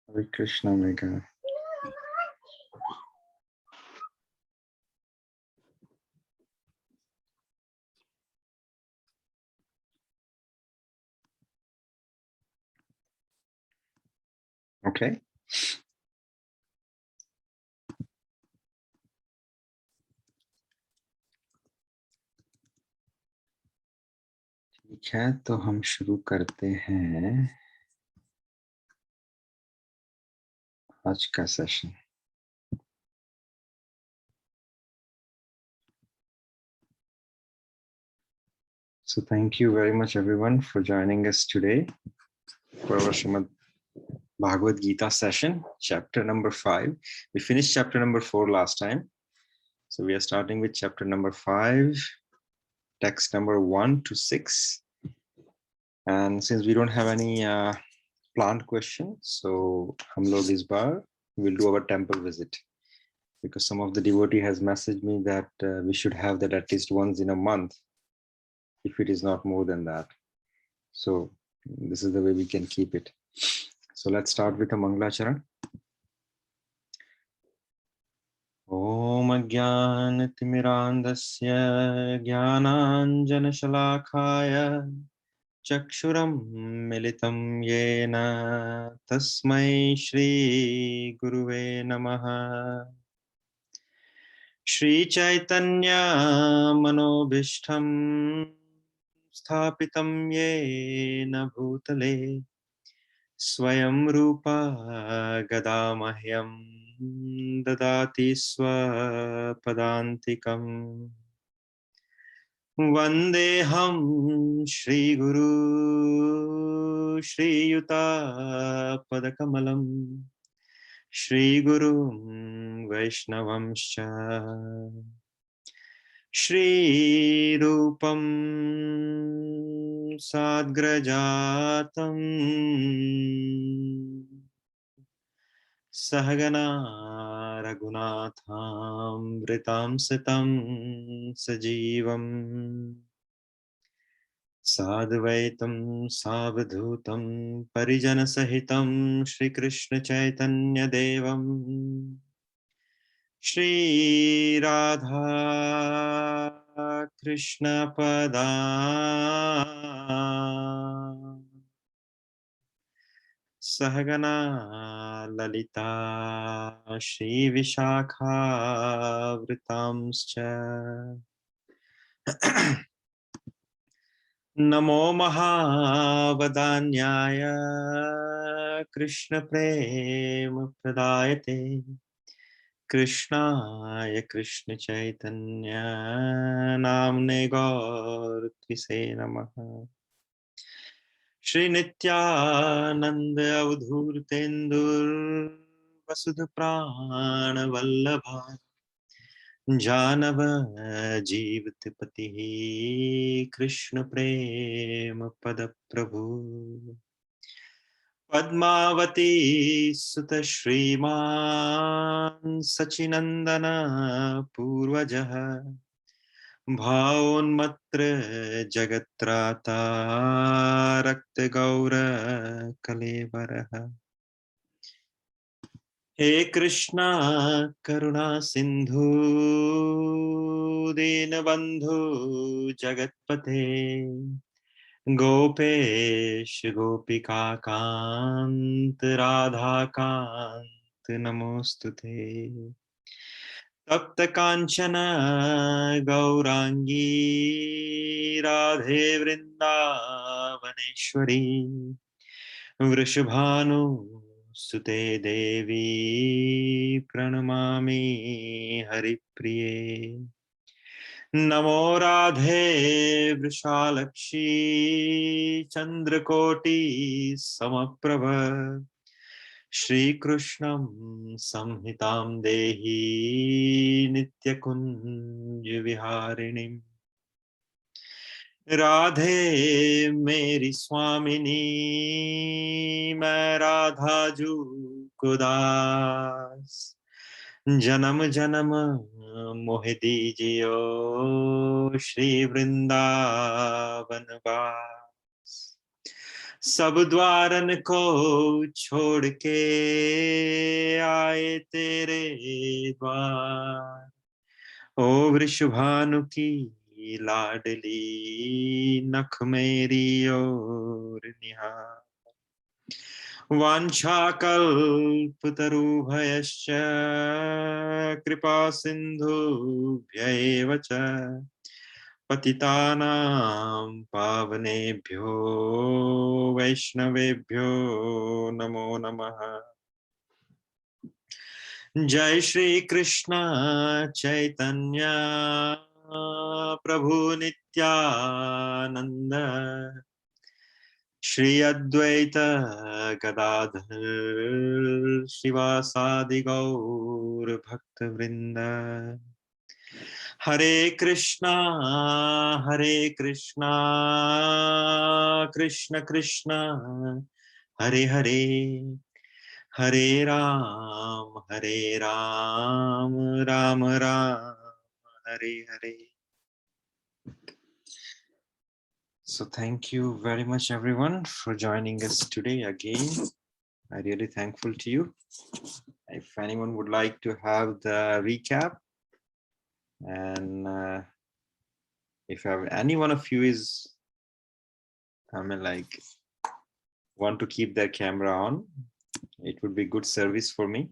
हरे Krishna Megha. Okay. ठीक है, तो हम शुरू करते हैं आज का session. So thank you very much everyone for joining us today for our Srimad Bhagavad Gita session, chapter number 5. We finished chapter number 4 last time. So we are starting with chapter number 5, text number 1 to 6. And since we don't have any planned questions, so hum log is bar we'll do our temple visit, because some of the devotee has messaged me that we should have that at least once in a month, if it is not more than that. So this is the way we can keep it. So let's start with a Mangalacharan. Om Ajnanatimirandasya Jnananjanashalakaya Chakshuram Militam Yena Tasmai Shri Guruve Namaha. Shri Chaitanya Manobishtam Sthapitam Yena Bhutale Swayam Rupa Gadamahyam Dadati Swapadantikam Vandeham Shri Guru Shri Yuta Padakamalam Shri Guru Vaishnavamscha Shri Rupam Sadgrajatam Sahagana Raghunatham Vritam Sitam Sajivam Sadvaitam Savadhutam Parijana Sahitam Shri Krishna Chaitanya Devam Shri Radha Krishna Pada Sahagana Lalita Shri Vishakha Vritamscha Namo Mahavadanyaya Krishna Prema Pradayate Krishnaya Krishna Chaitanya Namne Gaurtvise Namaha. Shri Nityananda Avadhurtendur Vasudha Prana Vallabha Janava Jeevitipati Krishna Prema Pada Prabhu Padmavati Sutta Shriman Sachinandana Purvajaha Bhaunmatra Jagatrata Rakta Gaura Kalevaraha He Krishna Karuna Sindhu Dinabandhu Jagatpate Gopesh Gopika Kant Radha Kant Namostute Tapta Kanchana Gaurangi Radhe Vrindavaneshwari Vrishabhanu Sute Devi Pranamami Haripriye Namo Radhe Vrishalakshi Chandrakoti Samaprabha Shri Krishnam Samhitam Dehi Nityakunj Viharinim Radhe Meri Swamini मैं राधा जू को दास जन्म जन्म मोहि दीजियो श्री वृंदावन वास सब द्वारन को छोड़ के आए तेरे द्वार। ओ वृषभानु की लाडली नख मेरी ओर निहार। वाञ्छाकल्पतरुभयश्च कृपा सिन्धुभ्यैव च पतितानां पावनेभ्यो वैष्णवेभ्यो नमो नमः। जय श्री कृष्ण चैतन्य प्रभु नित्यानंद श्री अद्वैत गदाधर शिवासादि गौर भक्त वृंद। हरे कृष्णा कृष्ण कृष्ण हरे हरे, हरे राम राम राम हरे हरे। So thank you very much everyone for joining us today again. I'm really thankful to you. If anyone would like to have the recap, and if any one of you is, like want to keep their camera on, it would be good service for me.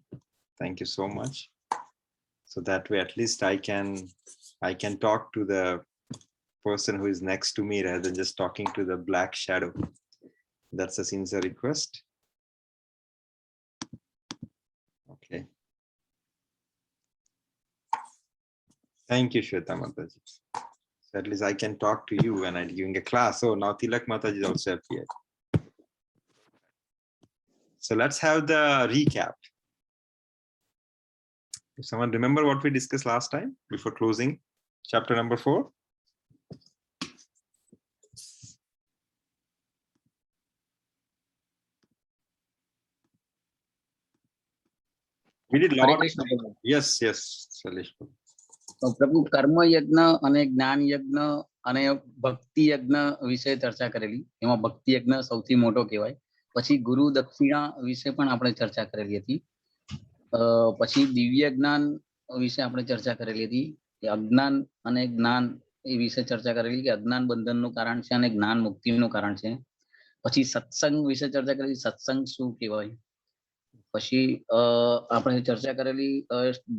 Thank you so much. So that way at least I can talk to the person who is next to me rather than just talking to the black shadow. That's a sincere request. Okay. Thank you, Shweta Mataji. So at least I can talk to you when I'm giving a class. Oh, now Tilak Mataji is also appeared. So let's have the recap. If someone remember what we discussed last time before closing chapter number 4. We did lot. Yes, Shailesh. પ્રભુ કર્મ યજ્ઞ અને જ્ઞાન યજ્ઞ અને ભક્તિ યજ્ઞ વિશે ચર્ચા કરેલી. એમાં ભક્તિ યજ્ઞ સૌથી મોટો કહેવાય. પછી ગુરુ દક્ષિણા વિશે પણ આપણે ચર્ચા કરેલી હતી. પછી દિવ્ય જ્ઞાન વિશે આપણે ચર્ચા કરેલી હતી. અજ્ઞાન અને જ્ઞાન એ વિશે ચર્ચા કરેલી કે અજ્ઞાન બંધનનું કારણ છે અને જ્ઞાન મુક્તિનું કારણ છે. પછી સત્સંગ વિશે ચર્ચા કરેલી, સત્સંગ શું કહેવાય. પછી આપણે ચર્ચા કરેલી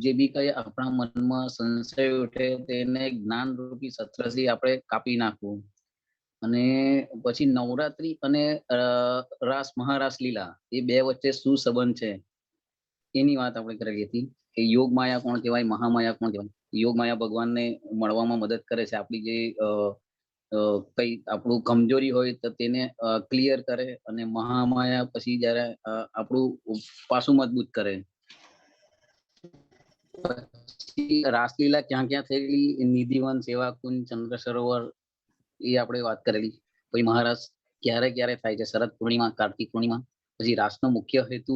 જે બી કઈ આપણા મનમાં સંશય ઉઠે તેને જ્ઞાન રૂપી સત્રથી આપણે કાપી નાખવું. અને પછી નવરાત્રી અને રાસ મહારાસ લીલા એ બે વચ્ચે શું સંબંધ છે એની વાત આપણે કરેલી હતી કે યોગ માયા કોણ કહેવાય, મહામાયા કોણ કહેવાય. યોગ માયા ભગવાનને મળવામાં મદદ કરે છે. આપણી જે કઈ આપણું કમજોરી હોય તો તેને ક્લિયર કરે અને મહામાયા પછી જયારે આપણું પાસું મજબૂત કરે. રાસલીલા ક્યાં ક્યાં થયેલી, નિધિવન, સેવાકુંજ, ચંદ્ર સરોવર એ આપણે વાત કરેલી. પછી મહારાજ ક્યારે ક્યારે થાય છે, શરદ પૂર્ણિમા, કાર્તિક પૂર્ણિમા. પછી રાસનો મુખ્ય હેતુ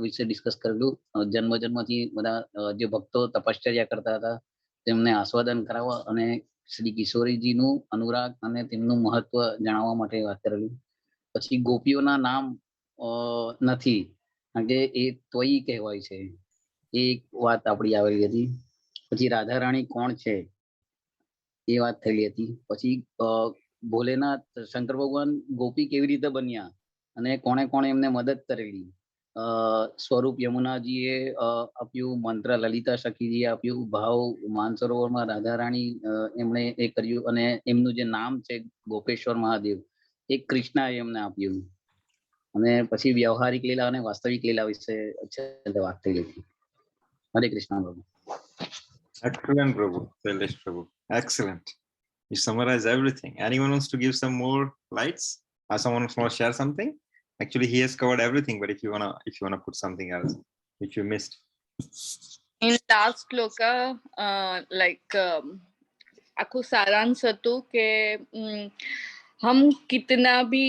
વિશે ડિસ્કસ કરેલું. જન્મ જન્મથી બધા જે ભક્તો તપશ્ચર્યા કરતા હતા તેમને આસ્વાદન કરાવવા અને શ્રી કિશોરીજીનું અનુરાગ અને તેમનું મહત્વ જણાવવા માટે વાત કરેલી. પછી ગોપીઓના નામ નથી કારણ કે એ ત્વયી કહેવાય છે, એ વાત આપણી આવેલી હતી. પછી રાધા રાણી કોણ છે એ વાત થયેલી હતી. પછી ભોલેનાથ શંકર ભગવાન ગોપી કેવી રીતે બન્યા અને કોણે કોણે એમને મદદ કરેલી. સ્વરૂપ યમુનાજીએ આપ્યું, મંત્ર લલિતા સખીજીએ આપ્યું, ભાવ માનસરોવરમાં રાધા રાણી એમણે એ કર્યું અને એમનું જે નામ છે ગોપેશ્વર મહાદેવ એ કૃષ્ણએ એમને આપ્યું. અને પછી વ્યવહારિક લીલા અને વાસ્તવિક લીલા વિશે વાત થઈ હતી. હરે કૃષ્ણ પ્રભુ. Excellent, Prabhu. Shailesh Prabhu. Excellent. You summarize everything. Anyone wants to give some more lights? Or someone wants to share something? Actually, he has covered everything. But if you wanna put something else which you missed. In last shloka, आखो सारांश હતું કે हम कितना भी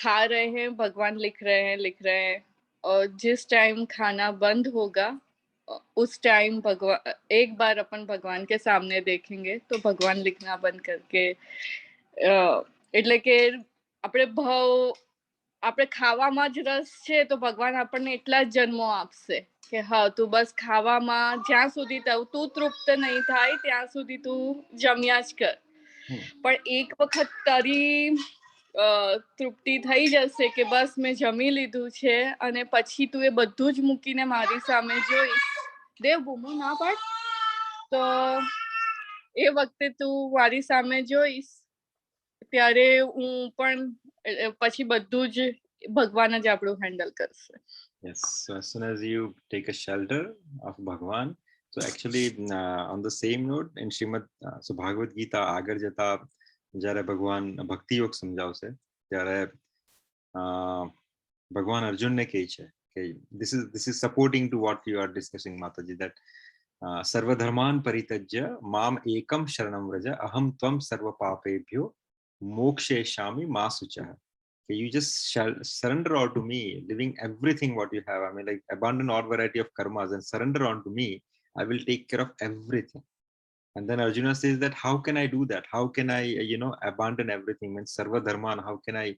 खा रहे हैं भगवान लिख रहे हैं और जिस टाइम खाना बंद होगा उस टाइम भगवान एक बार अपन भगवान के सामने देखेंगे तो भगवान लिखना बंद करके એટલે કે આપણે આપણે ખાવામાં જ રસ છે તો ભગવાન આપણને એટલા જ જન્મો આપશે કે હા તું બસ ખાવામાં જ્યાં સુધી તું તૃપ્ત નહીં થાય ત્યાં સુધી તું જમ્યા જ કર. પણ એક વખત તારી તૃપ્તિ થઈ જશે કે બસ મેં જમી લીધું છે અને પછી તું એ બધું જ મૂકીને મારી સામે જોઈશ, દેવ બૂમો ના પાડ, તો એ વખતે તું મારી સામે જોઈશ ત્યારે હું પણ પછી બધું જ ભગવાન જ આપણું હેન્ડલ કરશે. Yes, so as soon as you take a shelter of Bhagwan, so actually on the same note in Srimad so Bhagavad Gita આગળ જતા જ્યારે ભગવાન ભક્તિ યોગ સમજાવશે ત્યારે ભગવાન અર્જુનને કહે છે કે this is supporting to what you are discussing, Mataji, that સર્વધર્માન પરિત્યજ્ય મામ એકમ શરણમ વ્રજ અહમ ત્વમ સર્વ પાપેભ્યો મોક્ષેશામિ મા શુચઃ. You just shall surrender all to me, living everything what you have. I mean, like abandon all variety of karmas and surrender on to me. I will take care of everything. And then Arjuna says that how can I do that? How can I, abandon everything? Means sarva dharman. How can I?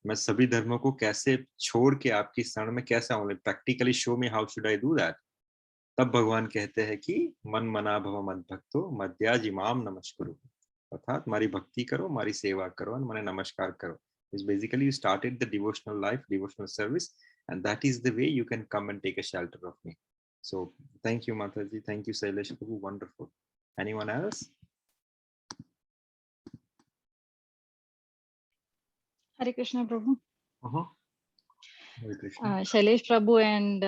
मैं सभी धर्मों को कैसे छोड़ के आपकी शरण में कैसे आऊं? Practically show me how should I do that? तब भगवान कहते हैं कि मन मना भव मद भक्तो मद्याज इमाम नमस्कुरु. अर्थात मारी भक्ति करो, मारी सेवा करो और मने नमस्कार करो. Is basically you started the devotional life, devotional service, and that is the way you can come and take a shelter of me. So thank you, Mataji. Thank you, Sailesh Prabhu. Wonderful. Anyone else? Hare Krishna, Prabhu. Hare Krishna. Shailesh Prabhu and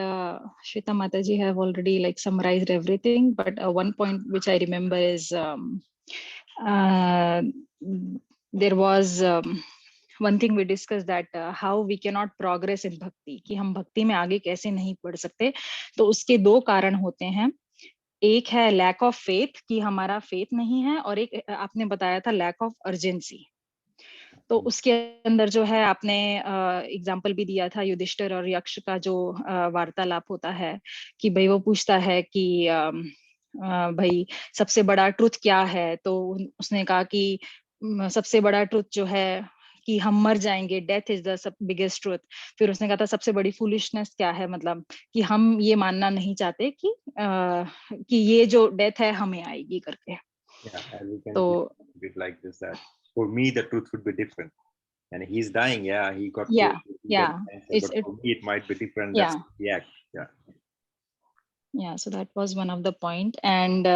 Shweta Mataji have already like summarized everything, but one point which I remember is there was one thing we discussed, that how we cannot progress in bhakti, कि हम भक्ति में आगे कैसे नहीं बढ़ सकते. तो उसके दो कारण होते हैं. एक है लैक ऑफ फेथ, कि हमारा फेथ नहीं है, और एक आपने बताया था लैक ऑफ अर्जेंसी. तो उसके अंदर जो है आपने एग्जाम्पल भी दिया था युधिष्ठिर और यक्ष का जो वार्तालाप होता है कि भाई वो पूछता है कि भाई सबसे बड़ा ट्रुथ क्या है. तो उसने कहा कि सबसे बड़ा ट्रुथ जो है कि हम मर जाएंगे, death is the biggest truth. फिर उसने कहा था सबसे बड़ी फूलिशनेस क्या है, मतलब कि हम ये मानना नहीं चाहते कि ये जो डेथ है हमें आएगी करके. तो like this, that for me the truth would be different, and he's dying, he got killed, but for me it might be different. That's the act. So that was one of the point. And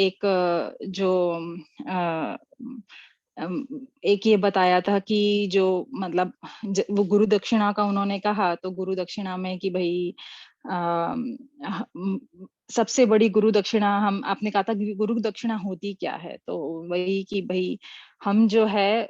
एक जो एक ये बताया था कि जो मतलब वो गुरु दक्षिणा का उन्होंने कहा, तो गुरु दक्षिणा में कि भाई सबसे बड़ी गुरु दक्षिणा आपने कहा था कि गुरु दक्षिणा होती क्या है. तो वही कि भाई हम जो है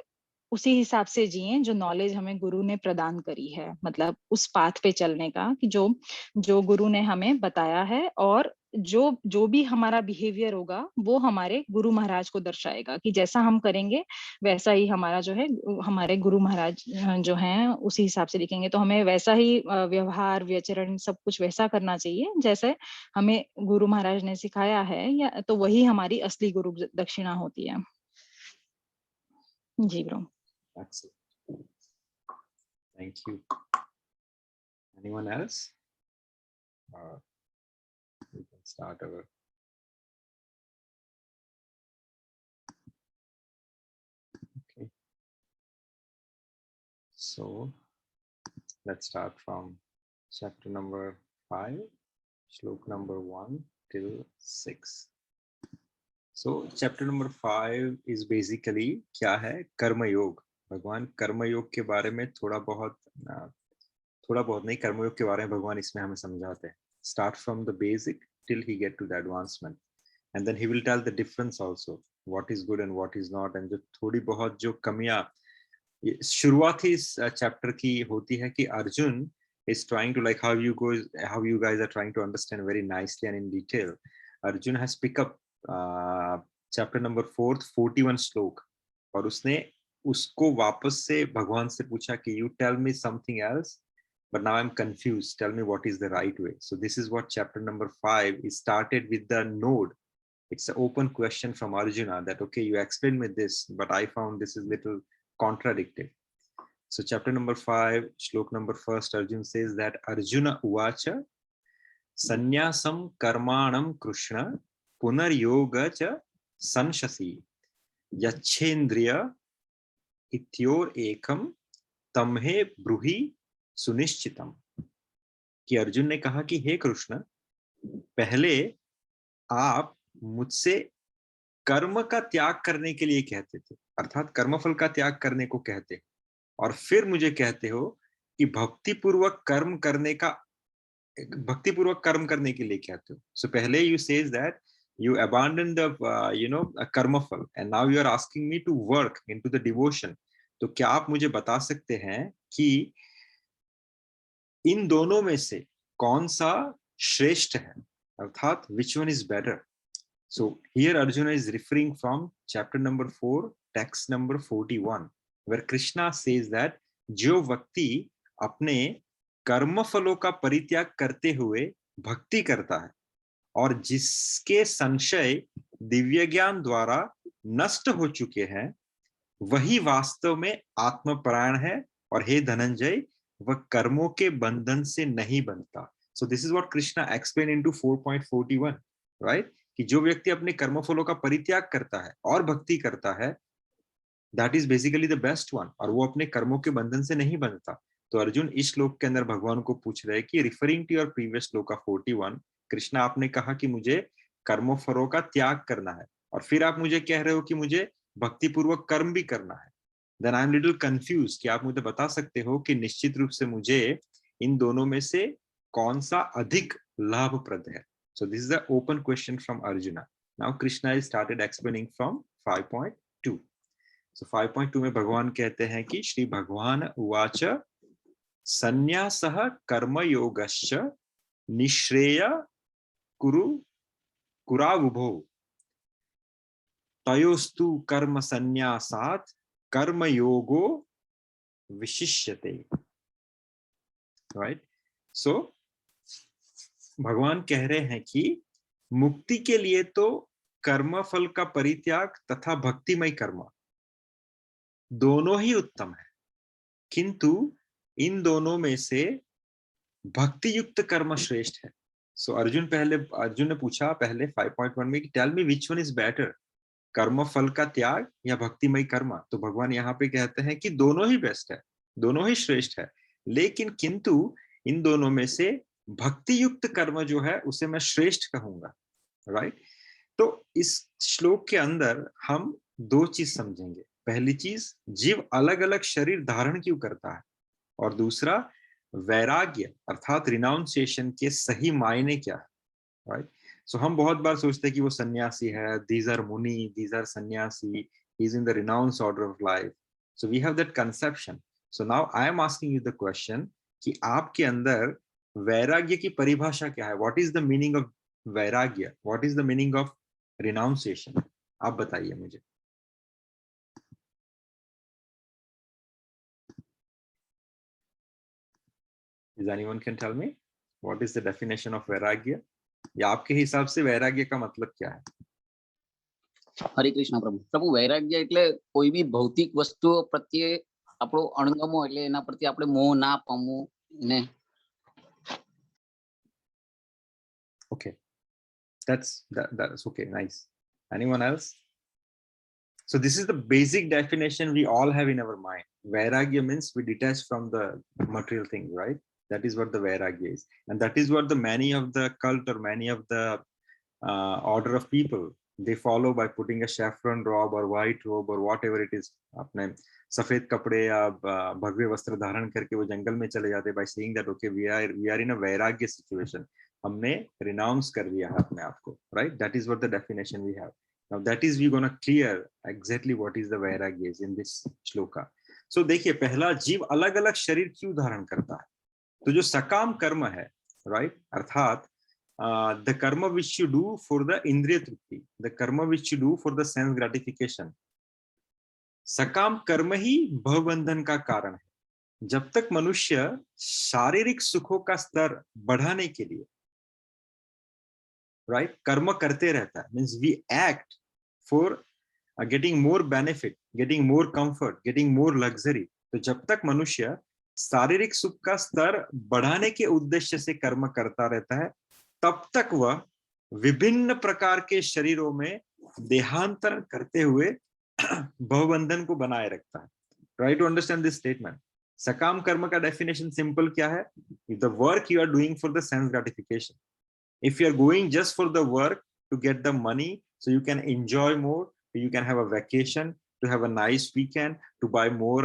उसी हिसाब से जिए जो नॉलेज हमें गुरु ने प्रदान करी है, मतलब उस पाथ पे चलने का कि जो गुरु ने हमें बताया है, और जो भी हमारा बिहेवियर होगा वो हमारे गुरु महाराज को दर्शाएगा कि जैसा हम करेंगे वैसा ही हमारा जो है हमारे गुरु महाराज जो हैं उसी हिसाब से दिखेंगे. तो हमें वैसा ही व्यवहार व्यचरण सब कुछ वैसा करना चाहिए जैसे हमें गुरु महाराज ने सिखाया है, या तो वही हमारी असली गुरु दक्षिणा होती है. जी bro. Excellent. Thank you. Anyone else? We can start over. Okay. So let's start from chapter number 5, shlok number 1 till 6. So chapter number 5 is basically क्या है, कर्म योग. भगवान कर्म योग के बारे में थोड़ा बहुत नहीं, कर्म योग के बारे में भगवान इसमें हमें समझाते हैं. Start from the basic till he get to the advancement, and then he will tell the difference also, what is good and what is not, and जो थोड़ी बहुत जो कमियां शुरुआत ही इस चैप्टर की होती है कि Arjun is trying to, like how you guys are trying to understand very nicely and in detail. Arjun has picked up chapter number 4 41 श्लोक, और उसने उसको वापस से भगवान से पूछा कि you tell me something else, but now I'm confused, tell me what is the right way. So this is what chapter number 5 is started with the node. It's an open question from Arjuna that okay, you explained me this, but I found this is little contradictory. So chapter number 5, shlok number 1, Arjun says that Arjuna uvacha sannyasam karmanam krishna punaryoga cha sanshasi yachendriya ityor ekam tamhe bruhi सुनिश्चितम। कि अर्जुन ने कहा कि हे कृष्ण, पहले आप मुझसे कर्म का त्याग करने के लिए कहते थे, अर्थात कर्मफल का त्याग करने को कहते, और फिर मुझे कहते हो कि भक्तिपूर्वक कर्म करने के लिए कहते हो। सो पहले you says that you abandon the कर्मफल and now you are asking me to work into the devotion। तो क्या आप मुझे बता सकते हैं कि इन दोनों में से कौन सा श्रेष्ठ है, अर्थात which one is better? So here Arjuna is referring from chapter number 4, text number 41, where Krishna says that जो व्यक्ति अपने कर्म फलों का परित्याग करते हुए भक्ति करता है और जिसके संशय दिव्य ज्ञान द्वारा नष्ट हो चुके हैं, वही वास्तव में आत्मपरायण है, और हे धनंजय, वह कर्मों के बंधन से नहीं बनता। So this is what Krishna explained into 4.41, right? कि जो व्यक्ति अपने कर्मफलों का परित्याग करता है और भक्ति करता है, that is basically the best one, और वो अपने कर्मों के बंधन से नहीं बनता। तो अर्जुन इस श्लोक के अंदर भगवान को पूछ रहे हैं कि रिफरिंग टू योर प्रीवियस श्लोक का 41, कृष्णा आपने कहा कि मुझे कर्मफलों का त्याग करना है, और फिर आप मुझे कह रहे हो कि मुझे भक्ति पूर्वक कर्म भी करना है। Then I am little confused कि आप मुझे बता सकते हो कि निश्चित रूप से मुझे इन दोनों में से कौन सा अधिक लाभप्रद है। So this is the open question from Arjuna. Now Krishna has started explaining from 5.2. So 5.2 में भगवान कहते हैं कि श्री भगवान उवाच संन्यासः कर्मयोगश्च निश्रेय कुरावुभो तयोस्तु कर्म संन्यासात् कर्मयोगो विशिष्यते। राइट? सो भगवान कह रहे हैं कि मुक्ति के लिए तो कर्मफल का परित्याग तथा भक्तिमय कर्म दोनों ही उत्तम है, किंतु इन दोनों में से भक्ति युक्त कर्म श्रेष्ठ है। सो अर्जुन ने पूछा पहले 5.1 में कि tell me which one is better, कर्म फल का त्याग या भक्तिमय कर्म? तो भगवान यहाँ पे कहते हैं कि दोनों ही बेस्ट है, दोनों ही श्रेष्ठ है, लेकिन किंतु इन दोनों में से भक्ति युक्त कर्म जो है उसे मैं श्रेष्ठ कहूंगा। राइट? तो इस श्लोक के अंदर हम दो चीज समझेंगे। पहली चीज, जीव अलग अलग शरीर धारण क्यों करता है, और दूसरा वैराग्य अर्थात रिनाउंसिएशन के सही मायने क्या है। राइट? सो हम बहुत बार सोचते हैं कि वो सन्यासी है, these are muni, these are sanyasi, he is in the renounce order of life. So we have that conception. So now I am asking you the question कि आपके अंदर वैराग्य की परिभाषा क्या है? What is the meaning of vairagya? What is the meaning of renunciation? आप बताइए मुझे। Is anyone can tell me what is the definition of वैराग्य? या आपके हिसाब से वैराग्य का मतलब क्या है? हरे कृष्ण प्रभु। प्रभु वैराग्य એટલે કોઈ બી ભૌતિક વસ્તુઓ પ્રત્યે આપણો અણગમો, એટલે એના પ્રત્યે આપણે મોહ ના પામવું ને. Okay, that's okay, nice. Anyone else? So this is the basic definition we all have in our mind. Vairagya means we detach from the material things, right? That is what the vairagya is, and that is what the many of the cult or many of the order of people they follow by putting a saffron robe or white robe or whatever it is. अपने सफेद कपड़े या भगवे वस्त्र धारण करके वो जंगल में चले जाते by saying that okay we are in a vairagya situation. हमने renounce कर दिया है अपने आप को, right? That is what the definition we have. Now that is we gonna clear exactly what is the vairagya is in this shloka. So देखिए, पहला, जीव अलग अलग शरीर क्यों धारण करता है? तो जो सकाम कर्म है, राइट, अर्थात द कर्म which you do for the इंद्रिय तृप्ति, द कर्म which you do for the sense gratification, सकाम कर्म ही भवबंधन का कारण है। जब तक मनुष्य शारीरिक सुखों का स्तर बढ़ाने के लिए राइट कर्म करते रहता है, means we act for getting more benefit, getting more comfort, getting more luxury, तो जब तक मनुष्य शारीरिक सुख का स्तर बढ़ाने के उद्देश्य से कर्म करता रहता है, तब तक वह विभिन्न प्रकार के शरीरों में देहांतरण करते हुए भवबंधन को बनाए रखता है. Try to understand this statement. सकाम कर्म का डेफिनेशन सिंपल क्या है? The work you are doing for the sense gratification. If you are going just for the work to get the money, so you can enjoy more, you can have a vacation, to have a nice weekend, to buy more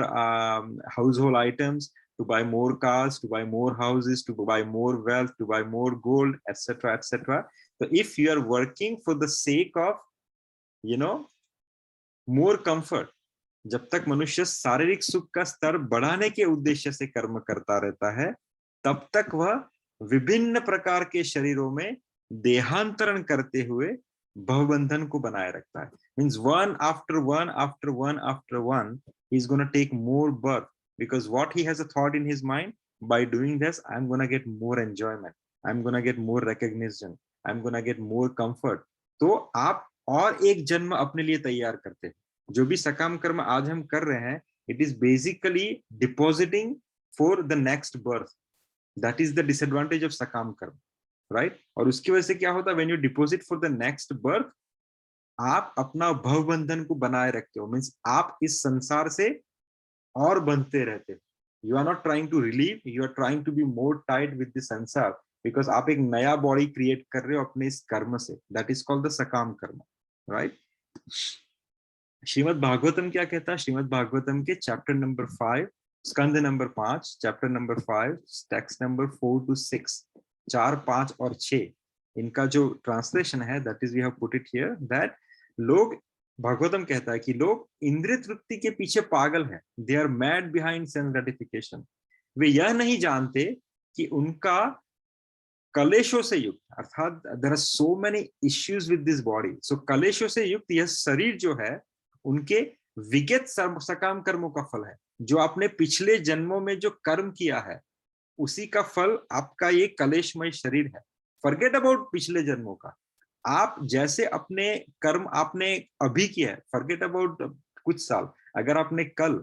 household items, to buy more cars, to buy more houses, to buy more wealth, to buy more gold, etc., etc. So if you are working for the sake of, more comfort, जब तक मनुष्य शारीरिक सुख का स्तर बढ़ाने के उद्देश्य से कर्म करता रहता है, तब तक वह विभिन्न प्रकार के शरीरों में देहांतरण करते हुए भवबंधन को बनाए रखता है. Means one after one after one after one, he's going to take more birth, because what he has a thought in his mind, by doing this, I'm going to get more enjoyment, I'm going to get more recognition, I'm going to get more comfort. तो आप और एक जन्म अपने लिए तैयार करते हैं. जो भी सकाम कर्म आज हम कर रहे हैं, it is basically depositing for the next birth. That is the disadvantage of sakam karma, right? और उसकी वजह से क्या होता है? When you deposit for the next birth, आप अपना भवबंधन को बनाए रखते हो. मीन्स आप इस संसार से और बंधते रहते हो. You are not trying to relieve, you are trying to be more tied with the संसार, because आप एक नया बॉडी क्रिएट कर रहे हो अपने इस कर्म से. That is called the sakam karma, right? Shrimad Bhagavatam क्या कहता है? श्रीमद् भागवतम के chapter number 5, Skanda number 5, chapter number 5, text number 4 to 6, 4, 5 और 6, इनका जो ट्रांसलेशन है, that is we have put it here, that लोग, भागवतम कहता है कि लोग इंद्रिय तृप्ति के पीछे पागल हैं. They are mad behind sense gratification. वे यह नहीं जानते कि उनका कलेशों से युक्त, अर्थात there are so many issues with this body. So कलेशों से युक्त यह शरीर जो है, उनके विगत सकाम कर्मों का फल है. जो आपने पिछले जन्मों में जो कर्म किया है, उसी का फल आपका ये कलेशमय शरीर है. फॉरगेट अबाउट पिछले जन्मों का. आप जैसे अपने कर्म आपने अभी किया है, फॉरगेट अबाउट कुछ साल. अगर आपने कल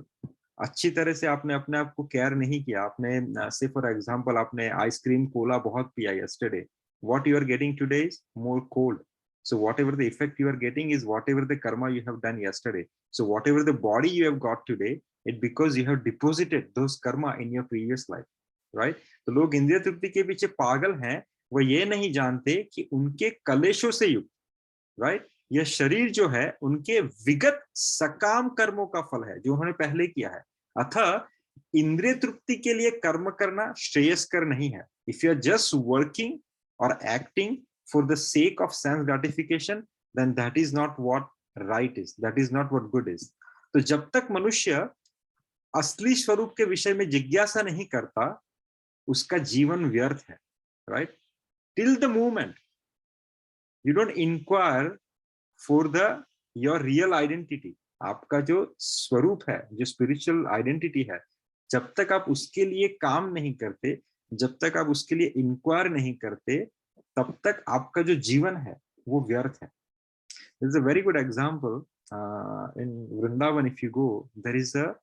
अच्छी तरह से आपने अपने आप को केयर नहीं किया, आपने से फॉर एग्जांपल आपने आइसक्रीम कोला बहुत पिया yesterday, what you are getting today is more cold. So whatever the effect you are getting is whatever the karma you have done yesterday. So whatever the body you have got today, it because you have deposited those karma in your previous life, right? तो लोग इंद्रिय तृप्ति के पीछे पागल हैं. वो ये नहीं जानते कि उनके कलेशों से युक्त, right? यह शरीर जो है उनके विगत सकाम कर्मों का फल है, जो उन्होंने पहले किया है. अतः इंद्रिय तृप्ति के लिए कर्म करना श्रेयस्कर नहीं है. If you are just working or acting for the sake of sense gratification, then that is not what right is, that is not what good is. तो जब तक मनुष्य असली स्वरूप के विषय में जिज्ञासा नहीं करता, उसका जीवन व्यर्थ है, right? Till the moment you don't inquire for your real identity, आपका जो स्वरूप है, जो स्पिरिचुअल आइडेंटिटी है, जब तक आप उसके लिए काम नहीं करते, जब तक आप उसके लिए इंक्वायर नहीं करते, तब तक आपका जो जीवन है वो व्यर्थ है. There is a very good example in Vrindavan. If you go, there is a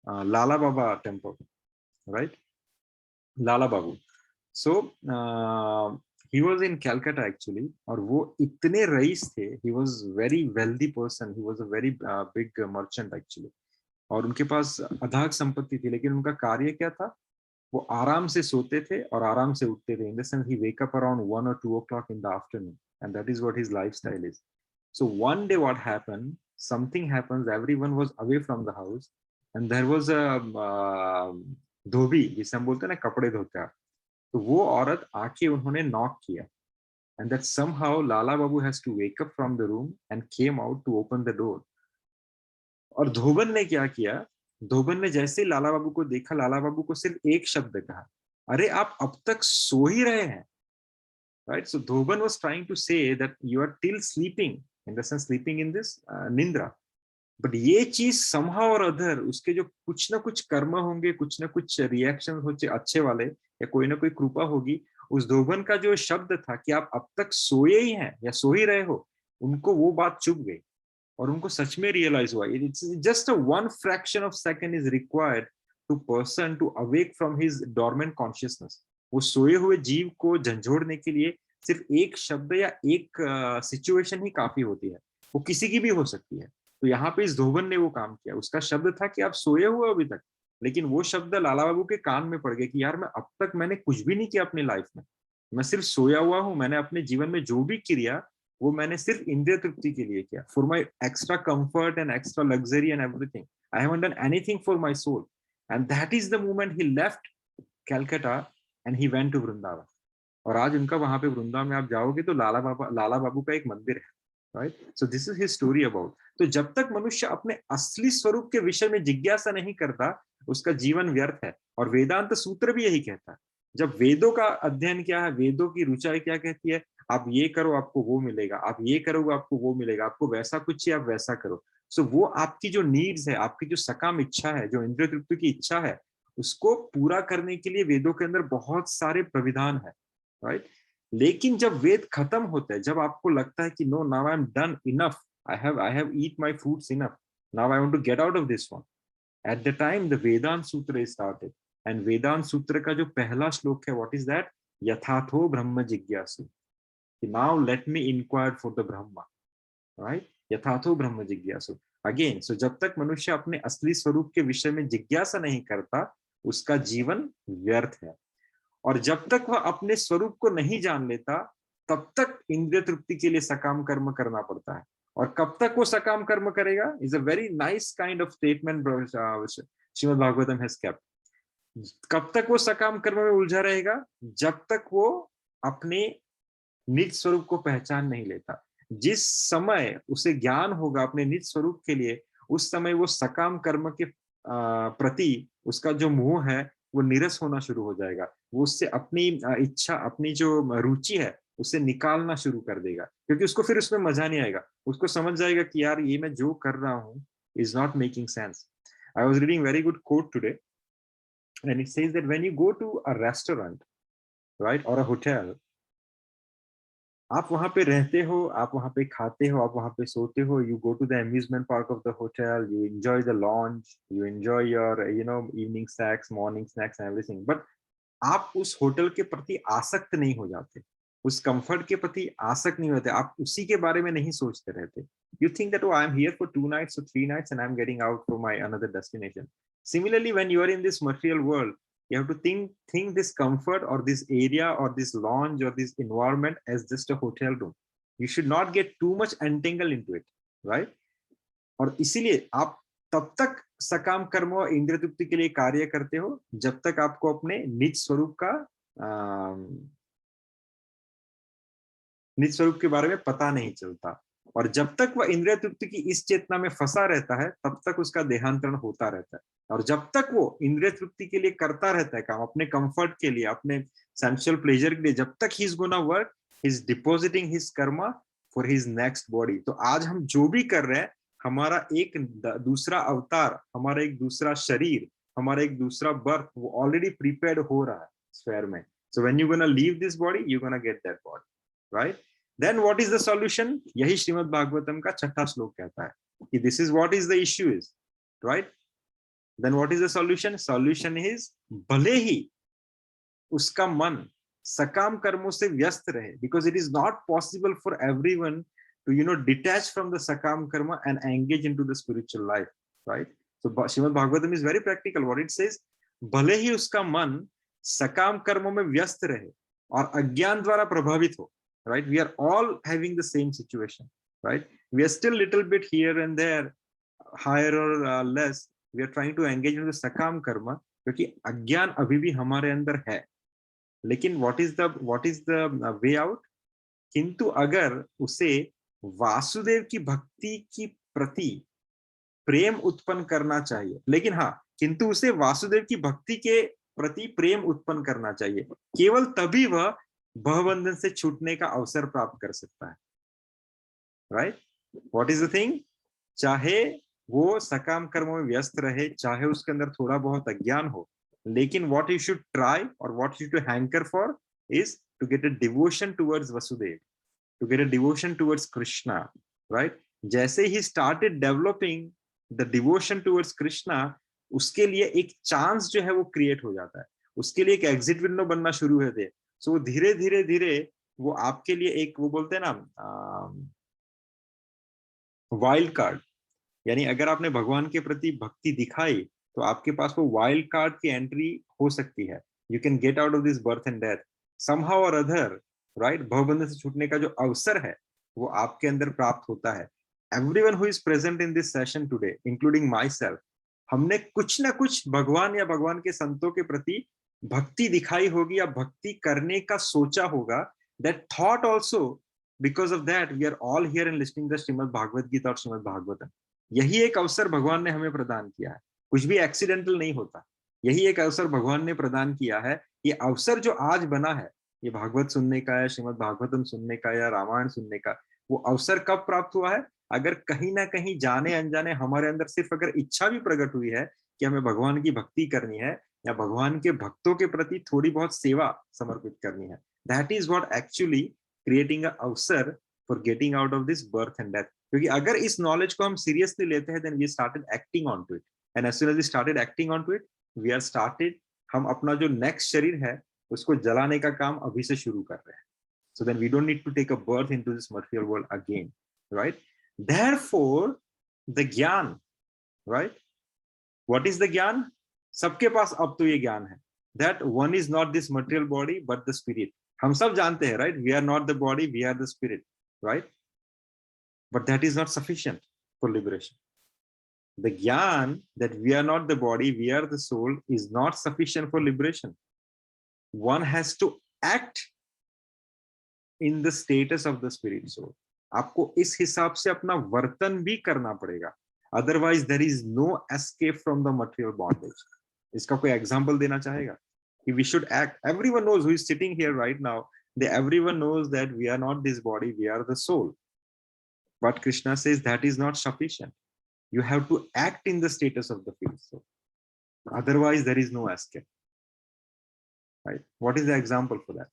Lala Baba temple, right? Lala Babu. So he was in Calcutta actually, और वो इतने रईस थे. He was very wealthy person. He was a very big merchant actually. और उनके पास अथाक संपत्ति थी, लेकिन उनका कार्य क्या था? वो आराम से सोते थे और आराम से उठते थे. In the sense, he wake up around 1 or 2 o'clock in the afternoon, and that is what his lifestyle is. So one day what happened? Something happens. Everyone was away from the house, and there was a धोबी, जिसे हम बोलते हैं ना कपड़े धोता. तो वो औरत आके उन्होंने नॉक किया, and that somehow Lala Babu has to wake up from the room and came out to open the door. और धोबन ने क्या किया? धोबन ने जैसे ही लाला बाबू को देखा, लाला बाबू को सिर्फ एक शब्द कहा, अरे आप अब तक सो ही रहे हैं, right? So धोबन was trying to say that you are still sleeping, in the sense sleeping in this निंद्रा. बट ये चीज somehow or other, उसके जो कुछ ना कुछ कर्म होंगे, कुछ ना कुछ रिएक्शन होंगे अच्छे वाले, या कोई ना कोई कृपा होगी, उस धोबन का जो शब्द था कि आप अब तक सोए ही हैं या सो ही रहे हो, उनको वो बात चुभ गई और उनको सच में रियलाइज हुआ. It's just a 1 fraction of second is required to person to awake from his dormant consciousness. वो सोए हुए जीव को झंझोड़ने के लिए सिर्फ एक शब्द या एक सिचुएशन ही काफी होती है, वो किसी की भी हो सकती है। तो यहाँ पे इस धोबन ने वो काम किया, उसका शब्द था कि आप सोए हुए अभी तक, लेकिन वो शब्द लाला बाबू के कान में पड़ गए कि यार मैं अब तक मैंने कुछ भी नहीं किया अपनी लाइफ में, मैं सिर्फ सोया हुआ हूँ, मैंने अपने जीवन में जो भी किया वो मैंने सिर्फ इंद्रिय तृप्ति के लिए किया, for my extra comfort and extra luxury and everything, I haven't done anything for my soul. And that is the moment he left Calcutta and he went to Vrindavan. और आज उनका वहां पे वृंदावन में आप जाओगे तो लाला बाबू का एक मंदिर है, right. So this is his story about. तो जब तक मनुष्य अपने असली स्वरूप के विषय में जिज्ञासा नहीं करता उसका जीवन व्यर्थ है। और वेदांत सूत्र भी यही कहता है। जब वेदों का अध्ययन क्या है, वेदों की ऋचाई क्या कहती है, आप ये करो आपको वो मिलेगा, आप ये करोगे आपको वो मिलेगा, आपको वैसा कुछ चाहिए आप वैसा करो। सो वो आपकी जो नीड्स है, आपकी जो सकाम इच्छा है, जो इंद्रिय तृप्ति की इच्छा है, उसको पूरा करने के लिए वेदों के अंदर बहुत सारे प्रविधान है, राइट। लेकिन जब वेद खत्म होते हैं, जब आपको लगता है कि no now I am done enough, I have eat my fruits enough, now I want to get out of this one, at the time the Vedanta Sutra is started. And वेदांत सूत्र का जो पहला श्लोक है, व्हाट इज दैट, यथाथो ब्रह्म जिज्ञासु, now let me inquire for the Brahma, right, यथाथो ब्रह्म जिज्ञासु। अगेन, सो जब तक मनुष्य अपने असली स्वरूप के विषय में जिज्ञासा नहीं करता उसका जीवन व्यर्थ है। और जब तक वह अपने स्वरूप को नहीं जान लेता तब तक इंद्रिय तृप्ति के लिए सकाम कर्म करना पड़ता है। और कब तक वो सकाम कर्म करेगा, is a very nice kind of statement Shrimad Bhagavatam has kept. कब तक वो सकाम कर्म में उलझा रहेगा, जब तक वो अपने निज स्वरूप को पहचान नहीं लेता। जिस समय उसे ज्ञान होगा अपने निज स्वरूप के लिए, उस समय वो सकाम कर्म के प्रति उसका जो मोह है वो निरस होना शुरू हो जाएगा। वो उससे अपनी इच्छा, अपनी जो रुचि है उसे निकालना शुरू कर देगा, क्योंकि उसको फिर उसमें मजा नहीं आएगा। उसको समझ जाएगा कि यार ये मैं जो कर रहा हूँ is not making sense. I was reading very good quote today and it says that when you go to a restaurant, right, or a hotel, आप वहां पे रहते हो, आप वहां पे खाते हो, आप वहां पे सोते हो, you go to the amusement park of the hotel, you enjoy the lounge, you enjoy your evening snacks, morning snacks and everything, but आप उस होटल के प्रति आसक्त नहीं हो जाते, उस कंफर्ट के प्रति आसक्त नहीं होते, आप उसी के बारे में नहीं सोचते रहते। You think that, oh, I am here for 2 nights or 3 nights and I am getting out for my another destination. Similarly, when you are in this material world, you have to think this comfort or this area or this lounge or this environment as just a hotel room. You should not get too much entangled into it, right? और इसीलिए आप तब तक सकाम कर्म और इंद्रिय तृप्ति के लिए कार्य करते हो जब तक आपको अपने निज स्वरूप के बारे में पता नहीं चलता। और जब तक वह इंद्रिय तृप्ति की इस चेतना में फंसा रहता है तब तक उसका देहांतरण होता रहता है। और जब तक वो इंद्रिय तृप्ति के लिए करता रहता है काम, अपने कंफर्ट के लिए, अपने सेंसुअल प्लेजर के लिए, जब तक ही is gonna work, he is depositing his Karma for his next body. तो आज हम जो भी कर रहे हैं, हमारा एक दूसरा अवतार, हमारा एक दूसरा शरीर, हमारा एक दूसरा बर्थ वो ऑलरेडी प्रिपेयर्ड हो रहा है स्फीयर में। So when you gonna leave this body, you gonna get that body, right. Then what is the solution? यही श्रीमद् भागवतम का 6वां श्लोक कहता है कि this is what is the issue is, right? Then what is the solution? Solution is भले ही उसका मन सकाम कर्मों से व्यस्त रहे, because it is not possible for everyone to detach from the sakam karma and engage into the spiritual life, right? So Srimad Bhagavatam is very practical. What it says, भले ही उसका मन सकाम कर्मों में व्यस्त रहे और अज्ञान द्वारा प्रभावित हो, right? We are all having the same situation, right? We are still little bit here and there, higher or less. We are trying to engage into the sakam karma क्योंकि अज्ञान अभी भी हमारे अंदर है। लेकिन what is the way out? किंतु अगर उसे वासुदेव की भक्ति की प्रति प्रेम उत्पन्न करना चाहिए, लेकिन हाँ, किंतु उसे वासुदेव की भक्ति के प्रति प्रेम उत्पन्न करना चाहिए, केवल तभी वह भवबंधन से छूटने का अवसर प्राप्त कर सकता है, right? What is the thing? चाहे वो सकाम कर्मों में व्यस्त रहे, चाहे उसके अंदर थोड़ा बहुत अज्ञान हो, लेकिन व्हाट यू शुड ट्राई और what you should hanker for is to get a devotion towards Vasudev, to get a devotion towards Krishna, right? जैसे ही started developing the devotion towards Krishna, उसके लिए एक चांस जो है वो क्रिएट हो जाता है, उसके लिए एक एग्जिट विंडो बनना शुरू होते हैं। सो वो धीरे धीरे धीरे वो आपके लिए एक, वो बोलते हैं ना वाइल्ड कार्ड, यानी अगर आपने भगवान के प्रति भक्ति दिखाई तो आपके पास वो वाइल्ड कार्ड की एंट्री हो सकती है। You can gate out of this birth and death somehow और अदर, राइट। भवबंधन से छूटने का जो अवसर है वो आपके अंदर प्राप्त होता है। Everyone who is present in this session today including my self, हमने कुछ ना कुछ भगवान या भगवान के संतों के प्रति भक्ति दिखाई होगी या भक्ति करने का सोचा होगा। That thought also, because of that we are all here in listening the Shrimad Bhagavat Gita और श्रीमद् भागवतम। यही एक अवसर भगवान ने हमें प्रदान किया है, कुछ भी एक्सीडेंटल नहीं होता। यही एक अवसर भगवान ने प्रदान किया है। ये अवसर जो आज बना है, ये भागवत सुनने का या श्रीमद् भागवतम सुनने का या रामायण सुनने का, वो अवसर कब प्राप्त हुआ है? अगर कहीं ना कहीं जाने अनजाने हमारे अंदर सिर्फ अगर इच्छा भी प्रकट हुई है कि हमें भगवान की भक्ति करनी है या भगवान के भक्तों के प्रति थोड़ी बहुत सेवा समर्पित करनी है, that is what actually creating a avsar for getting out of this birth and death. क्योंकि अगर इस नॉलेज को हम सीरियसली लेते हैं, then we started acting on to it, and as soon as we started acting on to it, we are started, हम अपना जो नेक्स्ट शरीर है उसको जलाने का काम अभी से शुरू कर रहे हैं। So then we don't need to take a birth into this material world again, right? Therefore, the ज्ञान, right? What is the ज्ञान? सबके पास अब तो ये ज्ञान है that one is not this material body but the spirit. हम सब जानते हैं, right? We are not the body, we are the spirit, right? But that is not sufficient for liberation. The ज्ञान that we are not the body, we are the soul is not sufficient for liberation. One has to act in the status of the spirit soul. आपको इस हिसाब से अपना वर्तन भी करना पड़ेगा, otherwise there is no escape from the material bondage. इसका कोई एग्जांपल देना चाहेगा कि we should act? Everyone knows who is sitting here right now, everyone knows that we are not this body, we are the soul. But Krishna says that is not sufficient. You have to act in the status of the spirit soul, otherwise there is no escape, right? What is the example for that?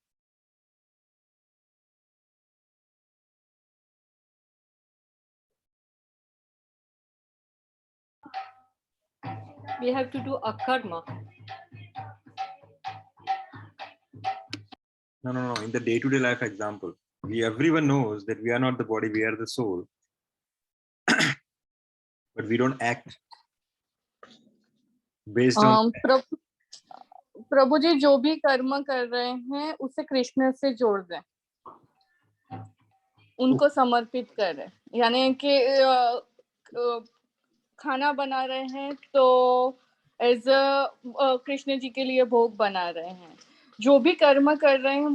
We have to do akarma. No. In the day-to-day life example, everyone knows that we are not the body, we are the soul, but we don't act based on. प्रभु जी जो भी कर्म कर रहे हैं उसे कृष्ण से जोड़ दें, उनको समर्पित करें। यानी कि खाना बना रहे हैं तो एज कृष्ण जी के लिए भोग बना रहे हैं, जो भी कर्म कर रहे हैं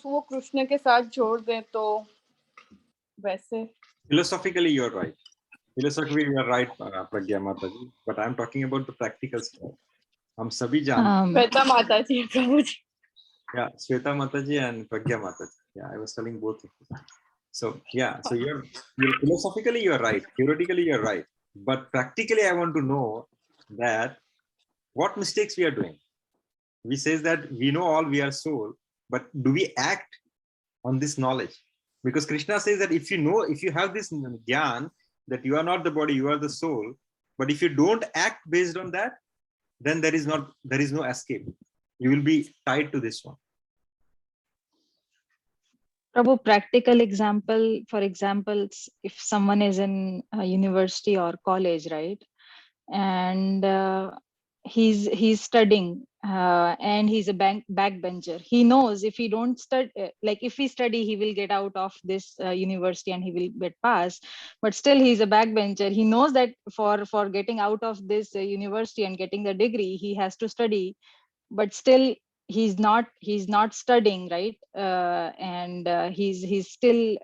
वो कृष्ण के साथ जोड़ दें। तो वैसे Philosophically you're right, you are right, Pragya Mataji, but I'm talking about the practical stuff. हम सभी जानते हैं। श्वेता माता जी, प्रभु जी। Yeah, Shweta Mataji and Pragya Mataji. Yeah, I was telling both of you. So yeah, so you're philosophically you're right, theoretically you're right, but practically I want to know that what mistakes we are doing. We says that we know all, we are soul, but do we act on this knowledge? Because Krishna says that if you have this jnana that you are not the body, you are the soul, but if you don't act based on that, then there is no escape. You will be tied to this one. Prabhu, practical example, for example, if someone is in a university or college, right, and he's studying and he's a backbencher. He knows if he don't study, like if he study, he will get out of this university and he will get passed. But still, he's a backbencher. He knows that for getting out of this university and getting the degree, he has to study. But still, he's not studying, right? And he's still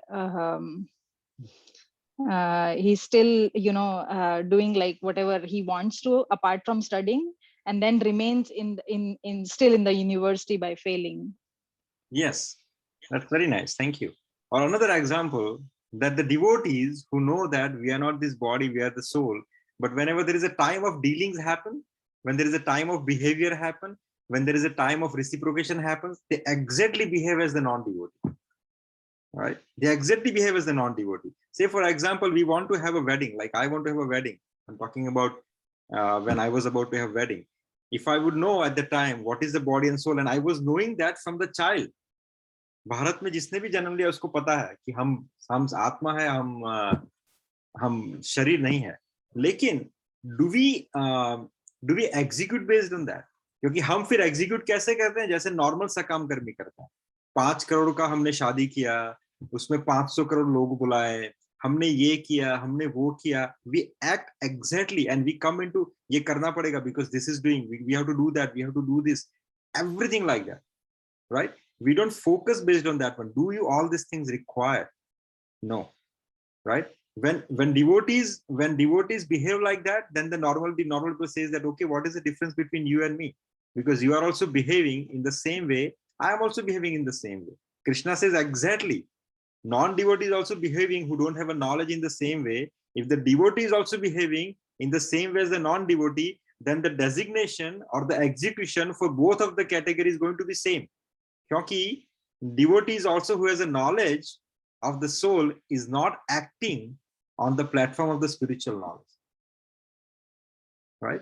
doing like whatever he wants to apart from studying, and then remains still in the university by failing. Yes, that's very nice. Thank you. Or another example, that the devotees who know that we are not this body, we are the soul, but whenever there is a time of dealings happen, when there is a time of behavior happen, when there is a time of reciprocation happens, they exactly behave as the non-devotee. Right? They exactly behave as the non-devotee. Say, for example, we want to have a wedding, like I want to have a wedding. I'm talking about when I was about to have wedding. If I would know at the time what is the body and soul, and I was knowing that from the child. Bharat में जिसने भी जन्म लिया उसको पता है कि हम आत्मा है, हम शरीर नहीं है. लेकिन do we execute based on that? क्योंकि हम फिर एग्जीक्यूट कैसे करते हैं? जैसे नॉर्मल सा काम कर्मी करता है. 5 करोड़ का हमने शादी किया, उसमें 500 करोड़ लोग बुलाए, हमने ये किया, हमने वो किया. We act exactly and we come into ये करना पड़ेगा because this is doing, we have to do that, we have to do this, everything like that, right? We don't focus based on that one. Do you all these things required? No, right? When devotees behave like that, then the normal person says that, okay, what is the difference between you and me? Because you are also behaving in the same way, I am also behaving in the same way. Krishna says exactly. Non-devotee is also behaving who don't have a knowledge in the same way. If the devotee is also behaving in the same way as the non-devotee, then the designation or the execution for both of the categories is going to be same. Because devotees also who has a knowledge of the soul is not acting on the platform of the spiritual knowledge, right?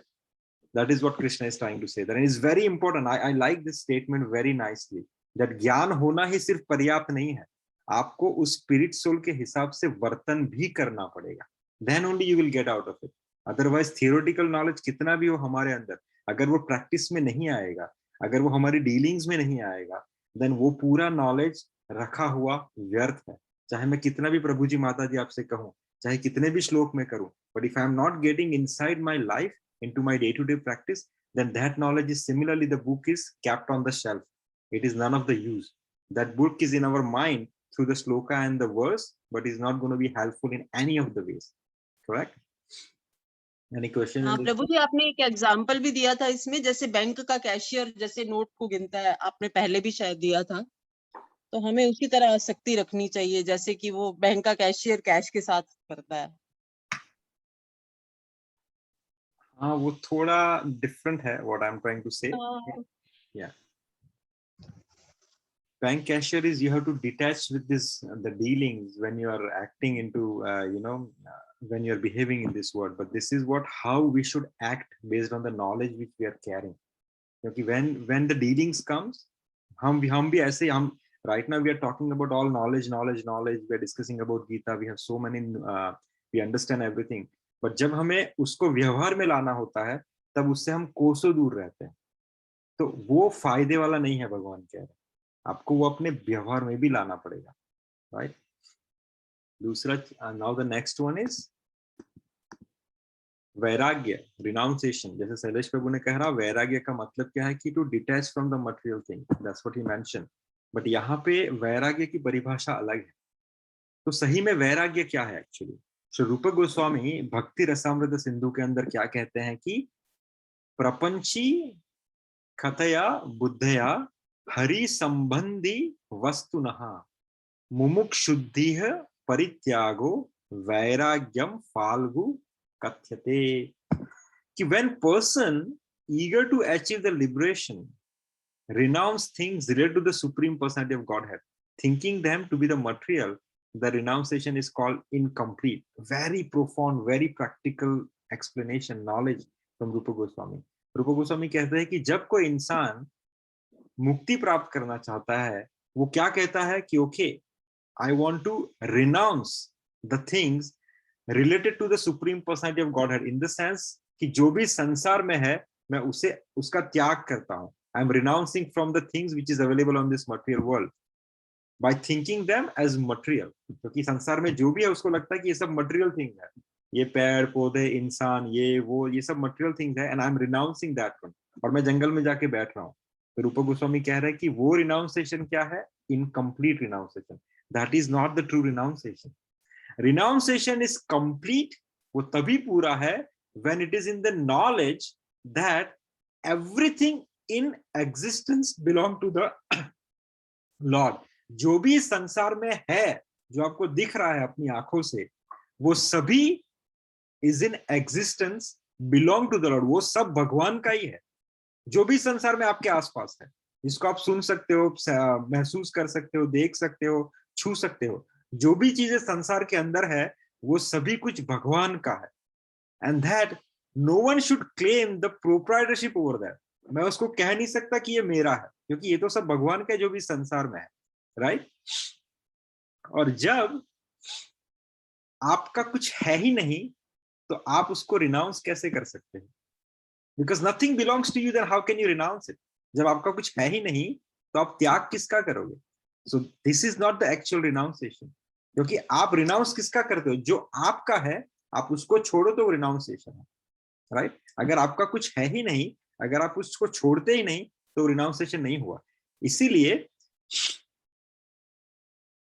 That is what Krishna is trying to say. That is very important. I like this statement very nicely. That ज्ञान होना ही सिर्फ पर्याप्त नहीं है, आपको उस spirit soul के हिसाब से वर्तन भी करना पड़ेगा. Then only you will get out of it. Otherwise theoretical knowledge कितना भी हो हमारे अंदर, अगर वो प्रैक्टिस में नहीं आएगा, अगर वो हमारी डीलिंग्स में नहीं आएगा, then वो पूरा नॉलेज रखा हुआ व्यर्थ है. चाहे मैं कितना भी प्रभु जी माता जी आपसे कहूं, चाहे कितने भी श्लोक में करूं, but if I am not getting inside my life into my day-to-day practice, then that knowledge is similarly, the book is kept on the shelf. It is none of the use. That book is in our mind through the shloka and the verse, but is not going to be helpful in any of the ways. Correct? Any question? हाँ प्रभु जी, आपने एक example भी दिया था इसमें, जैसे bank का cashier जैसे नोट को गिनता है, आपने पहले भी शायद दिया था. तो हमें उसी तरह आसक्ति रखनी चाहिए जैसे कि वो बैंक का कैशियर कैश के साथ करता है. हाँ, वो थोड़ा डिफरेंट है what I'm trying to say. Yeah. Bank cashier is you have to detach with this the dealings when you are acting into when you are behaving in this world. But this is how we should act based on the knowledge which we are carrying. Because when the dealings comes, हम भी ऐसे हम right now we are talking about all knowledge. We are discussing about Gita. We have so many. We understand everything. But जब हमें उसको व्यवहार में लाना होता है, तब उससे हम कोसों दूर रहते हैं. तो वो फायदे वाला नहीं है, भगवान कह रहे हैं. आपको वो अपने व्यवहार में भी लाना पड़ेगा, right? दूसरा, now the next one is वैराग्य, रिनाउंसिएशन. जैसे शैलेश प्रभु ने कह रहा, वैराग्य का मतलब क्या है कि to detach from the material thing. That's what he mention. बट यहाँ पे वैराग्य की परिभाषा अलग है. तो सही में वैराग्य क्या है एक्चुअली? श्री रूप गोस्वामी भक्ति रसामृत सिंधु के अंदर क्या कहते हैं कि प्रपंची खतया बुद्धया हरि संबंधी वस्तुनः मुमुक्षुद्धि परित्यागो वैराग्यम फाल्गु कथ्यते. कि when person eager to achieve the liberation renounce things related to the supreme personality of Godhead, thinking them to be the material, the renunciation is called incomplete. Very profound, very practical explanation, knowledge from Rupa Goswami. Rupa Goswami कहते हैं कि जब कोई इंसान मुक्ति प्राप्त करना चाहता है, वो क्या कहता है कि okay, I want to renounce the things related to the supreme personality of Godhead, in the sense कि जो भी संसार में है, मैं उसका त्याग करता हूँ. I am renouncing from the things which is available on this material world by thinking them as material. क्योंकि संसार में जो भी है उसको लगता है कि ये सब material things है, ये पेड़ पौधे इंसान ये वो ये सब material things है, and I am renouncing that one. और मैं जंगल में जाके बैठ रहा हूँ. तो रूप गोस्वामी कह रहे हैं कि वो renunciation क्या है? Incomplete renunciation. That is not the true renunciation. Renunciation is complete, वो तभी पूरा है when it is in the knowledge that everything in existence belong to the Lord. जो भी संसार में है, जो आपको दिख रहा है अपनी आंखों से, वो सभी is in existence belong to the Lord. वो सब भगवान का ही है. जो भी संसार में आपके आसपास है, जिसको आप सुन सकते हो, महसूस कर सकते हो, देख सकते हो, छू सकते हो, जो भी चीजें संसार के अंदर है, वो सभी कुछ भगवान का है. And that no one should claim the proprietorship over that. मैं उसको कह नहीं सकता कि ये मेरा है, क्योंकि ये तो सब भगवान का जो भी संसार में है, राइट। और जब आपका कुछ है ही नहीं तो आप उसको रिनाउंस कैसे कर सकते हैं? Because nothing belongs to you, then how can you renounce it? जब आपका कुछ है ही नहीं तो आप त्याग किसका करोगे? So this is not the actual renunciation, क्योंकि आप रिनाउंस किसका करते हो? जो आपका है आप उसको छोड़ो तो रिनाउंसिएशन है, राइट। अगर आपका कुछ है ही नहीं, अगर आप उसको छोड़ते ही नहीं तो रिनाउंसिएशन नहीं हुआ। इसीलिए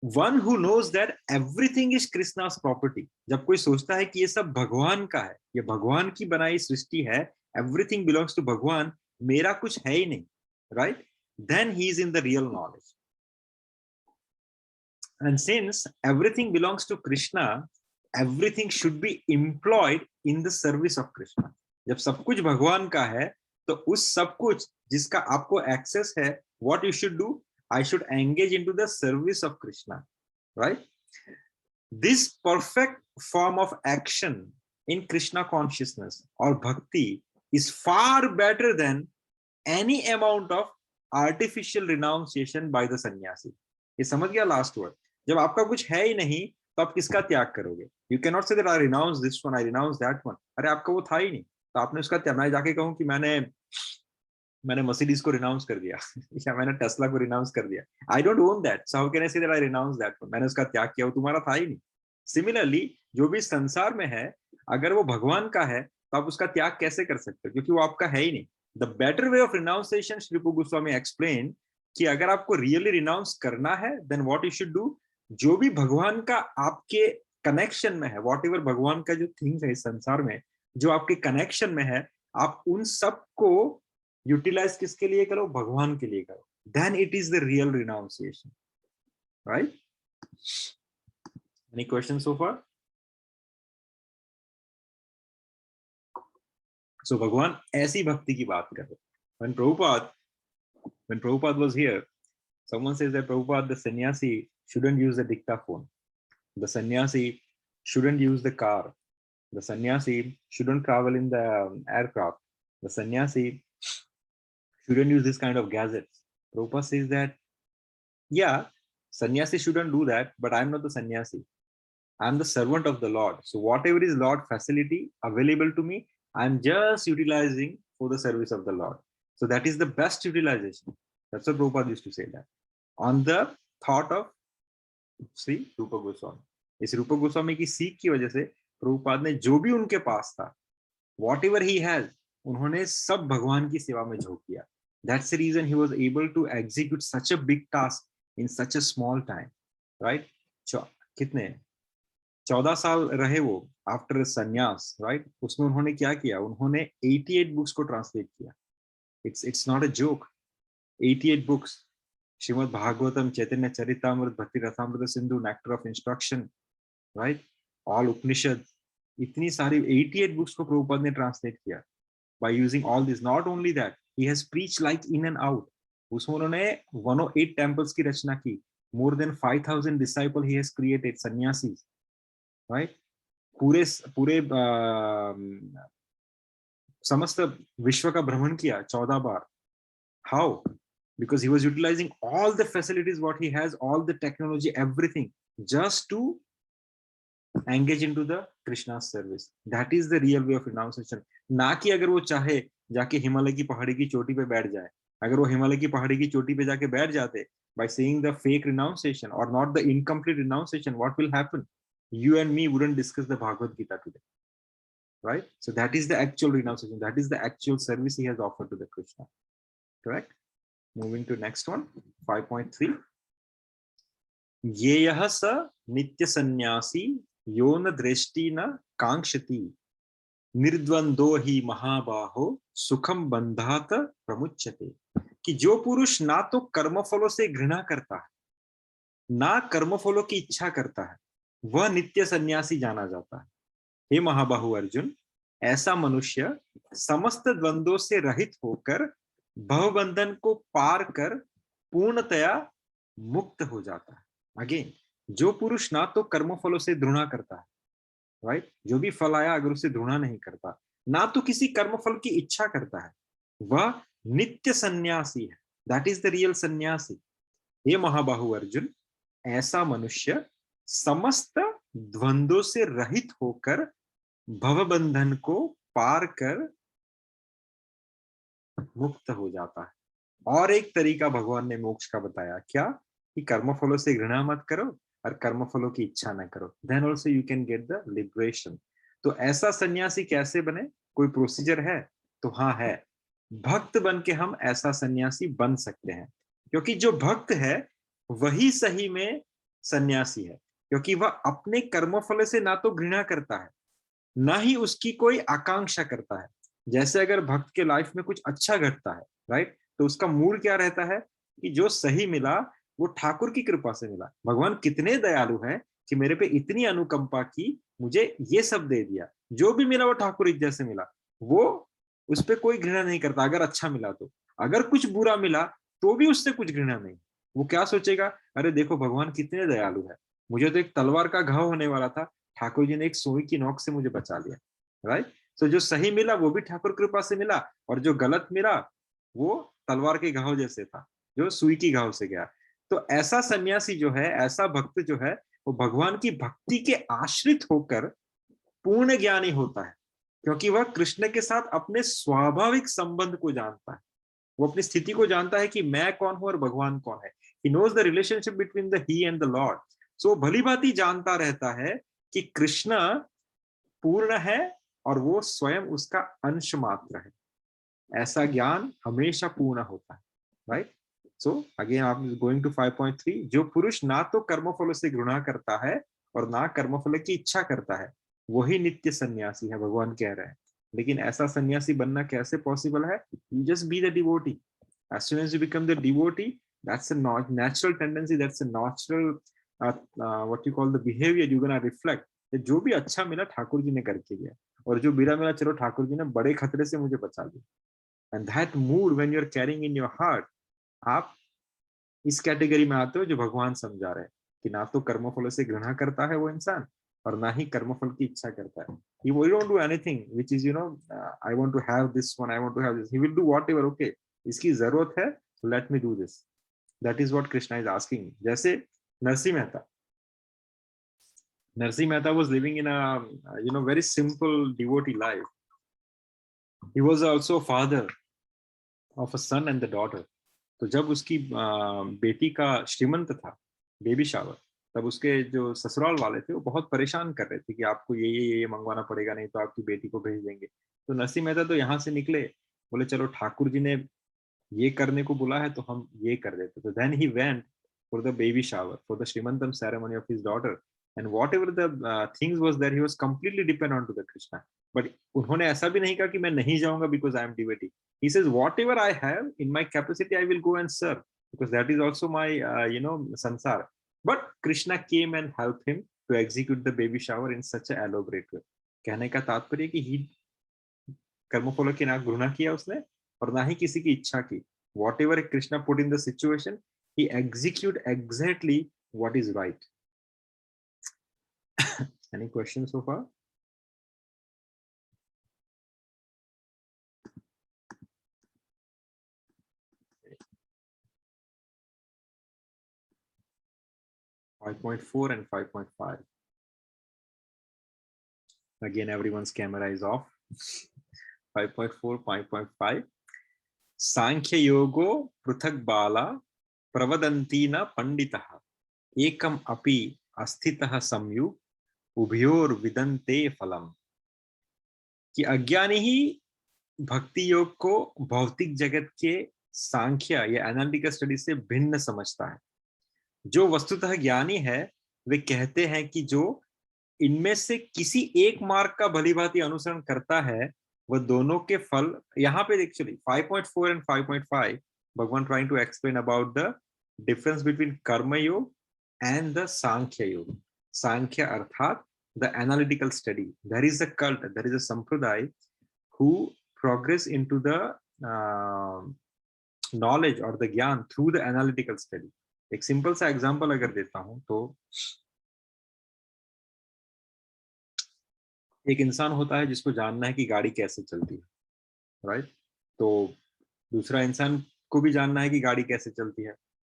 one who knows that everything is Krishna's property, जब कोई सोचता है कि ये सब भगवान का है, ये भगवान की बनाई सृष्टि है, एवरीथिंग बिलोंग्स टू भगवान, मेरा कुछ है ही नहीं, right, then he is in the real knowledge. And since everything belongs to Krishna, everything should be employed in the service of Krishna. जब सब कुछ भगवान का है तो उस सब कुछ जिसका आपको एक्सेस है, what you should do? I should engage into the service of Krishna, right? This perfect form of action in Krishna consciousness or bhakti is far better than any amount of artificial renunciation by the sannyasi. ये समझ गया last word? जब आपका कुछ है ही नहीं तो आप किसका त्याग करोगे? You cannot say that I renounce this one, I renounce that one. अरे आपका वो था ही नहीं तो आपने उसका त्याग। मैं जाके कहूँ कि मैंने मर्सिडीज को रिनाउंस कर दिया या मैंने टेस्ला को रिनाउंस कर दिया, I don't own that, so how can I say that I renounce that? मैंने उसका त्याग किया, वो तुम्हारा था ही नहीं। सिमिलरली जो भी संसार में है, अगर वो भगवान का है तो आप उसका त्याग कैसे कर सकते हो? क्योंकि वो आपका है ही नहीं। The better way of renunciation, Shri रूप गोस्वामी एक्सप्लेन कि अगर आपको रियली रिनाउंस करना है then what you should do, जो भी भगवान का आपके कनेक्शन में है, वॉट एवर भगवान का जो थिंग्स है इस संसार में जो आपके कनेक्शन में है, आप उन सब को यूटिलाइज किसके लिए करो? भगवान के लिए करो। Then it is the real renunciation, right? Any question so far? So भगवान ऐसी भक्ति की बात कर रहे हैं। When Prabhupada was here, someone says that Prabhupada, the sannyasi shouldn't use the dictaphone. The sannyasi shouldn't use the car. The sannyasi shouldn't travel in the aircraft. The sannyasi shouldn't use this kind of gadgets. Prabhupada says that, yeah, sannyasi shouldn't do that, but I'm not the sannyasi. I'm the servant of the Lord. So whatever is Lord facility available to me, I'm just utilizing for the service of the Lord. So that is the best utilization. That's what Prabhupada used to say that. On the thought of Sri Rupa Goswami. इस रूपा गोस्वामी की सीख की वजह से प्रभुपाद ने जो भी उनके पास था, whatever he has, उन्होंने सब भगवान की सेवा में झोंक दिया. That's the reason he was able to execute such a big task in such a small time, right? कितने 14 साल रहे वो आफ्टर संन्यास, राइट? उसमें उन्होंने क्या किया? उन्होंने 88 बुक्स को ट्रांसलेट किया. It's not a joke. 88 books, Shrimad Bhagavatam, Chaitanya Charitamrita, Bhakti Rasamrita Sindhu, nectar of instruction, right, all Upanishad, इतनी सारी 88 बुक्स को प्रभुपाद ने ट्रांसलेट किया by using all this. Not only that, he has preached like in and out. उसमें उन्होंने 108 temples की रचना की. More than 5,000 disciples he has created, sannyasis, right? पूरे समस्त विश्व का भ्रमण किया 14 बार. How? Because he was utilizing all the facilities what he has, all the technology, everything, just to engage into the Krishna's service. That is the real way of renunciation. ना कि अगर वो चाहे जाके हिमालय की पहाड़ी की चोटी पे बैठ जाए. अगर वो हिमालय की पहाड़ी की चोटी पे जाके बैठ जाते, by saying the fake renunciation or not the incomplete renunciation, what will happen? You and me wouldn't discuss the Bhagavad Gita today, right? So that is the actual renunciation. That is the actual service he has offered to the Krishna. Correct? Moving to next one, 5.3. येयः स नित्य सन्यासी यो न दृष्टि न कांक्षति निर्द्वंदो ही महाबाहो सुखम बंधात प्रमुच्यते. कि जो पुरुष ना तो कर्मफलों से घृणा करता है, ना कर्मफलों की इच्छा करता है, वह नित्य सन्यासी जाना जाता है. हे महाबाहु अर्जुन, ऐसा मनुष्य समस्त द्वंद्वों से रहित होकर भवबंधन को पार कर पूर्णतया मुक्त हो जाता है. अगेन, जो पुरुष ना तो कर्मफलों से घृणा करता है, राइट, जो भी फल आया अगर उससे घृणा नहीं करता, ना तो किसी कर्मफल की इच्छा करता है, वह नित्य सन्यासी है। दैट इज द रियल सन्यासी। हे महाबाहु अर्जुन, ऐसा मनुष्य समस्त द्वंद्वों से रहित होकर भवबंधन को पार कर मुक्त हो जाता है। और एक तरीका भगवान ने मोक्ष का बताया, क्या? कि कर्मफलों से घृणा मत करो और कर्मफलों की इच्छा न करो, then also you can get the liberation. तो ऐसा सन्यासी कैसे बने? कोई प्रोसीजर है? तो हाँ है। भक्त बन के हम ऐसा सन्यासी बन सकते हैं, क्योंकि जो भक्त है वही सही में सन्यासी है, क्योंकि वह अपने कर्मफल से ना तो घृणा करता है, ना ही उसकी कोई आकांक्षा करता है। जैसे अगर भक्त के लाइफ में कुछ अच्छा घटता है, राइट, तो उसका मूड क्या रहता है कि जो सही मिला वो ठाकुर की कृपा से मिला। भगवान कितने दयालु हैं कि मेरे पे इतनी अनुकंपा की, मुझे ये सब दे दिया, जो भी मिला वो ठाकुर इज्जत से मिला। वो उस पर कोई घृणा नहीं करता अगर अच्छा मिला तो। अगर कुछ बुरा मिला तो भी उससे कुछ घृणा नहीं। वो क्या सोचेगा, अरे देखो भगवान कितने दयालु है, मुझे तो एक तलवार का घाव होने वाला था, ठाकुर जी ने एक सुई की नोक से मुझे बचा लिया, राइट। तो जो सही मिला वो भी ठाकुर कृपा से मिला, और जो गलत मिला वो तलवार के घाव जैसे था, जो सुई की घाव से गया। तो ऐसा सन्यासी जो है, ऐसा भक्त जो है, वो भगवान की भक्ति के आश्रित होकर पूर्ण ज्ञानी होता है, क्योंकि वह कृष्ण के साथ अपने स्वाभाविक संबंध को जानता है। वो अपनी स्थिति को जानता है कि मैं कौन हूं और भगवान कौन है। He knows the relationship between the he and the Lord. So भली भांति जानता रहता है कि कृष्ण पूर्ण है और वो स्वयं उसका अंश मात्र है। ऐसा ज्ञान हमेशा पूर्ण होता है, राइट। सो अगेन आप गोइंग टू 5.3, जो पुरुष ना तो कर्मफलों से घृणा करता है और ना कर्मफल की इच्छा करता है, वही नित्य सन्यासी है, भगवान कह रहे हैं। लेकिन ऐसा सन्यासी बनना कैसे पॉसिबल है? You just be the devotee. As soon as you become the devotee, that's a natural tendency, that's a natural what you call the behavior you're gonna reflect. जो भी अच्छा मिला ठाकुर जी ने करके दिया, और जो बुरा मिला चलो ठाकुर जी ने बड़े खतरे से मुझे बचा दिया। And that mood when you're carrying in your heart, आप इस कैटेगरी में आते हो जो भगवान समझा रहे हैं कि ना तो कर्मफलों से घृणा करता है वो इंसान, और ना ही कर्मफल की इच्छा करता है। He won't do anything which is I want to have this one, I want to have this. He will do whatever. Okay, इसकी जरूरत है, let me do this. That is what Krishna is asking. जैसे Narasimha Mehta was living in a very simple devotee life. He was also a father of a son and the daughter. तो जब उसकी बेटी का श्रीमंत था, बेबी शावर, तब उसके जो ससुराल वाले थे वो बहुत परेशान कर रहे थे कि आपको ये मंगवाना पड़ेगा, नहीं तो आपकी बेटी को भेज देंगे। तो नरसिंह मेहता तो यहाँ से निकले, बोले चलो ठाकुर जी ने ये करने को बोला है तो हम ये कर देते। तो then he went for the baby shower, for the Shrimantam ceremony of his daughter, and whatever the things was there, he was completely dependent on the Krishna. But उन्होंने ऐसा भी नहीं कहा कि मैं नहीं जाऊंगा because I am devotee. He says whatever I have in my capacity I will go and serve, because that is also my sansar. But Krishna came and helped him to execute the baby shower in such a elaborate way. कहने का तात्पर्य कि he कर्मफलों की ना घृणा किया उसने और ना ही किसी की इच्छा की। Whatever Krishna put in the situation, he execute exactly what is right. Any questions so far? Five 5.4 and 5.5. Again, everyone's camera is off. 5.4, 5.5. Sankhya yogo pruthak bala pravadantī na panditah ekam api asthitah samyuk उभयोर विदन्ते फलम। कि अज्ञानी ही भक्ति योग को भौतिक जगत के सांख्य या एनालिटिकल स्टडी से भिन्न समझता है। जो वस्तुतः ज्ञानी है वे कहते हैं कि जो इनमें से किसी एक मार्ग का भलीभांति अनुसरण करता है वह दोनों के फल, यहाँ पे actually 5.4 and 5.5 Bhagwan trying to explain about the difference between karma yoga and the सांख्य योग। सांख्य अर्थात the analytical study. There is a cult, there is a sampradaya who progress into the knowledge or the ज्ञान through the analytical study. एक simple सा example अगर देता हूं तो एक इंसान होता है जिसको जानना है कि गाड़ी कैसे चलती है, राइट? तो दूसरा इंसान को भी जानना है कि गाड़ी कैसे चलती है।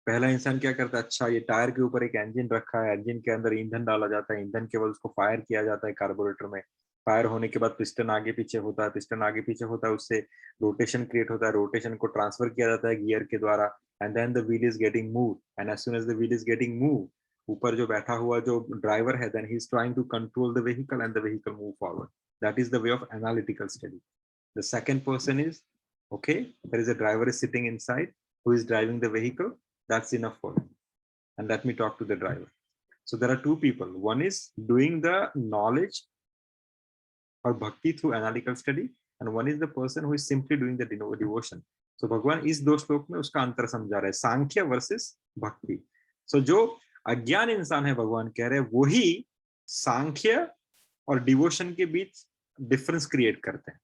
पहला इंसान क्या करता है, अच्छा ये टायर के ऊपर एक इंजन रखा है, इंजन के अंदर ईंधन डाला जाता है, ईंधन के बाद उसको फायर किया जाता है कार्बोरेटर में, फायर होने के बाद पिस्टन आगे पीछे होता है, पिस्टन आगे पीछे होता है, उससे रोटेशन क्रिएट होता है, रोटेशन को ट्रांसफर किया जाता है गियर के द्वारा, and then the wheel is getting move, and as soon as the wheel is getting move, ऊपर जो बैठा हुआ जो ड्राइवर है, then he is trying to control the vehicle and the vehicle move forward. That is the way of analytical study. The second person is, okay, there is a driver is sitting inside who is driving the vehicle. That's enough for me. And let me talk to the driver. So there are two people. One is doing the knowledge or bhakti through analytical study, and one is the person who is simply doing the devotion. So भगवान इस दो श्लोक में उसका अंतर समझा रहे हैं, सांख्य वर्सेस भक्ति. So जो अज्ञान इंसान है, भगवान कह रहे हैं वही सांख्य और डिवोशन के बीच डिफरेंस क्रिएट करते हैं,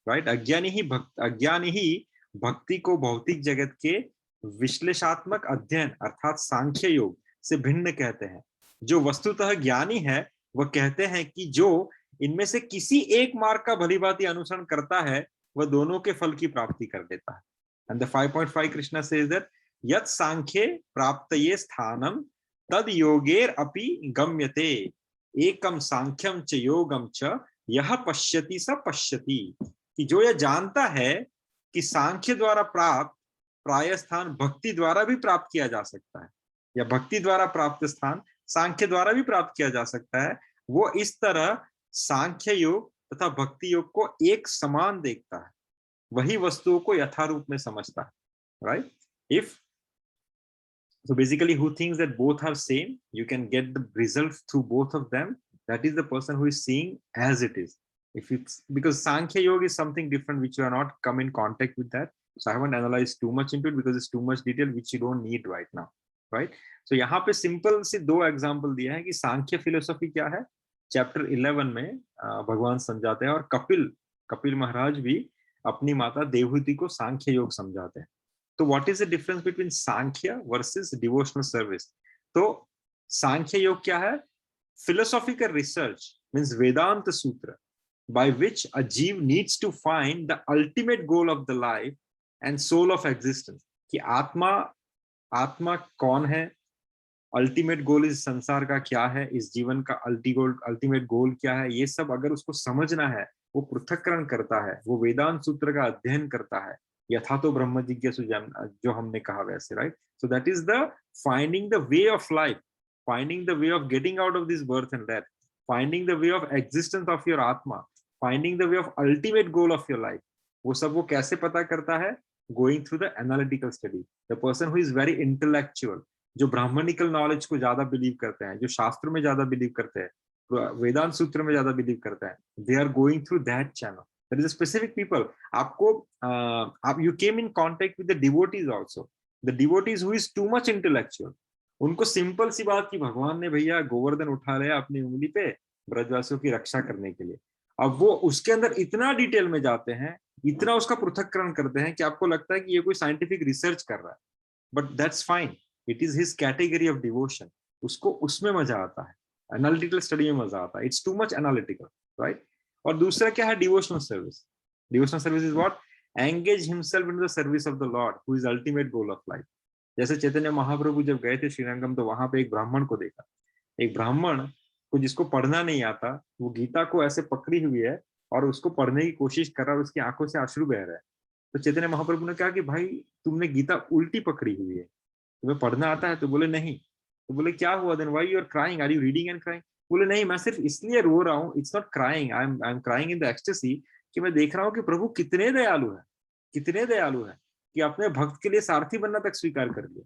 राइट? अज्ञानी ही भक्ति को भौतिक जगत के विश्लेषणात्मक अध्ययन अर्थात सांख्य योग से भिन्न कहते हैं. जो वस्तुतः ज्ञानी है वह कहते हैं कि जो इनमें से किसी एक मार्ग का भलीभांति अनुसरण करता है वह दोनों के फल की प्राप्ति कर लेता है. And the 5.5 Krishna says that यत् सांख्ये प्राप्तये स्थानम तद योगेर अपि गम्यते एकम सांख्यम च योगम च यह पश्यति स पश्यति. कि जो यह जानता है कि सांख्य द्वारा प्राप्त प्राय स्थान भक्ति द्वारा भी प्राप्त किया जा सकता है, या भक्ति द्वारा प्राप्त स्थान सांख्य द्वारा भी प्राप्त किया जा सकता है, वो इस तरह सांख्य योग तथा भक्ति योग को एक समान देखता है, वही वस्तुओं को यथारूप में समझता है, right? If so basically who thinks that both are same, you can get the results through both of them, that is the person who is seeing as it is. If it's because Sankhya Yoga is something different which you are not come in contact with that, so I haven't analyzed too much into it because it's too much detail which you don't need right now, right? So यहाँ पे simple से दो example दिया है कि सांख्य philosophy क्या है, chapter 11 में भगवान समझाते हैं, और कपिल महाराज भी अपनी माता देवहूति को सांख्य योग समझाते हैं. तो what is the difference between Sankhya versus devotional service? तो सांख्य योग क्या है? Philosophical research means Vedanta Sutra, by which a jeev needs to find the ultimate goal of the life and soul of existence. कि आत्मा कौन है, ultimate goal इस संसार का क्या है, इस जीवन का अल्टीमेट गोल क्या है, ये सब अगर उसको समझना है वो पृथक्करण करता है, वो वेदांत सूत्र का अध्ययन करता है, यथा तो ब्रह्म जिज्ञासु जो हमने कहा वैसे, right? So that is the finding the way of life, finding the way of getting out of this birth and death, finding the way of existence of your atma, finding the way of ultimate goal of your life. वो सब वो कैसे पता करता है? Going through the analytical study. The person who is very intellectual, जो brahmanical knowledge को ज्यादा बिलीव करते हैं, जो शास्त्र में ज्यादा बिलीव करते हैं, वेदांत सूत्र में ज्यादा बिलीव करते हैं, they are going through that channel. There is a specific people. You came in contact with the devotees also. The devotees who is too much intellectual. उनको सिंपल सी बात कि भगवान ने भैया गोवर्धन उठा लिया अपनी उंगली पे ब्रजवासियों की रक्षा करने के लिए, अब वो उसके अंदर इतना डिटेल में जाते हैं, इतना उसका पृथक्करण करते हैं कि आपको लगता है कि ये कोई साइंटिफिक रिसर्च कर रहा है. But that's fine, it is his category of devotion. उसको उसमें मजा आता है, एनालिटिकल स्टडी में मजा आता है. It's too much analytical, right? और दूसरा क्या है? Devotional service. Devotional service is what? Engage himself in the service of the lord who is ultimate goal of life. जैसे चैतन्य महाप्रभु जब गए थे श्रीरंगम, तो वहां पे एक ब्राह्मण को देखा, एक ब्राह्मण को जिसको पढ़ना नहीं आता, वो गीता को ऐसे पकड़ी हुई है और उसको पढ़ने की कोशिश कर रहा है, उसकी आंखों से अश्रु बह रहा है. तो चैतन्य महाप्रभु ने कहा कि भाई तुमने गीता उल्टी पकड़ी हुई है, तुम्हें पढ़ना आता है? तो बोले नहीं. तो बोले क्या हुआ? Then why you are crying? Are you reading and crying? बोले नहीं, मैं सिर्फ इसलिए रो रहा हूँ, it's not crying, I am crying in the ecstasy, कि मैं देख रहा हूँ कि प्रभु कितने दयालु है, कितने दयालु है, कि अपने भक्त के लिए सारथी बनना तक स्वीकार कर लिया.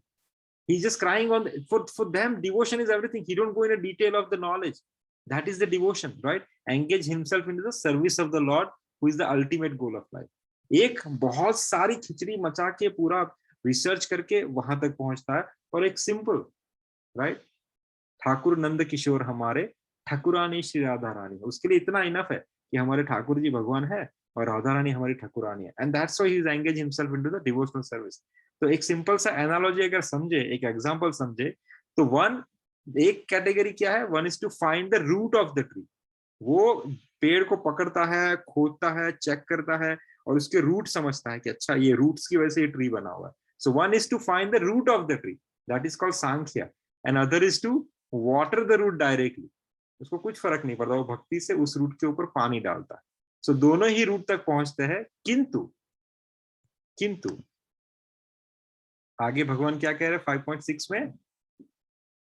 He is just crying on for them. Devotion is everything. He don't go in a detail of the knowledge. That is the devotion, right? Engage himself into the service of the Lord, who is the ultimate goal of life. एक बहुत सारी खिचड़ी मचा के पूरा research करके वहां तक पहुंचता है, और एक सिंपल, राइट? ठाकुर नंद किशोर हमारे, ठाकुरानी श्री राधा रानी, उसके लिए इतना इनफ है कि हमारे ठाकुर जी भगवान है और राधा रानी हमारी ठाकुरानी है. And that's why he is engage himself into the devotional service. तो एक सिंपल सा एनालॉजी अगर समझे, एक एग्जांपल समझे, तो एक कैटेगरी क्या है? One is to find the root of the tree. वो पेड़ को पकड़ता है, खोदता है, चेक करता है और उसके रूट समझता है कि अच्छा ये रूट्स की वजह से ये ट्री बना हुआ है. So one is to find the root of the tree, that is called Sankhya, and other is to water the root directly. उसको कुछ फर्क नहीं पड़ता, वो भक्ति से उस रूट के ऊपर पानी डालता है. सो दोनों ही रूट तक पहुंचते हैं. किंतु आगे भगवान क्या कह रहे हैं 5.6 में,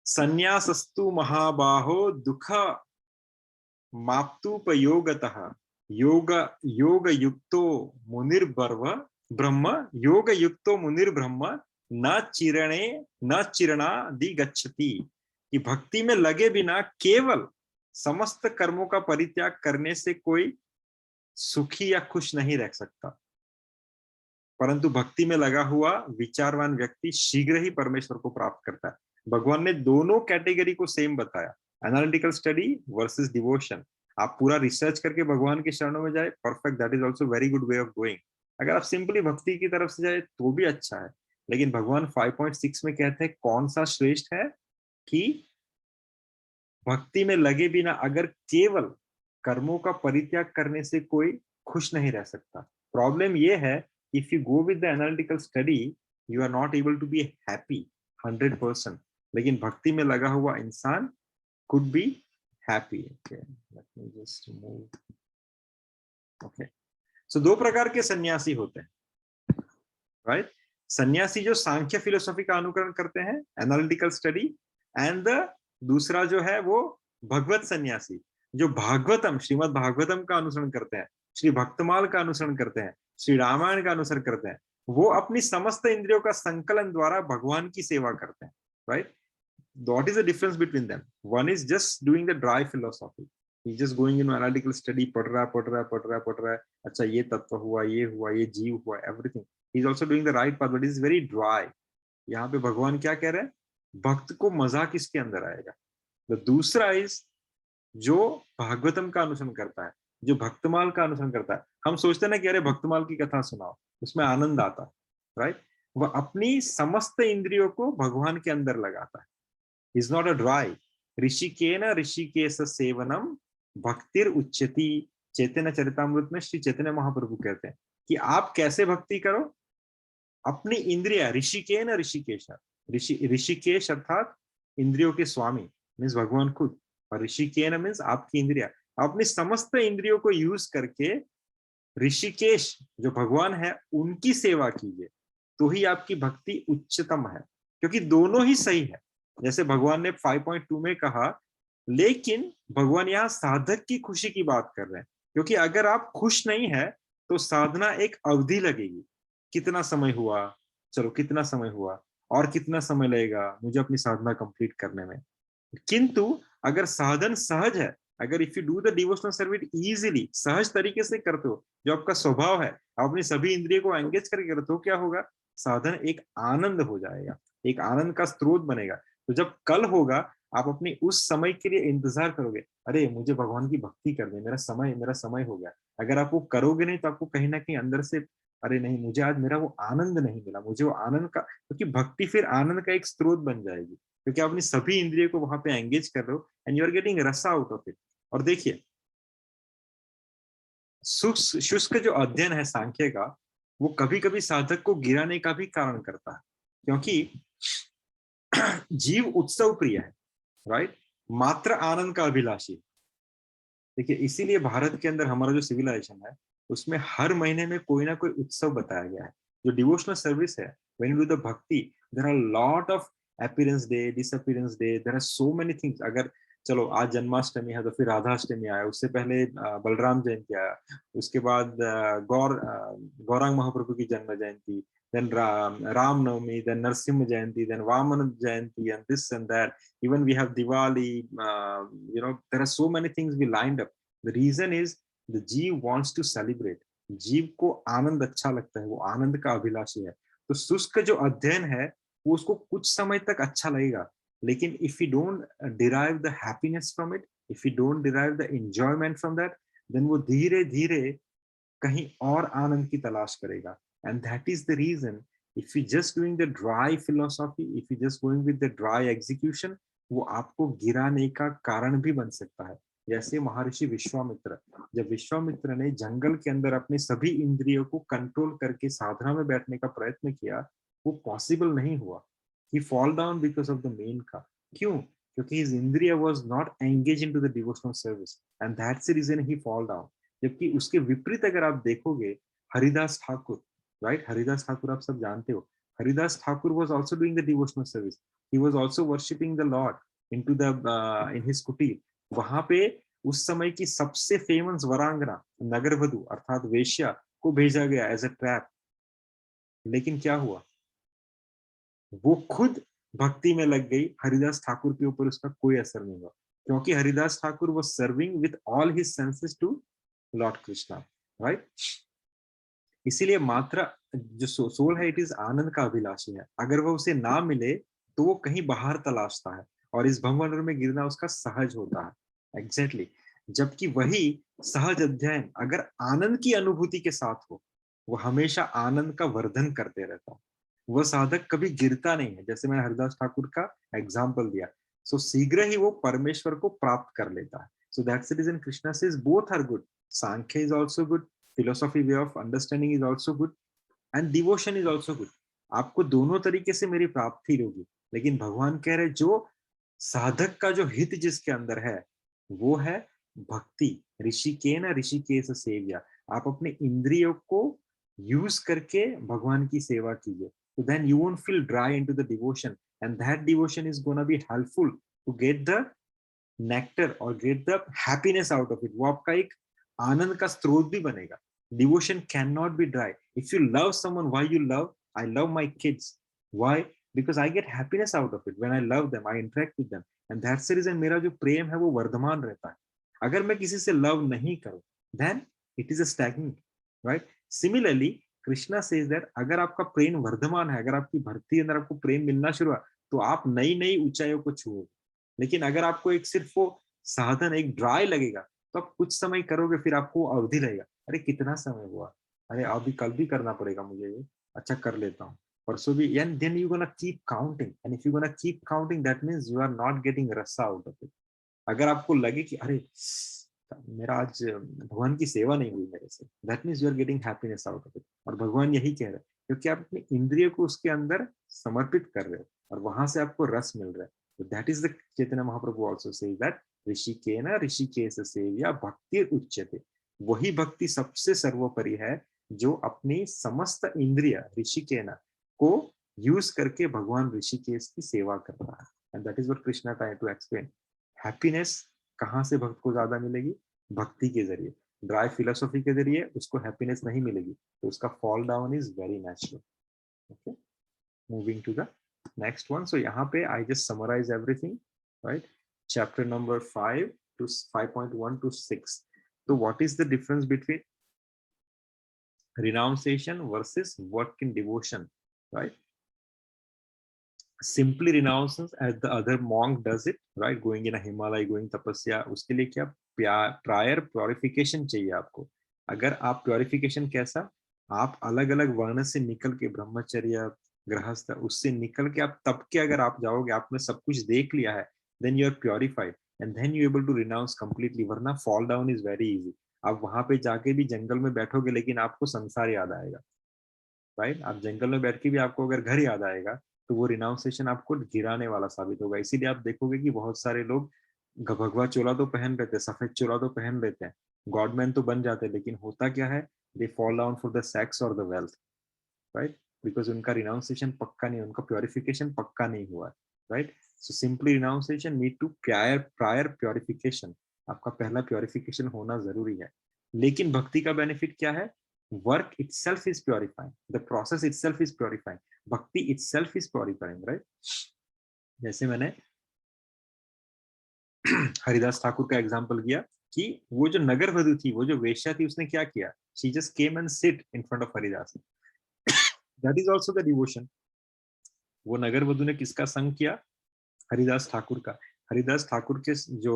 संन्यासस्तु महाबाहो दुख माप्तुपयोगतः योग युक्तो मुनिर्ब्रह्म न चिरणादि गच्छति. कि भक्ति में लगे बिना केवल समस्त कर्मों का परित्याग करने से कोई सुखी या खुश नहीं रह सकता, परंतु भक्ति में लगा हुआ विचारवान व्यक्ति शीघ्र ही परमेश्वर को प्राप्त करता है. भगवान ने दोनों कैटेगरी को सेम बताया, एनालिटिकल स्टडी वर्सेस डिवोशन. आप पूरा रिसर्च करके भगवान के चरणों में जाए, perfect, that is also very good way of going. अगर आप सिंपली भक्ति की तरफ से जाए तो भी अच्छा है, लेकिन भगवान 5.6 में कहते हैं कौन सा श्रेष्ठ है, कि भक्ति में लगे बिना अगर केवल कर्मों का परित्याग करने से कोई खुश नहीं रह सकता. प्रॉब्लम ये है, if you go with the analytical study you are not able to be happy 100%, लेकिन भक्ति में लगा हुआ इंसान could be happy. Okay, let me just move. Okay, so दो प्रकार के सन्यासी होते हैं, right? सन्यासी जो सांख्य फिलोसॉफी का अनुकरण करते हैं, एनालिटिकल स्टडी, एंड दूसरा जो है वो भगवत सन्यासी, जो भागवतम, श्रीमद् भागवतम का अनुसरण करते हैं, श्री भक्तमाल का अनुसरण करते हैं, श्री रामायण का अनुसरण करते हैं. वो अपनी समस्त इंद्रियों का संकलन द्वारा भगवान की सेवा करते हैं, right? What is the difference between them? One is just doing the dry philosophy. He's just going into analytical study, पढ़ रहा है, अच्छा ये तत्व हुआ, ये जीव हुआ, everything. He's also doing the right path, but it's very dry. यहाँ पे भगवान क्या कह रहे हैं, भक्त को मजा किसके अंदर आएगा. तो दूसरा इज जो भागवतम का अनुसरण करता है, जो भक्तमाल का अनुसरण करता है. हम सोचते हैं ना कि अरे भक्तमाल की कथा सुनाओ, उसमें आनंद आता है, राइट? वह अपनी समस्त इंद्रियों को भगवान के अंदर लगाता है. Is not a dry. ऋषिकेन ऋषिकेश सेवनम भक्तिर उच्यति. चैतन्य चरितामृत में श्री चैतन्य महाप्रभु कहते हैं कि आप कैसे भक्ति करो, अपनी इंद्रिया, ऋषिकेन ऋषिकेश, ऋषिकेश अर्थात इंद्रियों के स्वामी मीन्स भगवान खुद, और ऋषिकेन मीन्स आपकी इंद्रिया. अपनी समस्त इंद्रियों को यूज करके ऋषिकेश जो भगवान है उनकी सेवा कीजिए, तो ही आपकी भक्ति उच्चतम है. क्योंकि दोनों ही सही है, जैसे भगवान ने 5.2 में कहा. लेकिन भगवान यहाँ साधक की खुशी की बात कर रहे हैं, क्योंकि अगर आप खुश नहीं है तो साधना एक अवधि लगेगी. कितना समय हुआ, चलो कितना समय हुआ, और कितना समय लगेगा मुझे अपनी साधना कंप्लीट करने में. किंतु अगर साधन सहज है, अगर if you do the devotional service easily, सहज तरीके से करते हो, जो आपका स्वभाव है, आप अपनी सभी इंद्रियों को एंगेज करके करते हो, क्या होगा, साधन एक आनंद हो जाएगा, एक आनंद का स्रोत बनेगा. तो जब कल होगा, आप अपनी उस समय के लिए इंतजार करोगे, अरे मुझे भगवान की भक्ति करनी, मेरा समय हो गया. अगर आप वो करोगे नहीं तो आपको कहीं ना कहीं अंदर से अरे नहीं, मुझे आज मेरा वो आनंद नहीं मिला, मुझे वो आनंद का, क्योंकि भक्ति फिर आनंद का एक स्रोत बन जाएगी, क्योंकि आप अपनी सभी इंद्रियों को वहां पे एंगेज कर रहे हो एंड यू आर गेटिंग रस आउट ऑफ इट. और देखिए, शुष्क जो अध्ययन है सांख्य का, वो कभी कभी साधक को गिराने का भी कारण करता है, क्योंकि जीव उत्सव प्रिय है, राइट? मात्र आनंद का अभिलाषी. देखिए, इसीलिए भारत के अंदर हमारा जो सिविलाइजेशन है उसमें हर महीने में कोई ना कोई उत्सव बताया गया है. जो डिवोशनल सर्विस है, when you do the bhakti, there are lot of appearance day, disappearance day, there are so many things. अगर चलो आज जन्माष्टमी है तो फिर राधाष्टमी आया, उससे पहले बलराम जयंती आया, उसके बाद गौरांग महाप्रभु की जन्म जयंती, then Ram Navami, then Narsimha Jayanti, then Vamana Jayanti, and this and that. Even we have Diwali. There are so many things we lined up. The reason is the जीव wants to celebrate. जीव को आनंद अच्छा लगता है, वो आनंद का अभिलाषी है. तो शुष्क जो अध्ययन है वो उसको कुछ समय तक अच्छा लगेगा, लेकिन if we don't derive the happiness from it, if we don't derive the enjoyment from that, then वो धीरे धीरे कहीं और आनंद की तलाश करेगा. And that is the reason, if you just doing the dry philosophy, if you just going with the dry execution, वो आपको गिराने का कारण भी बन सकता है. जैसे महर्षि विश्वामित्र, जब विश्वामित्र ने जंगल के अंदर अपने सभी इंद्रियों को कंट्रोल करके साधना में बैठने का प्रयत्न किया, वो पॉसिबल नहीं हुआ। He fall down because of the main का। क्यों? क्योंकि his indriya was not engage into the devotional service and that's the reason he fall down. जबकि उसके विपरीत अगर आप देखोगे, हरिदास ठाकुर, राइट, हरिदास ठाकुर आप सब जानते हो, Haridas Thakur was also doing the devotional service, he was also worshipping the lord into the in his kutir. वहां पे उस समय की सबसे फेमस वरांगना नगरवधु अर्थात वेश्या को भेजा गया एज अ ट्रैप, लेकिन क्या हुआ? वो खुद भक्ति में लग गई, हरिदास ठाकुर के ऊपर उसका कोई असर नहीं हुआ, क्योंकि Haridas Thakur was serving with all his senses to lord Krishna, right. इसीलिए मात्र जो सोल है, इट इज आनंद का अभिलाषी है। अगर वो उसे ना मिले तो वो कहीं बाहर तलाशता है, और इस भंवर में गिरना उसका सहज होता है। एग्जैक्टली जबकि वही सहज अध्ययन अगर आनंद की अनुभूति के साथ हो, वो हमेशा आनंद का वर्धन करते रहता है। वह साधक कभी गिरता नहीं है, जैसे मैंने हरिदास ठाकुर का एग्जाम्पल दिया। सो शीघ्र ही वो परमेश्वर को प्राप्त कर लेता है। So that's the reason Krishna says both are good, Sankhya is also good, philosophy way of understanding is also good and devotion is also good। आपको दोनों तरीके से मेरी प्राप्ति होगी, लेकिन भगवान कह रहे जो साधक का जो हित जिसके अंदर है वो है भक्ति। ऋषिकेन ऋषिकेश सेव्या, आप अपने इंद्रियों को यूज करके भगवान की सेवा कीजिए, so then you won't feel dry into the devotion and that devotion is going to be helpful to get the nectar or get the happiness out of it। वो आपका एक आनंद का स्रोत भी बनेगा। Devotion can not be dry. If you love someone, why you love? I love my kids, why? Because I get happiness out of it when I love them, I interact with them and that's the reason मेरा जो प्रेम है वो वर्धमान रहता है। अगर मैं किसी से लव नहीं करूं then it is a stagnant, right. Similarly Krishna says that अगर आपका प्रेम वर्धमान है, अगर आपकी भक्ति अंदर आपको प्रेम मिलना शुरू हुआ, तो आप नई नई ऊंचाइयों को छुओगे। लेकिन अगर आपको एक सिर्फ वो साधन एक ड्राई लगेगा तो आप कुछ समय करोगे, फिर आपको अवधि लगेगा, अरे कितना समय हुआ, अरे अभी कल भी करना पड़ेगा मुझे ये, अच्छा कर लेता हूँ, परसों भी। And then you gonna keep counting, and if you gonna keep counting that means you are not getting rasa out of it. अगर आपको लगे कि अरे मेरा आज भगवान की सेवा नहीं हुई मेरे से, that means you are getting happiness out of it. और भगवान यही कह रहे हैं, क्योंकि आप अपने इंद्रिय को उसके अंदर समर्पित कर रहे हो और वहां से आपको रस मिल रहा है। So that is the Chaitanya Mahaprabhu also says that ऋषिकेन Rishikesh सेव्या भक्ति उच्यते। वही भक्ति सबसे सर्वोपरि है जो अपनी समस्त इंद्रिय ऋषिकेन को यूज करके भगवान ऋषिकेश की सेवा कर रहा है। And that is what Krishna trying to explain. Happiness कहाँ से भक्त को ज्यादा मिलेगी? भक्ति के जरिए। ड्राई फिलोसॉफी के जरिए उसको हैप्पीनेस नहीं मिलेगी, तो उसका fall down is very natural. Okay, moving to the next one। So यहाँ पे I just summarize everything, right? Chapter number 5 to 5.1 to 6. So what is the difference between renunciation versus work in devotion, right? Simply renunciation as the other monk does it, right? Going in a Himalaya, going tapasya, उसके लिए क्या prior purification चाहिए आपको। अगर आप purification कैसा, आप अलग अलग वर्ण से निकल के ब्रह्मचर्य गृहस्थ उससे निकल के आप तब के अगर आप जाओगे, आपने सब कुछ देख लिया है, then you are purified and then you able to renounce completely। वरना fall down is very easy। आप वहां पे जाके भी जंगल में बैठोगे लेकिन आपको संसार याद आएगा, राइट। आप जंगल में बैठ के भी आपको अगर घर याद आएगा तो वो रिनाउंसिएशन आपको गिराने वाला साबित होगा। इसीलिए आप देखोगे कि बहुत सारे लोग भगवा चोला तो पहन लेते हैं, सफेद चोला तो पहन लेते हैं, गॉडमैन तो बन जाते हैं, लेकिन होता क्या है, they fall down for the sex और द वेल्थ, राइट। बिकॉज उनका रिनाउंसिएशन पक्का नहीं, उनका प्योरिफिकेशन पक्का नहीं हुआ, right. So simply renunciation need to prior purification. आपका पहला प्योरिफिकेशन होना जरूरी है। लेकिन भक्ति का बेनिफिट क्या है? Work itself is purifying, the process itself is purifying, भक्ति itself is purifying, right? जैसे मैंने हरिदास ठाकुर का एग्जांपल दिया कि वो जो नगर वधु थी, वो जो वेश्या थी, उसने क्या किया? She just came and sit in front of Haridas। That is also the devotion। वो नगर वधु ने किसका संग किया? हरिदास ठाकुर का। हरिदास ठाकुर के जो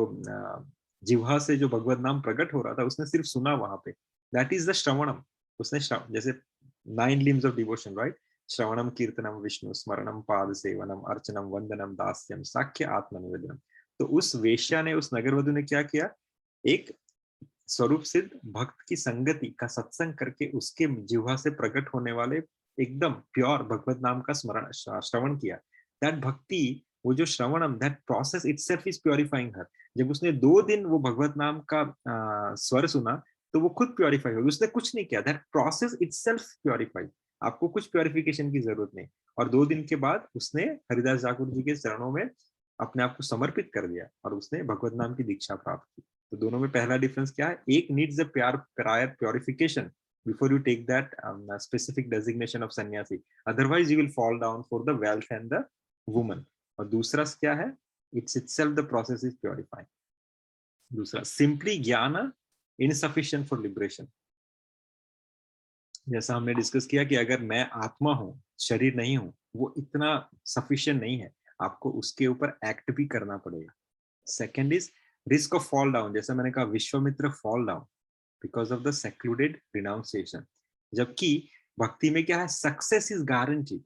जिह्वा से जो भगवत नाम प्रकट हो रहा था, उसने सिर्फ सुना वहां पे। That is the श्रवणम। उसने जैसे 9 limbs of devotion, right? श्रवणम, कीर्तनम, विष्णु स्मरणम, पाद सेवनम, अर्चनम, वंदनम, दास्यम, साख्य, आत्मनिवेदनम। तो उस वेश्या ने, उस नगर वधु ने क्या किया? एक स्वरूप सिद्ध भक्त की संगति का सत्संग करके उसके जिह्वा से प्रकट होने वाले एकदम प्योर भगवत नाम का स्मरण श्रवण किया, दैट भक्ति, वो जो श्रवणम, that process itself is purifying her. जब उसने 2 दिन वो भगवत नाम का स्वर सुना तो वो खुद प्योरिफाई हो गई, उसने कुछ नहीं किया, दैट प्रोसेस इटसेल्फ प्योरिफाइड। आपको कुछ प्योरिफिकेशन की जरूरत नहीं। और 2 दिन के बाद उसने हरिदास ठाकुर जी के चरणों में अपने आप को समर्पित कर दिया और उसने भगवत नाम की दीक्षा प्राप्त की। तो दोनों में पहला डिफरेंस क्या है? एक needs a prior purification before you take that specific designation of sannyasi, otherwise you will fall down for the wealth and the woman. और दूसरा क्या है? It's itself the process is purifying. दूसरा simply ज्ञान insufficient for liberation. जैसा हमने discuss किया कि अगर मैं आत्मा हूं, शरीर नहीं हूं, वो इतना सफिशिएंट नहीं है, आपको उसके ऊपर एक्ट भी करना पड़ेगा। Second is risk of fall down. जैसा मैंने कहा, Vishwamitra fall down because of the secluded renunciation. जबकि भक्ति में क्या है? Success is guaranteed,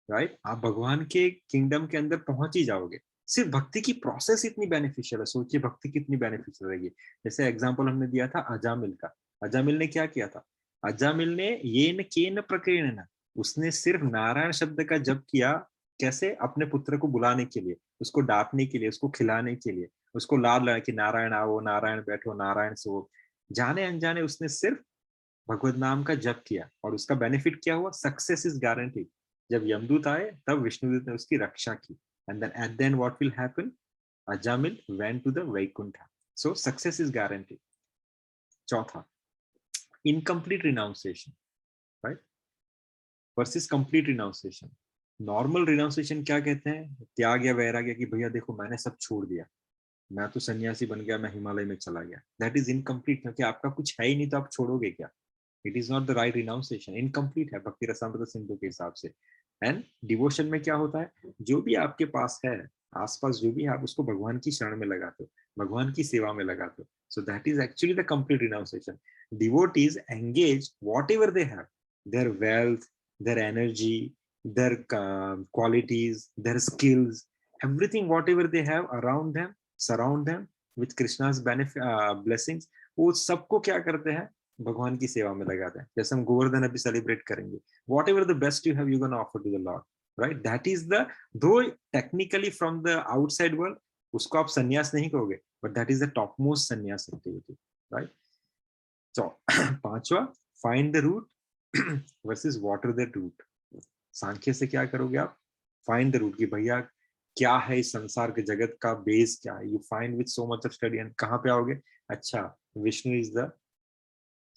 right? आप भगवान के किंगडम के अंदर पहुंच ही जाओगे। सिर्फ भक्ति की प्रोसेस इतनी बेनिफिशियल है, सोचिए भक्ति कितनी बेनिफिशियल रहेगी। जैसे एग्जांपल हमने दिया था अजामिल का। अजामिल ने क्या किया था? अजामिल ने ये न के न प्रकीर्ण न, उसने सिर्फ नारायण शब्द का जप किया। कैसे? अपने पुत्र को बुलाने के लिए, उसको डांटने के लिए, उसको खिलाने के लिए, उसको लाड लगा कि नारायण आओ, नारायण बैठो, नारायण सो। जाने अनजाने उसने सिर्फ भगवत नाम का जप किया और उसका बेनिफिट क्या हुआ? Success is guarantee. जब यमदूत आए तब विष्णुदूत ने उसकी रक्षा की। And then at then what will happen? Ajamil went to the Vaikuntha. So success is guarantee. चौथा, incomplete renunciation, right, versus complete renunciation. Normal renunciation क्या कहते हैं? त्याग या वैराग्य कि भैया देखो मैंने सब छोड़ दिया, मैं तो सन्यासी बन गया, मैं हिमालय में चला गया। दैट इज इनकम्प्लीट, क्योंकि आपका कुछ है ही नहीं तो आप छोड़ोगे क्या? It is not the right renunciation, incomplete है भक्ति रसामृत सिंधु के हिसाब से। एंड डिवोशन में क्या होता है? जो भी आपके पास है, आसपास जो भी है, आप उसको भगवान की शरण में लगाते हो, भगवान की सेवा में लगाते हो। सो that is actually the complete renunciation. Devotees engage whatever they have, their wealth, their energy, their qualities, their skills, everything, whatever they have around them, surround them with Krishna's blessings. वो सबको क्या करते हैं? भगवान की सेवा में लगाते हैं। जैसे हम गोवर्धन अभी सेलिब्रेट करेंगे, whatever the best you have, you're gonna offer to the Lord, right? That is the, though technically from the outside world उसको आप संन्यास नहीं कहोगे, but that is the topmost संन्यास activity, right? So, पांचवा, find the root versus water the root. Sankhya से क्या करोगे आप? फाइंड द रूट, कि भैया क्या है इस संसार के जगत का बेस क्या है। You find with so much of study and कहाँ पे आओगे? अच्छा, Vishnu is the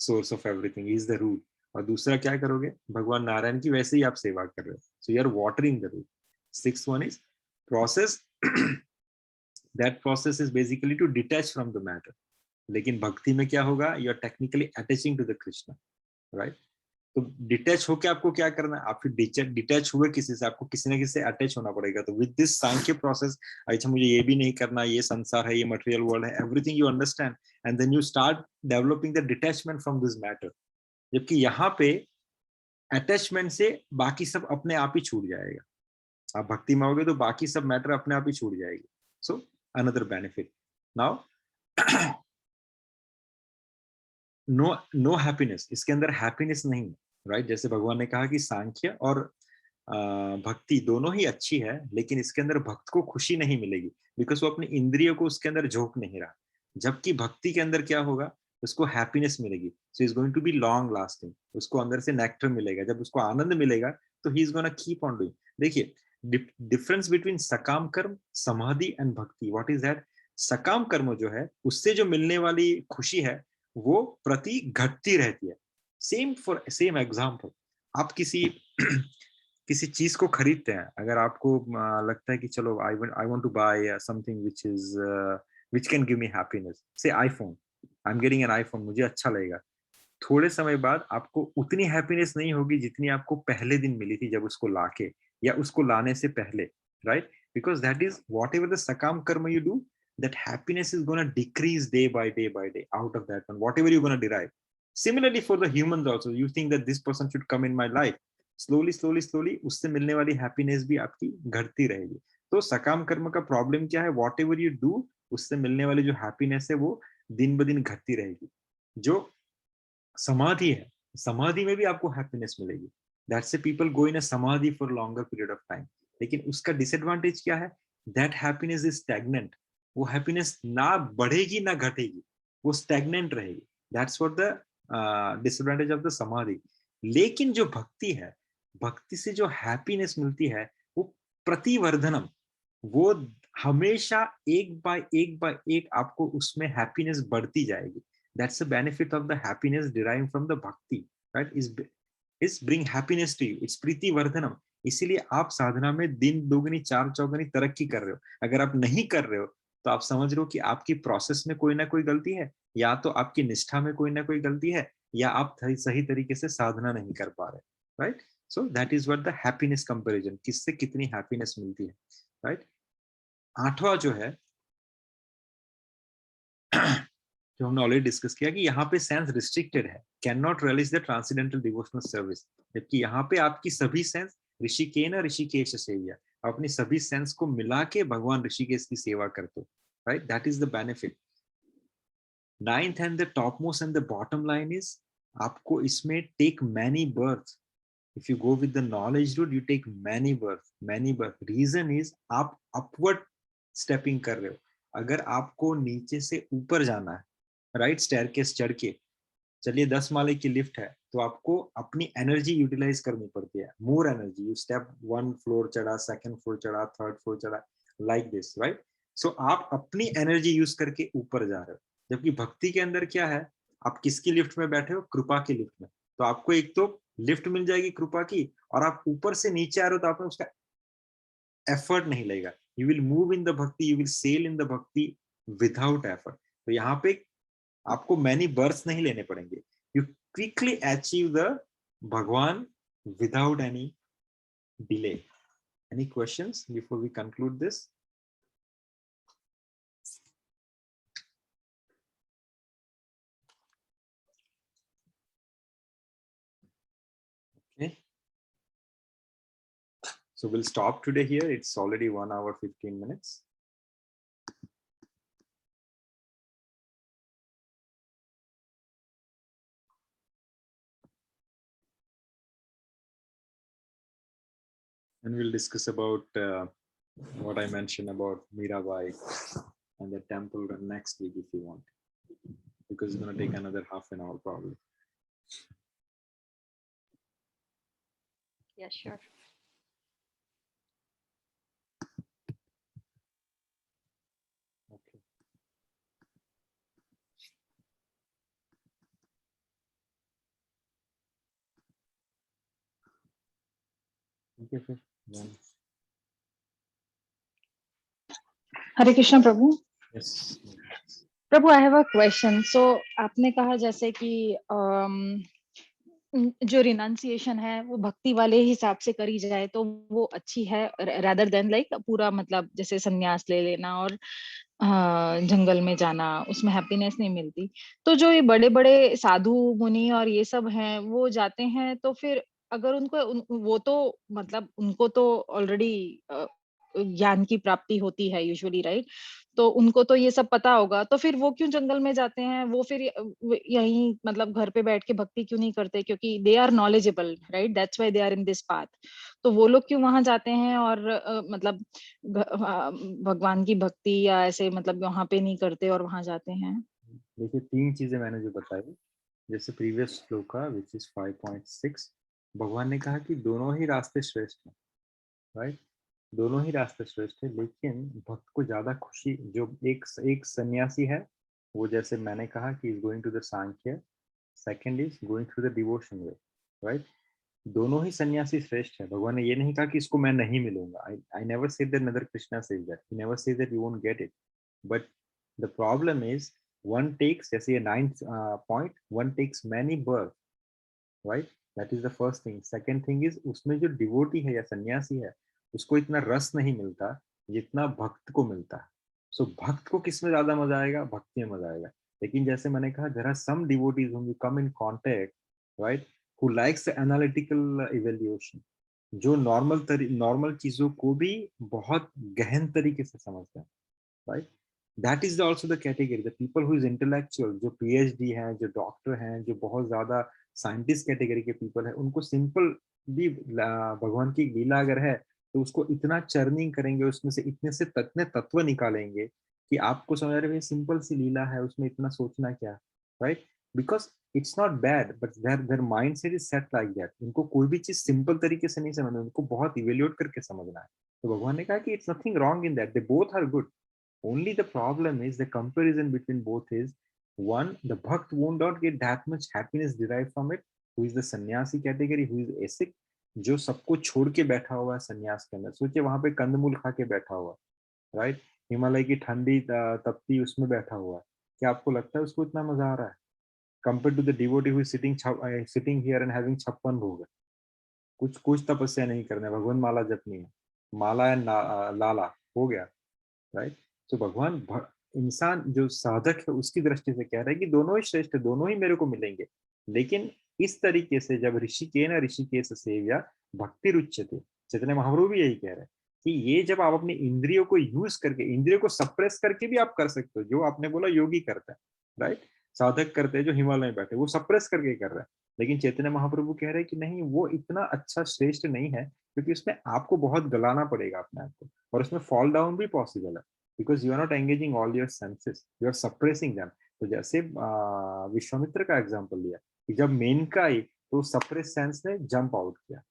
source of everything, is the root. और दूसरा क्या करोगे? भगवान नारायण की वैसे ही आप सेवा कर रहे हो, so you are watering the root. Sixth one is process. That process is basically to detach from the matter. लेकिन भक्ति में क्या होगा? You are technically attaching to the Krishna, right? तो डिटैच होके आपको क्या करना है? आप फिर डिटैच हुए किसी से, आपको किसी ना किसी से अटैच होना पड़ेगा। तो विद दिस सांख्य प्रोसेस, अच्छा मुझे ये भी नहीं करना, ये संसार है, ये मटेरियल वर्ल्ड है, everything you understand and then you start developing the detachment from this matter. जबकि यहाँ पे अटैचमेंट से बाकी सब अपने आप ही छूट जाएगा। आप भक्ति में होगे तो बाकी सब मैटर अपने आप ही छूट जाएगी। So another benefit. Now no happiness, इसके अंदर हैप्पीनेस नहीं है, राइट? जैसे भगवान ने कहा कि सांख्य और भक्ति दोनों ही अच्छी है, लेकिन इसके अंदर भक्त को खुशी नहीं मिलेगी बिकॉज वो अपनी इंद्रियों को उसके अंदर झोंक नहीं रहा। जबकि भक्ति के अंदर क्या होगा? उसको हैप्पीनेस मिलेगी। So is going to be long lasting, उसको अंदर से नेक्टर मिलेगा। जब उसको आनंद मिलेगा तो ही is gonna keep on doing. देखिए डिफरेंस बिटवीन सकाम कर्म, समाधि एंड भक्ति, व्हाट इज दैट? सकाम कर्म जो है उससे जो मिलने वाली खुशी है वो प्रति घटती रहती है। सेम एग्जाम्पल, आप किसी चीज को खरीदते हैं, अगर आपको लगता है कि चलो I want to buy something which can give me happiness, say iPhone, I am getting an iPhone, मुझे अच्छा लगेगा। थोड़े समय बाद आपको उतनी हैप्पीनेस नहीं होगी जितनी आपको पहले दिन मिली थी जब उसको लाके या उसको लाने से पहले, right? Because that is whatever the सकाम कर्म you do, that happiness is going to decrease day by day by day out of that one, whatever you're going to derive. Similarly for the humans also, you think that this person should come in my life, slowly उससे मिलने वाली happiness भी आपकी घटती रहेगी। तो सकाम कर्म का प्रॉब्लम क्या है? whatever you do, उससे मिलने वाली जो happiness है वो दिन ब दिन घटती रहेगी। जो समाधि है, समाधि में भी आपको हैप्पीनेस मिलेगी। दैट्स पीपल गो इन अ समाधि for longer period of time. लेकिन उसका डिसएडवांटेज क्या है? That happiness is stagnant. वो हैप्पीनेस ना बढ़ेगी ना घटेगी, वो स्टैग्नेंट रहेगी। That's what the disadvantage of the समाधि। लेकिन जो भक्ति है, भक्ति से जो हैप्पीनेस मिलती है वो प्रतिवर्धनम, वो हमेशा एक बाय एक आपको उसमें हैप्पीनेस बढ़ती जाएगी। That's the benefit of the happiness derived from the bhakti, right? Is bring happiness to you. It's प्रीति वर्धनम। इसीलिए आप साधना में दिन दोगुनी चार चौगुनी तरक्की कर रहे हो। अगर आप नहीं कर रहे हो तो आप समझ रहे हो कि आपकी प्रोसेस में कोई ना कोई गलती है, या तो आपकी निष्ठा में कोई ना कोई गलती है, या आप सही तरीके से साधना नहीं कर पा रहे, right? So that is what the happiness comparison, किससे कितनी हैप्पीनेस मिलती है, राइट? आठवां जो है जो हमने ऑलरेडी डिस्कस किया कि यहाँ पे सेंस रिस्ट्रिक्टेड है, can not realise the transcendental devotional service. जबकि यहाँ पे आपकी सभी सेंस ऋषिकेन ऋषिकेश सेव्या, अपनी सभी सेंस को मिला के भगवान ऋषिकेश की सेवा करते हो, right? That is the benefit. Ninth and the top most and the bottom line is, आपको इसमें take many birth. If you go with the knowledge route, you take many birth. Reason is आप upward stepping कर रहे हो। अगर आपको नीचे से ऊपर जाना है, राइट, स्टेयरकेस चढ़ के, चलिए 10 माले की लिफ्ट है, तो आपको अपनी एनर्जी यूटिलाइज करनी पड़ती है, more energy. You step 1 floor चढ़ा, 2nd फ्लोर चढ़ा, 3rd फ्लोर चढ़ा, लाइक दिस, राइट? सो आप अपनी एनर्जी यूज करके ऊपर जा रहे हो। जबकि भक्ति के अंदर क्या है, आप किसकी लिफ्ट में बैठे हो? कृपा की लिफ्ट में। तो आपको एक तो लिफ्ट मिल जाएगी कृपा की, और आप ऊपर से नीचे आ रहे हो तो आपने उसका एफर्ट नहीं लगेगा। You will move in the bhakti, you will sail in the bhakti without effort. तो यहाँ पे आपको मैनी बर्थ्स नहीं लेने पड़ेंगे। You quickly achieve the Bhagwan without any delay. Any questions before we conclude this? Okay. So we'll stop today here. It's already 1 hour 15 minutes. And we'll discuss about what I mentioned about Mirabai and the temple next week if you want, because it's going to take another half an hour probably. Yeah, sure. Okay. Okay. Hare Krishna prabhu. Yes. Prabhu, I have a question. So आपने कहा जैसे कि जो renunciation है वो भक्ति वाले हिसाब से करी जाए तो वो अच्छी है, रादर देन लाइक पूरा मतलब जैसे संन्यास ले लेना और जंगल में जाना, उसमें हैप्पीनेस नहीं मिलती। तो जो ये बड़े बड़े साधु मुनि और ये सब हैं वो जाते हैं, तो फिर अगर वो तो मतलब उनको तो ऑलरेडी ज्ञान की प्राप्ति होती है यूजुअली, राइट? तो उनको तो ये सब पता होगा, तो फिर वो क्यों जंगल में जाते हैं? वो फिर यहीं मतलब घर पे बैठ के भक्ति क्यों नहीं करते? क्योंकि they are knowledgeable, right? That's why they are in this path. तो वो लोग क्यों वहां जाते हैं और मतलब भगवान की भक्ति या ऐसे मतलब वहां पे नहीं करते और वहां जाते हैं? देखिए 3 चीजें मैंने जो बताई, जैसे प्रीवियस श्लोका विच इज 5.6, भगवान ने कहा कि दोनों ही रास्ते श्रेष्ठ हैं, राइट? दोनों ही रास्ते श्रेष्ठ है, लेकिन भक्त को ज्यादा खुशी, जो एक सन्यासी है वो, जैसे मैंने कहा कि is going to the Sankhya, second is going through the devotion way, right? दोनों ही सन्यासी श्रेष्ठ है। भगवान ने ये नहीं कहा कि इसको मैं नहीं मिलूंगा। I never said that, neither Krishna says that, he never says that you won't get it. But the problem is one takes, जैसे ये 9th point, one takes many birth, right? That is the first thing. Second thing is उसमें जो devotee है या सन्यासी है उसको इतना रस नहीं मिलता जितना भक्त को मिलता है। सो भक्त को किस में ज्यादा मजा आएगा? भक्ति में मजा आएगा। लेकिन जैसे मैंने कहा, there are some devotees when you come in contact, right, who likes the analytical evaluation, जो नॉर्मल चीजों को भी बहुत गहन तरीके से समझते हैं, right? That is also the category, the people who is intellectual, जो PhD हैं, जो डॉक्टर हैं, जो बहुत ज्यादा साइंटिस्ट कैटेगरी के पीपल है, उनको सिंपल भी भगवान की लीला अगर है तो उसको इतना चर्निंग करेंगे, उसमें से इतने तत्व निकालेंगे कि आपको समझ रहे सिंपल सी लीला है, उसमें इतना सोचना क्या, right? Because it's not bad, but their mind set is set like that. उनको कोई भी चीज सिंपल तरीके से नहीं समझना, उनको बहुत इवेल्युएट करके समझना है। तो भगवान ने कहा कि it's nothing wrong in that, they both are good. Only the problem is the comparison between both is one, the bhakt won't not get that much happiness derived from it, who is the sannyasi category, who is asik, जो सबको छोड़ के बैठा हुआ है संन्यास के अंदर। सोचिए वहां पे कंदमूल खा के बैठा हुआ, राइट? हिमालय की ठंडी तपती उसमें बैठा हुआ है, क्या आपको लगता है उसको इतना मजा आ रहा है? Compare to the devotee who is sitting here and having 56 bhog. कुछ तपस्या नहीं करना, भगवान माला जपनी है, माला एंड लाला हो गया, राइट? तो भगवान इंसान जो साधक है उसकी दृष्टि से कह रहा है कि दोनों ही श्रेष्ठ, दोनों ही मेरे को मिलेंगे, लेकिन इस तरीके से जब ऋषिकेश सेव्या भक्ति रुच्यते, चैतन्य महाप्रभु भी यही कह रहे हैं कि ये जब आप अपनी इंद्रियों को यूज करके, इंद्रियों को सप्रेस करके भी आप कर सकते हो, जो आपने बोला योगी करता है, राइट? साधक करते हैं जो हिमालय में बैठे, वो सप्रेस करके कर रहा है, लेकिन चैतन्य महाप्रभु कह रहे हैं कि नहीं, वो इतना अच्छा श्रेष्ठ नहीं है, क्योंकि उसमें आपको बहुत गलाना पड़ेगा अपने आप को, और उसमें फॉल डाउन भी पॉसिबल है, because you are not engaging all your senses, you are suppressing them. तो जैसे विश्वामित्र का एग्जांपल लिया कि जब मेनका आई तो सप्रेस सेंस ने जंप आउट किया,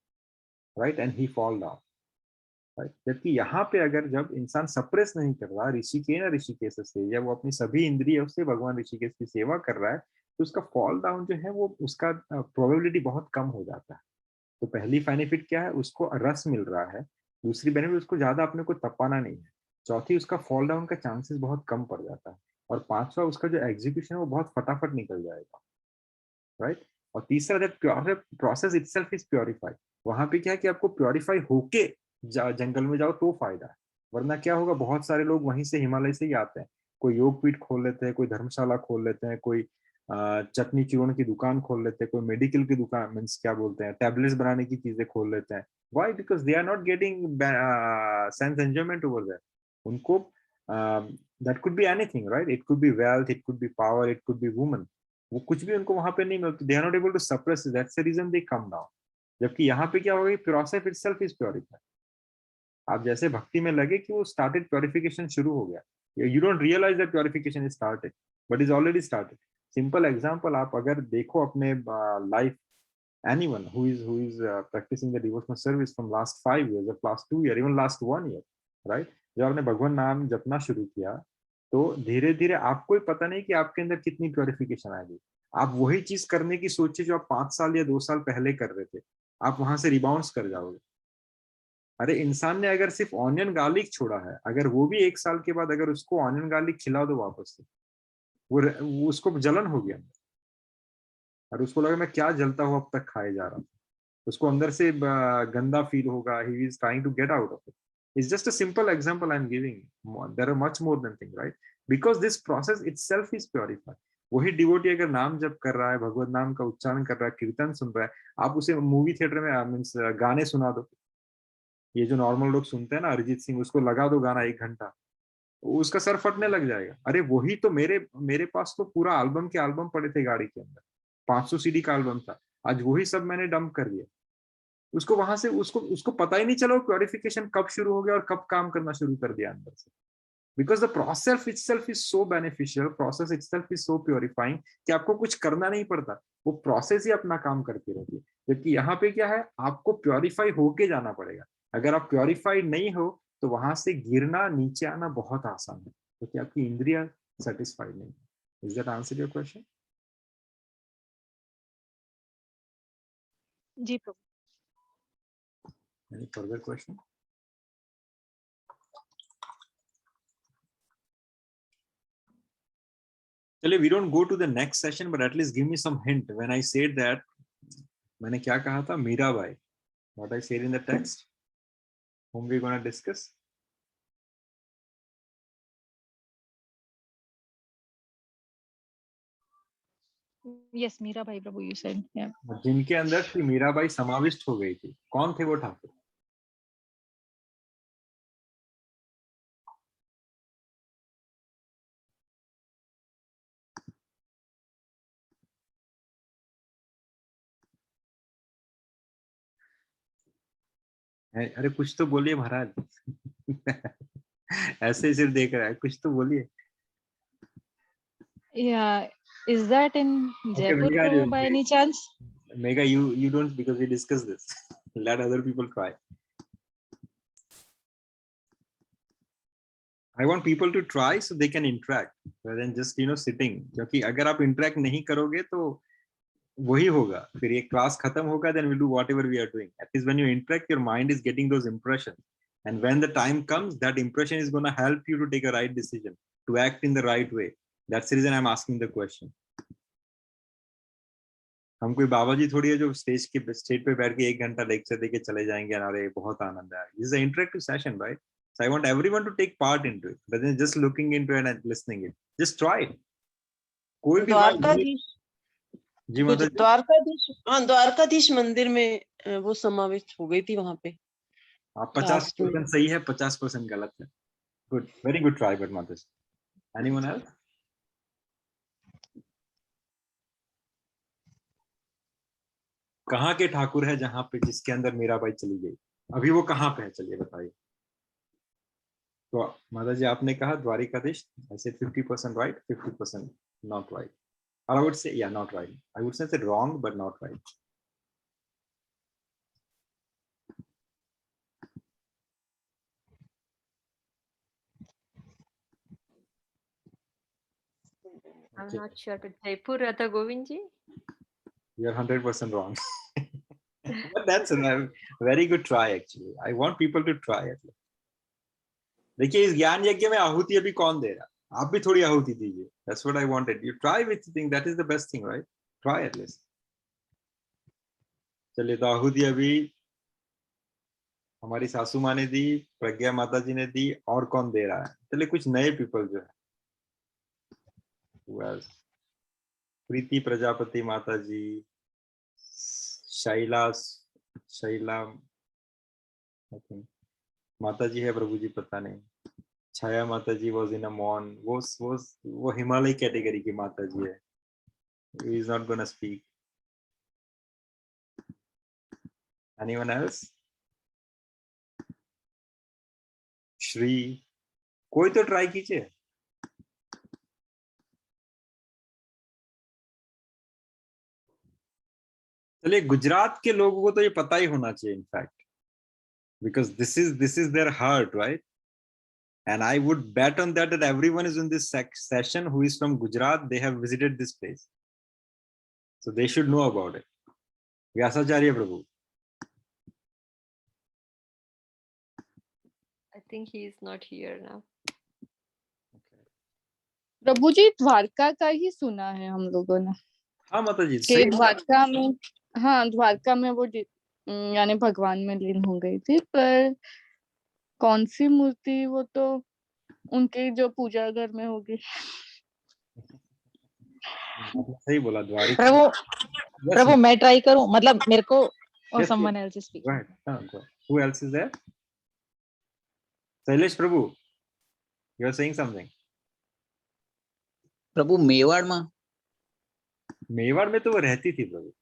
right, and he fall down, right? जबकि यहाँ पे अगर जब इंसान सप्रेस नहीं कर रहा, ऋषिकेश से, या वो अपनी सभी इंद्रियों से भगवान ऋषिकेश की सेवा कर रहा है, तो उसका फॉल डाउन जो है वो उसका प्रोबेबिलिटी बहुत कम हो जाता है। तो पहली बेनिफिट क्या है, उसको रस मिल रहा है। दूसरी बेनिफिट, उसको ज्यादा अपने को तपाना नहीं है। चौथी, उसका फॉल डाउन का चांसेस बहुत कम पड़ जाता है। और पांचवा, उसका जो एग्जीक्यूशन है वो बहुत फटाफट निकल जाएगा, राइट? और तीसरा, that process itself is purified. वहां पे क्या है कि आपको प्योरीफाई होके जंगल में जाओ तो फायदा है, वरना क्या होगा, बहुत सारे लोग वहीं से हिमालय से ही आते हैं, कोई योगपीठ खोल लेते हैं, कोई धर्मशाला खोल लेते हैं, कोई चटनी चूर्ण की दुकान खोल लेते हैं, कोई मेडिकल की दुकान, मीन्स क्या बोलते हैं, टैबलेट्स बनाने की चीजें खोल लेते हैं। Why? Because they are not getting sense enjoyment over there. उनको that could be anything, right? It could be wealth, it could be power, it could be woman, वो कुछ भी उनको वहां पे नहीं मिलता, they are not able to suppress, that's the reason they come down. जबकि यहाँ पे क्या होगा, प्रोसेस इटसेल्फ इज प्योरीफाइड। आप जैसे भक्ति में लगे कि वो स्टार्टेड, प्योरिफिकेशन शुरू हो गया, you don't realise that purification is started, but is already started. Simple example, आप अगर देखो अपने life, anyone who is practicing the devotional service from last 5 years or last 2 years, even last 1 year, right? जब आपने भगवान नाम जपना शुरू किया तो धीरे धीरे आपको ही पता नहीं कि आपके अंदर कितनी प्योरिफिकेशन आ गई। आप वही चीज करने की सोचिए जो आप 5 साल या 2 साल पहले कर रहे थे, आप वहां से रिबाउंस कर जाओगे। अरे इंसान ने अगर सिर्फ ऑनियन गार्लिक छोड़ा है, अगर वो भी 1 साल के बाद अगर उसको ऑनियन गार्लिक खिला दो वापस से, वो उसको जलन हो गया और उसको लगा मैं क्या जलता हूँ अब तक खाए जा रहा हूँ, उसको अंदर से गंदा फील होगा, he is trying to get out of it. It's just a simple example I am giving, there are much more than thing, right? Because this process itself is purified. वही डिवोटी अगर नाम जप कर रहा है, भगवत नाम का उच्चारण कर रहा है, कीर्तन सुन रहा है, आप उसे मूवी थिएटर में मीन्स गाने सुना दो, ये जो नॉर्मल लोग सुनते हैं ना, अरिजीत सिंह, उसको लगा दो गाना 1 घंटा, उसका सर फटने लग जाएगा। अरे वही तो मेरे पास तो पूरा एल्बम के एल्बम पड़े थे गाड़ी के अंदर, 500 सीडी का एल्बम था, आज वही सब मैंने डंप कर दिया। उसको वहां से उसको पता ही नहीं चला प्योरिफिकेशन कब शुरू हो गया और कब काम करना शुरू कर दिया अंदर से। Because the process itself is so beneficial, process itself is so purifying कि आपको कुछ करना नहीं पड़ता, वो प्रोसेस ही अपना काम करती रहती है। जबकि यहाँ पे क्या है, आपको प्योरीफाई होके जाना पड़ेगा। अगर आप प्योरीफाइड नहीं हो तो वहां से गिरना, नीचे आना बहुत आसान है, क्योंकि आपकी इंद्रिया सेटिस्फाइड नहीं है। Is that answer your question? जी प्रभु। Any further question? चलिए, we don't go to the next session, but at least give me some hint when I said that. मैंने क्या कहा था? Mirabai. What I said in the text, whom we gonna discuss? Yes, Mirabai Prabhu, you said, yeah. जिनके अंदर श्री मीराबाई समाविष्ट हो गई थी, कौन थे वो ठाकुर? अरे कुछ तो बोलिए महाराज। ऐसे ही सिर्फ देख रहा है, कुछ तो बोलिए। Yeah, is that in Jaipur, Megha, Prabhu, by any chance? Megha, you don't, because we discussed this. Let other people try. I want people to try so they can interact rather than just sitting. क्योंकि अगर आप interact नहीं करोगे तो वही होगा, फिर ये क्लास खत्म होगा, then we'll do whatever we are doing. At least when you interact, your mind is getting those impressions, and when the time comes, that impression is going to help you to take a right decision, to act in the right way. That's the reason I'm asking the question. हम कोई बाबा जी थोड़ी है जो stage पे बैठ के 1 घंटा lecture देके चले जाएंगे, अरे बहुत आनंद आया. This is an interactive session, right? So I want everyone to take part into it, rather than just looking into it and listening it. Just try it. कोई भी बात जी कुछ माता जी, द्वारकाधीश मंदिर में वो समावेश हो गई थी वहां पे. आप 50% सही है, 50% गलत है. Good, very good try. But माता जी, एनीवन एल्स? कहाँ के ठाकुर है जहाँ पे, जिसके अंदर मीराबाई चली गई, अभी वो कहाँ पे है, चलिए बताइए. तो माता जी आपने कहा Dwarkadhish. I said 50% right, 50% not right. Or I would say, yeah, not right. I would say wrong, but not right. I'm Okay. not sure, but Jaipur, Radha Govindji. You're 100% wrong. But that's a very good try actually. I want people to try it. देखिए इस ज्ञान यज्ञ में आहुति अभी कौन दे रहा, आप भी थोड़ी आहुति दीजिए. That's what I wanted. You try with thing, that is the best thing, right? Try at least. चलिए, तो आहुति अभी हमारी सासू माँ ने दी, प्रज्ञा माता जी ने दी, और कौन दे रहा है? चलिए कुछ नए पीपल जो है, प्रीति प्रजापति माता जी, शैला माता जी है, प्रभु जी पता नहीं. छाया माता जी was in a mon, वो हिमालय कैटेगरी की माता जी है. He is not gonna speak. Anyone else? Shri, कोई तो ट्राई कीजिए. चलिए, गुजरात के लोगों को तो ये पता ही होना चाहिए in fact, because this is their heart, right? And I would bet on that everyone is in this session who is from Gujarat. They have visited this place, so they should know about it. Vyasacharya Prabhu. I think he is not here now. प्रभु जी द्वारका का ही सुना है हम लोगों ने. हाँ माता जी, कि द्वारका में, हाँ द्वारका में वो यानी भगवान में लीन हो गई थी, पर कौन सी मूर्ति, वो तो उनके जो पूजा घर में होगी. सही बोला, द्वारिका. प्रभु मैं ट्राई करूं, मतलब मेरे को, or someone else is speaking. Go ahead. Go ahead. Who else is there? Sailesh Prabhu, you are saying something. प्रभु मेवाड़ में तो वो रहती थी प्रभु.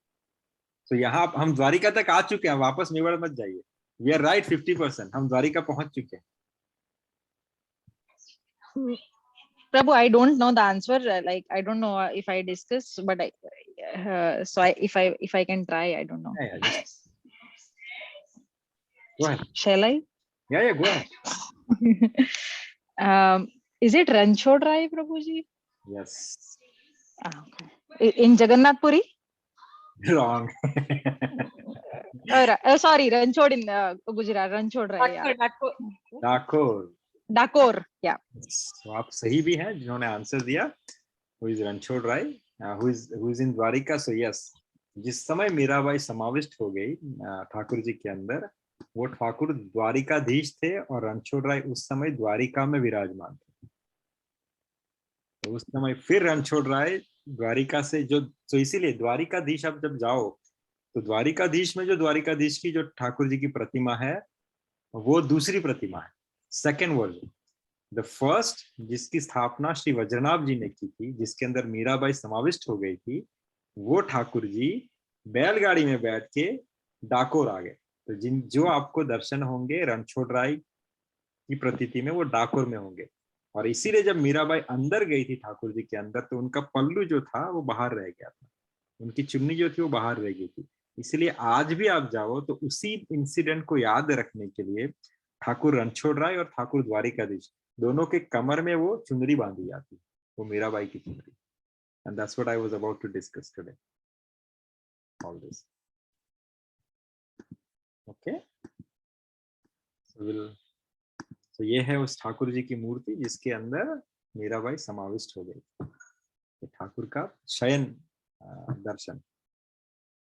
तो यहाँ हम द्वारिका तक आ चुके हैं, वापस मेवाड़ मत जाइए. We are right 50%. हम द्वारिका पहुंच चुके हैं. Prabhu, I don't know the answer. Like I don't know if I discuss, but if I can try, I don't know. Yeah, go ahead. Shall I? Yeah, go ahead. Is it Rancho Drive, Prabhuji? Yes. Okay. In Jagannath Puri? Wrong. Sorry, Ranchod in Gujarat. Ranchod Drive. Dakor. Yeah. So आप सही भी हैं जिन्होंने answer दिया. Who is Ranchod Rai? Who is in Dwarika? So yes. जिस समय मीराबाई समाविष्ट हो गई ठाकुर जी के अंदर, वो ठाकुर द्वारिकाधीश थे और रणछोड़ राय उस समय द्वारिका में विराजमान थे. तो उस समय फिर रणछोड़ राय द्वारिका से जो, तो इसीलिए द्वारिकाधीश आप जब जाओ तो द्वारिकाधीश में जो द्वारिकाधीश की जो ठाकुर जी की प्रतिमा है, वो दूसरी प्रतिमा है, सेकेंड वर्जन. द फर्स्ट जिसकी स्थापना श्री वज्रनाभ जी ने की थी, जिसके अंदर मीराबाई समाविष्ट हो गई थी, वो ठाकुर जी बैलगाड़ी में बैठ के डाकोर आ गए. तो जो आपको दर्शन होंगे रणछोड़राय की प्रतीति में वो डाकोर में होंगे। और इसीलिए जब मीराबाई अंदर गई थी ठाकुर जी के अंदर, तो उनका पल्लू जो था वो बाहर रह गया था, उनकी चुन्नी जो थी वो बाहर रह गई थी। इसलिए आज भी आप जाओ तो उसी इंसिडेंट को याद रखने के लिए ठाकुर रणछोड़राय और ठाकुर द्वारिकाधीश दोनों के कमर में वो चुनरी बांधी जाती, वो मीराबाई की चुनरी। And that's what I was about to discuss today, all this. Okay, तो ये है उस ठाकुर जी की मूर्ति जिसके अंदर मीराबाई समाविष्ट हो गई, ठाकुर का शयन दर्शन।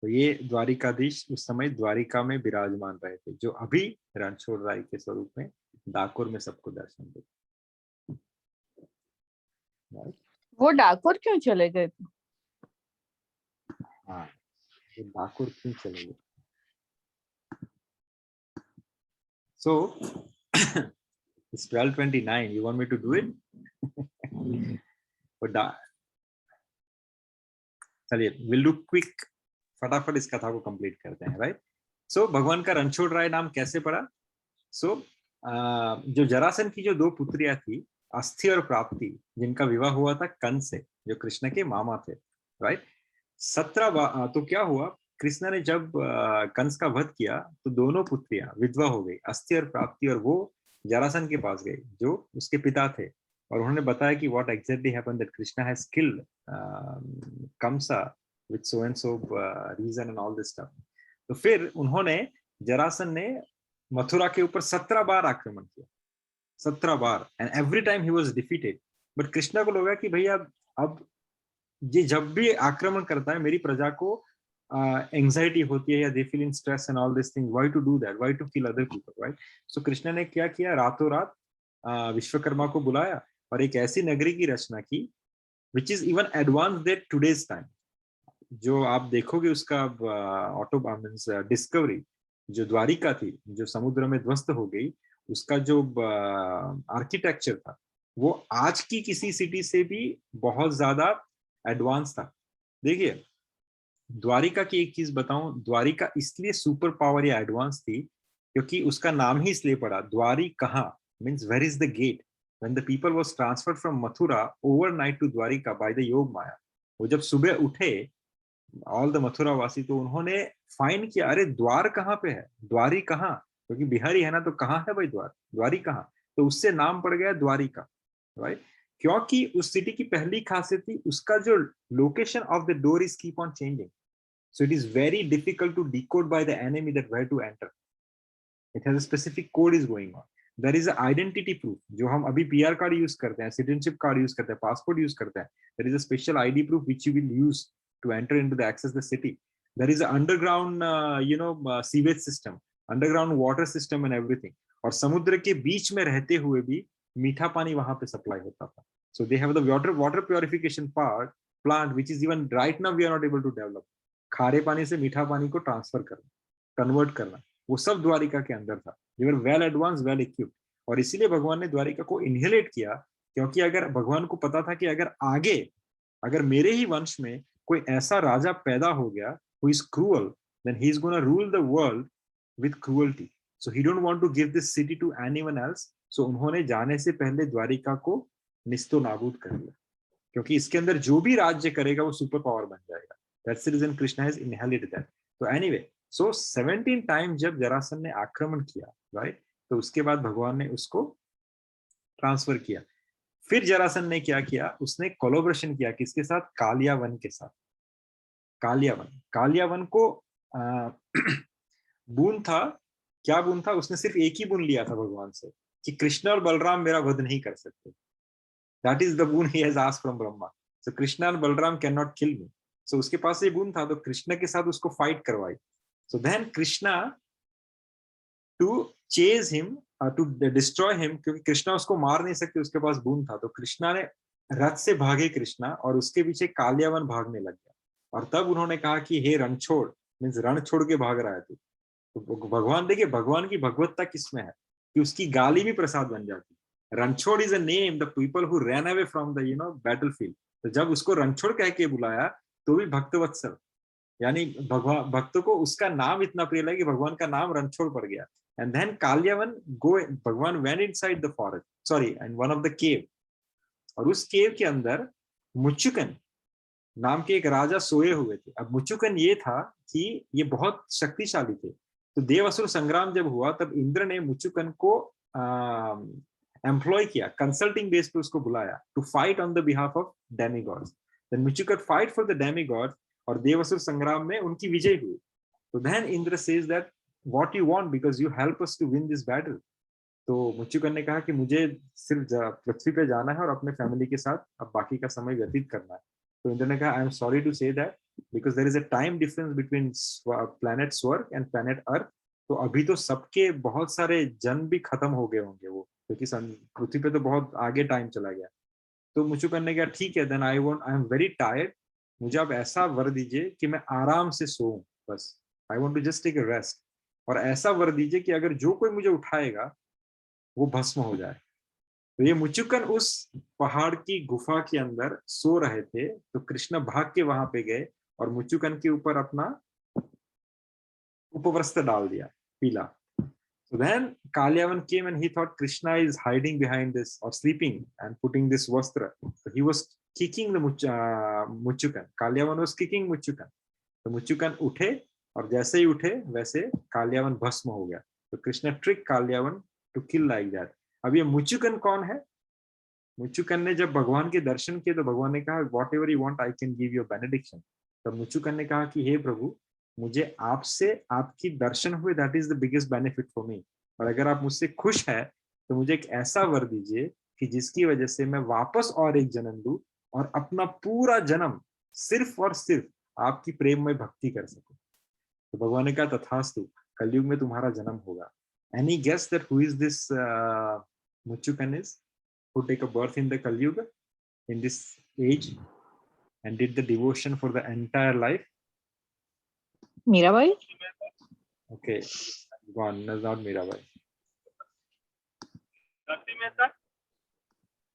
तो ये द्वारिकाधीश उस समय द्वारिका में विराजमान रहे थे, जो अभी रणछोड़राय के स्वरूप में डाकोर में सबको दर्शन दे। वो डाकोर क्यों चले गए थे? हाँ, वो डाकोर क्यों चले गए? So it's 12:29. You want me to do it? चलिए, we'll do quick, फटाफट इस कथा को कंप्लीट करते हैं, राइट? सो भगवान का रणछोड़राय नाम कैसे पड़ा? सो जो जरासन की जो दो पुत्रियां थी, अस्थि और प्राप्ति, जिनका विवाह हुआ था कंस से, जो कृष्ण के मामा थे, राइट? 17 तो क्या हुआ, कृष्ण ने जब कंस का वध किया तो दोनों पुत्रियां विधवा हो गई, अस्थि और प्राप्ति, और वो जरासन के पास गई जो उसके पिता थे, और उन्होंने बताया कि what exactly happened, that Krishna has killed Kansa with so and so reason and all this stuff. तो फिर उन्होंने, जरासन ने मथुरा के ऊपर 17 बार आक्रमण किया, 17 बार, and every time he was defeated. But Krishna को लगा कि भैया अब ये जब भी आक्रमण करता है मेरी प्रजा को एंजाइटी होती है, या they feel in stress and all this thing, why to do that, why to kill other people, right? So Krishna ने क्या किया, रातों रात विश्वकर्मा को बुलाया और एक ऐसी नगरी की रचना की which is even advance that today's time. जो आप देखोगे उसका डिस्कवरी, जो द्वारिका थी जो समुद्र में ध्वस्त हो गई, उसका जो आर्किटेक्चर था वो आज की किसी सिटी से भी बहुत ज्यादा एडवांस था। देखिए, द्वारिका की एक चीज बताऊं, द्वारिका इसलिए सुपर पावर या एडवांस थी क्योंकि उसका नाम ही इसलिए पड़ा, द्वारी कहाँ, means where is the gate. When the people was transferred from Mathura overnight to Dwarka by the Yog Maya, वो जब सुबह उठे ऑल द मथुरा वासी, तो उन्होंने फाइंड किया, अरे द्वार कहाँ पे है, द्वारी कहाँ, क्योंकि बिहारी है ना, तो कहाँ है भाई द्वार, द्वारी कहाँ, तो उससे नाम पड़ गया द्वारिका, राइट? क्योंकि उस सिटी की पहली खासियत थी उसका जो location of the door is keep on changing, so it is very difficult to decode by the enemy that where to enter. It has a specific code is going on. There is a identity proof, जो हम अभी PR card use करते हैं, citizenship card use करते हैं, passport use करते हैं, there is a special ID proof which you will use to enter into the access the city. There is an underground sewage system, underground water system and everything. और समुद्र के बीच में रहते हुए भी मीठा पानी वहां पे सप्लाई होता था. So they have the water purification plant which is even right now we are not able to develop. खारे पानी से मीठा पानी को ट्रांसफर करना, कन्वर्ट करना, वो सब द्वारिका के अंदर था. They were well advance, well equipped. और इसीलिए भगवान ने द्वारिका को इनहेलेट किया, क्योंकि अगर भगवान को पता था कि अगर मेरे ही वंश में कोई ऐसा राजा पैदा हो गया who is cruel, then he is going to rule the world with cruelty. So he don't want to give this city to anyone else. So उन्होंने जाने से पहले द्वारिका को निस्तो नाबूद कर दिया, क्योंकि इसके अंदर जो भी राज्य करेगा वो सुपर पावर बन जाएगा. That's the reason Krishna has inherited that. So anyway, so 17 times जब जरासन ने आक्रमण किया, right? तो उसके बाद भगवान ने उसको ट्रांसफर किया. फिर जरासन ने क्या किया, उसने कोलैबोरेशन किया किसके साथ, कालियावन के साथ. कालियावन को बून था, क्या बून था, उसने सिर्फ एक ही बून लिया था भगवान से कि कृष्ण और बलराम मेरा वध नहीं कर सकते. That is the boon he has asked from Brahma. So Krishna and Balram cannot kill me. So उसके पास ये बून था, तो कृष्ण के साथ उसको फाइट करवाई. So then Krishna to chase him, to destroy him, क्योंकि कृष्णा उसको मार नहीं सकते, उसके पास बून था, तो कृष्णा ने रथ से भागे कृष्णा, और उसके पीछे कालियावन भागने लग गया. और तब उन्होंने कहा कि हे रणछोड़, मीन्स रण छोड़ के भाग रहा है तू. तो भगवान, देखिए भगवान की भगवत्ता किसमें है कि उसकी गाली भी प्रसाद बन जाती है. Ranchhod is a name, the people who ran away from the battlefield. तो जब उसको रणछोड़ कह के बुलाया तो भी भक्तवत्सल, यानी भगवान भक्तों को उसका नाम इतना प्रिय लगा कि भगवान का नाम रणछोड़ पड़ गया. एंड देन काल्यावन गो भगवान went inside the forest, sorry, and one of the cave, और उस केव के अंदर मुचुकन नाम के एक राजा सोए हुए थे. अब मुचुकन ये था कि ये बहुत शक्तिशाली थे. तो देवासुर संग्राम जब हुआ तब इंद्र ने मुचुकन को एम्प्लॉय किया, कंसल्टिंग बेस पे उसको बुलाया to fight on the behalf of demigods. Then Muchukund fight for the demigods और देवासुर संग्राम में उनकी विजय हुई. तो then Indra says that what you want because you help us to win this battle. तो मुचुकन ने कहा कि मुझे सिर्फ पृथ्वी पे जाना है और अपने फैमिली के साथ अब बाकी का समय व्यतीत करना है. तो इंद्र ने कहा I am sorry to say that because there is a time difference between planet Swarg and planet earth. तो अभी तो सबके बहुत सारे जन्म भी खत्म हो गए होंगे वो, क्योंकि पृथ्वी पे तो बहुत आगे टाइम चला गया. तो मुचुकन ने कहा ठीक है, then I am very tired, मुझे आप ऐसा वर दीजिए कि मैं आराम से सोऊं, बस I want to just take a rest. और ऐसा वर दीजिए कि अगर जो कोई मुझे उठाएगा वो भस्म हो जाए. तो ये मुचुकन उस पहाड़ की गुफा के अंदर सो रहे थे. तो कृष्ण भाग के वहां पे गए और मुचुकन के ऊपर अपना उपवस्त्र डाल दिया पीला. So then Kalyavan came and he thought Krishna is hiding behind this or sleeping and putting this vastra. So he was kicking the Muchukan. Kalyavan was kicking Muchukan. तो मुचुकन उठे और जैसे ही उठे वैसे काल्यावन भस्म हो गया. तो Krishna trick Kalyavan to kill like that. अब ये मुचुकन कौन है? मुचुकन ने जब भगवान के दर्शन किए तो भगवान ने कहा what ever you want I can give you benediction. तो मुचुकन ने कहा कि हे प्रभु, मुझे आपसे आपकी दर्शन हुए, that is the biggest benefit for me. और अगर आप मुझसे खुश है तो मुझे एक ऐसा वर दीजिए कि जिसकी वजह से मैं वापस और एक जन्म लूं और अपना पूरा जन्म सिर्फ और सिर्फ आपकी प्रेममय भक्ति कर सकूं. तो भगवान ने कहा तथास्तु, कलयुग में तुम्हारा जन्म होगा. Any guess that who is this Muchukund is, who take a birth in the Kali Yuga in this age and did the devotion for the entire life? Mirabai? Okay, one is not Mirabai. Narsi Mehta?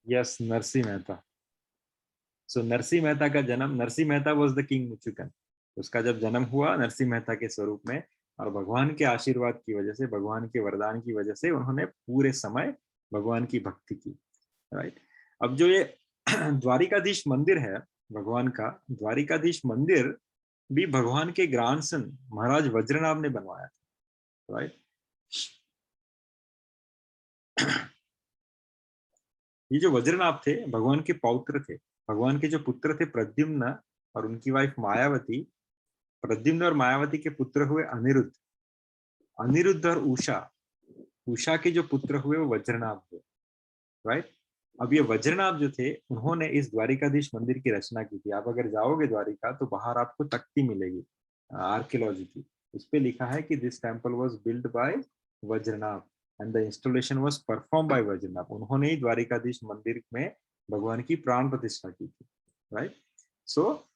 Yes, Narsi Mehta. So Narsi Mehta का जन्म, Narsi Mehta was the king Muchukan. उसका जब जन्म हुआ नरसिंह मेहता के स्वरूप में, और भगवान के आशीर्वाद की वजह से, भगवान के वरदान की वजह से उन्होंने पूरे समय भगवान की भक्ति की. राइट. अब जो ये द्वारिकाधीश मंदिर है भगवान का, द्वारिकाधीश मंदिर भी भगवान के ग्रैंडसन महाराज वज्रनाभ ने बनवाया था. राइट. ये जो वज्रनाभ थे भगवान के पौत्र थे. भगवान के जो पुत्र थे प्रद्युम्न और उनकी वाइफ मायावती. प्रद्युम्न और मायावती के पुत्र हुए अनिरुद्ध. अनिरुद्ध और उषा, उषा के जो पुत्र हुए वो वज्रनाभ थे. राइट. अब ये वज्रनाभ जो थे उन्होंने इस द्वारिकाधीश मंदिर की रचना की थी. आप अगर जाओगे द्वारिका तो बाहर आपको तख्ती मिलेगी आर्कियोलॉजी की. उस पे लिखा है कि this temple was build by Vajranabh and the installation was perform by Vajranabh. उन्होंने ही द्वारिकाधीश मंदिर में भगवान की प्राण प्रतिष्ठा की थी. राइट. सो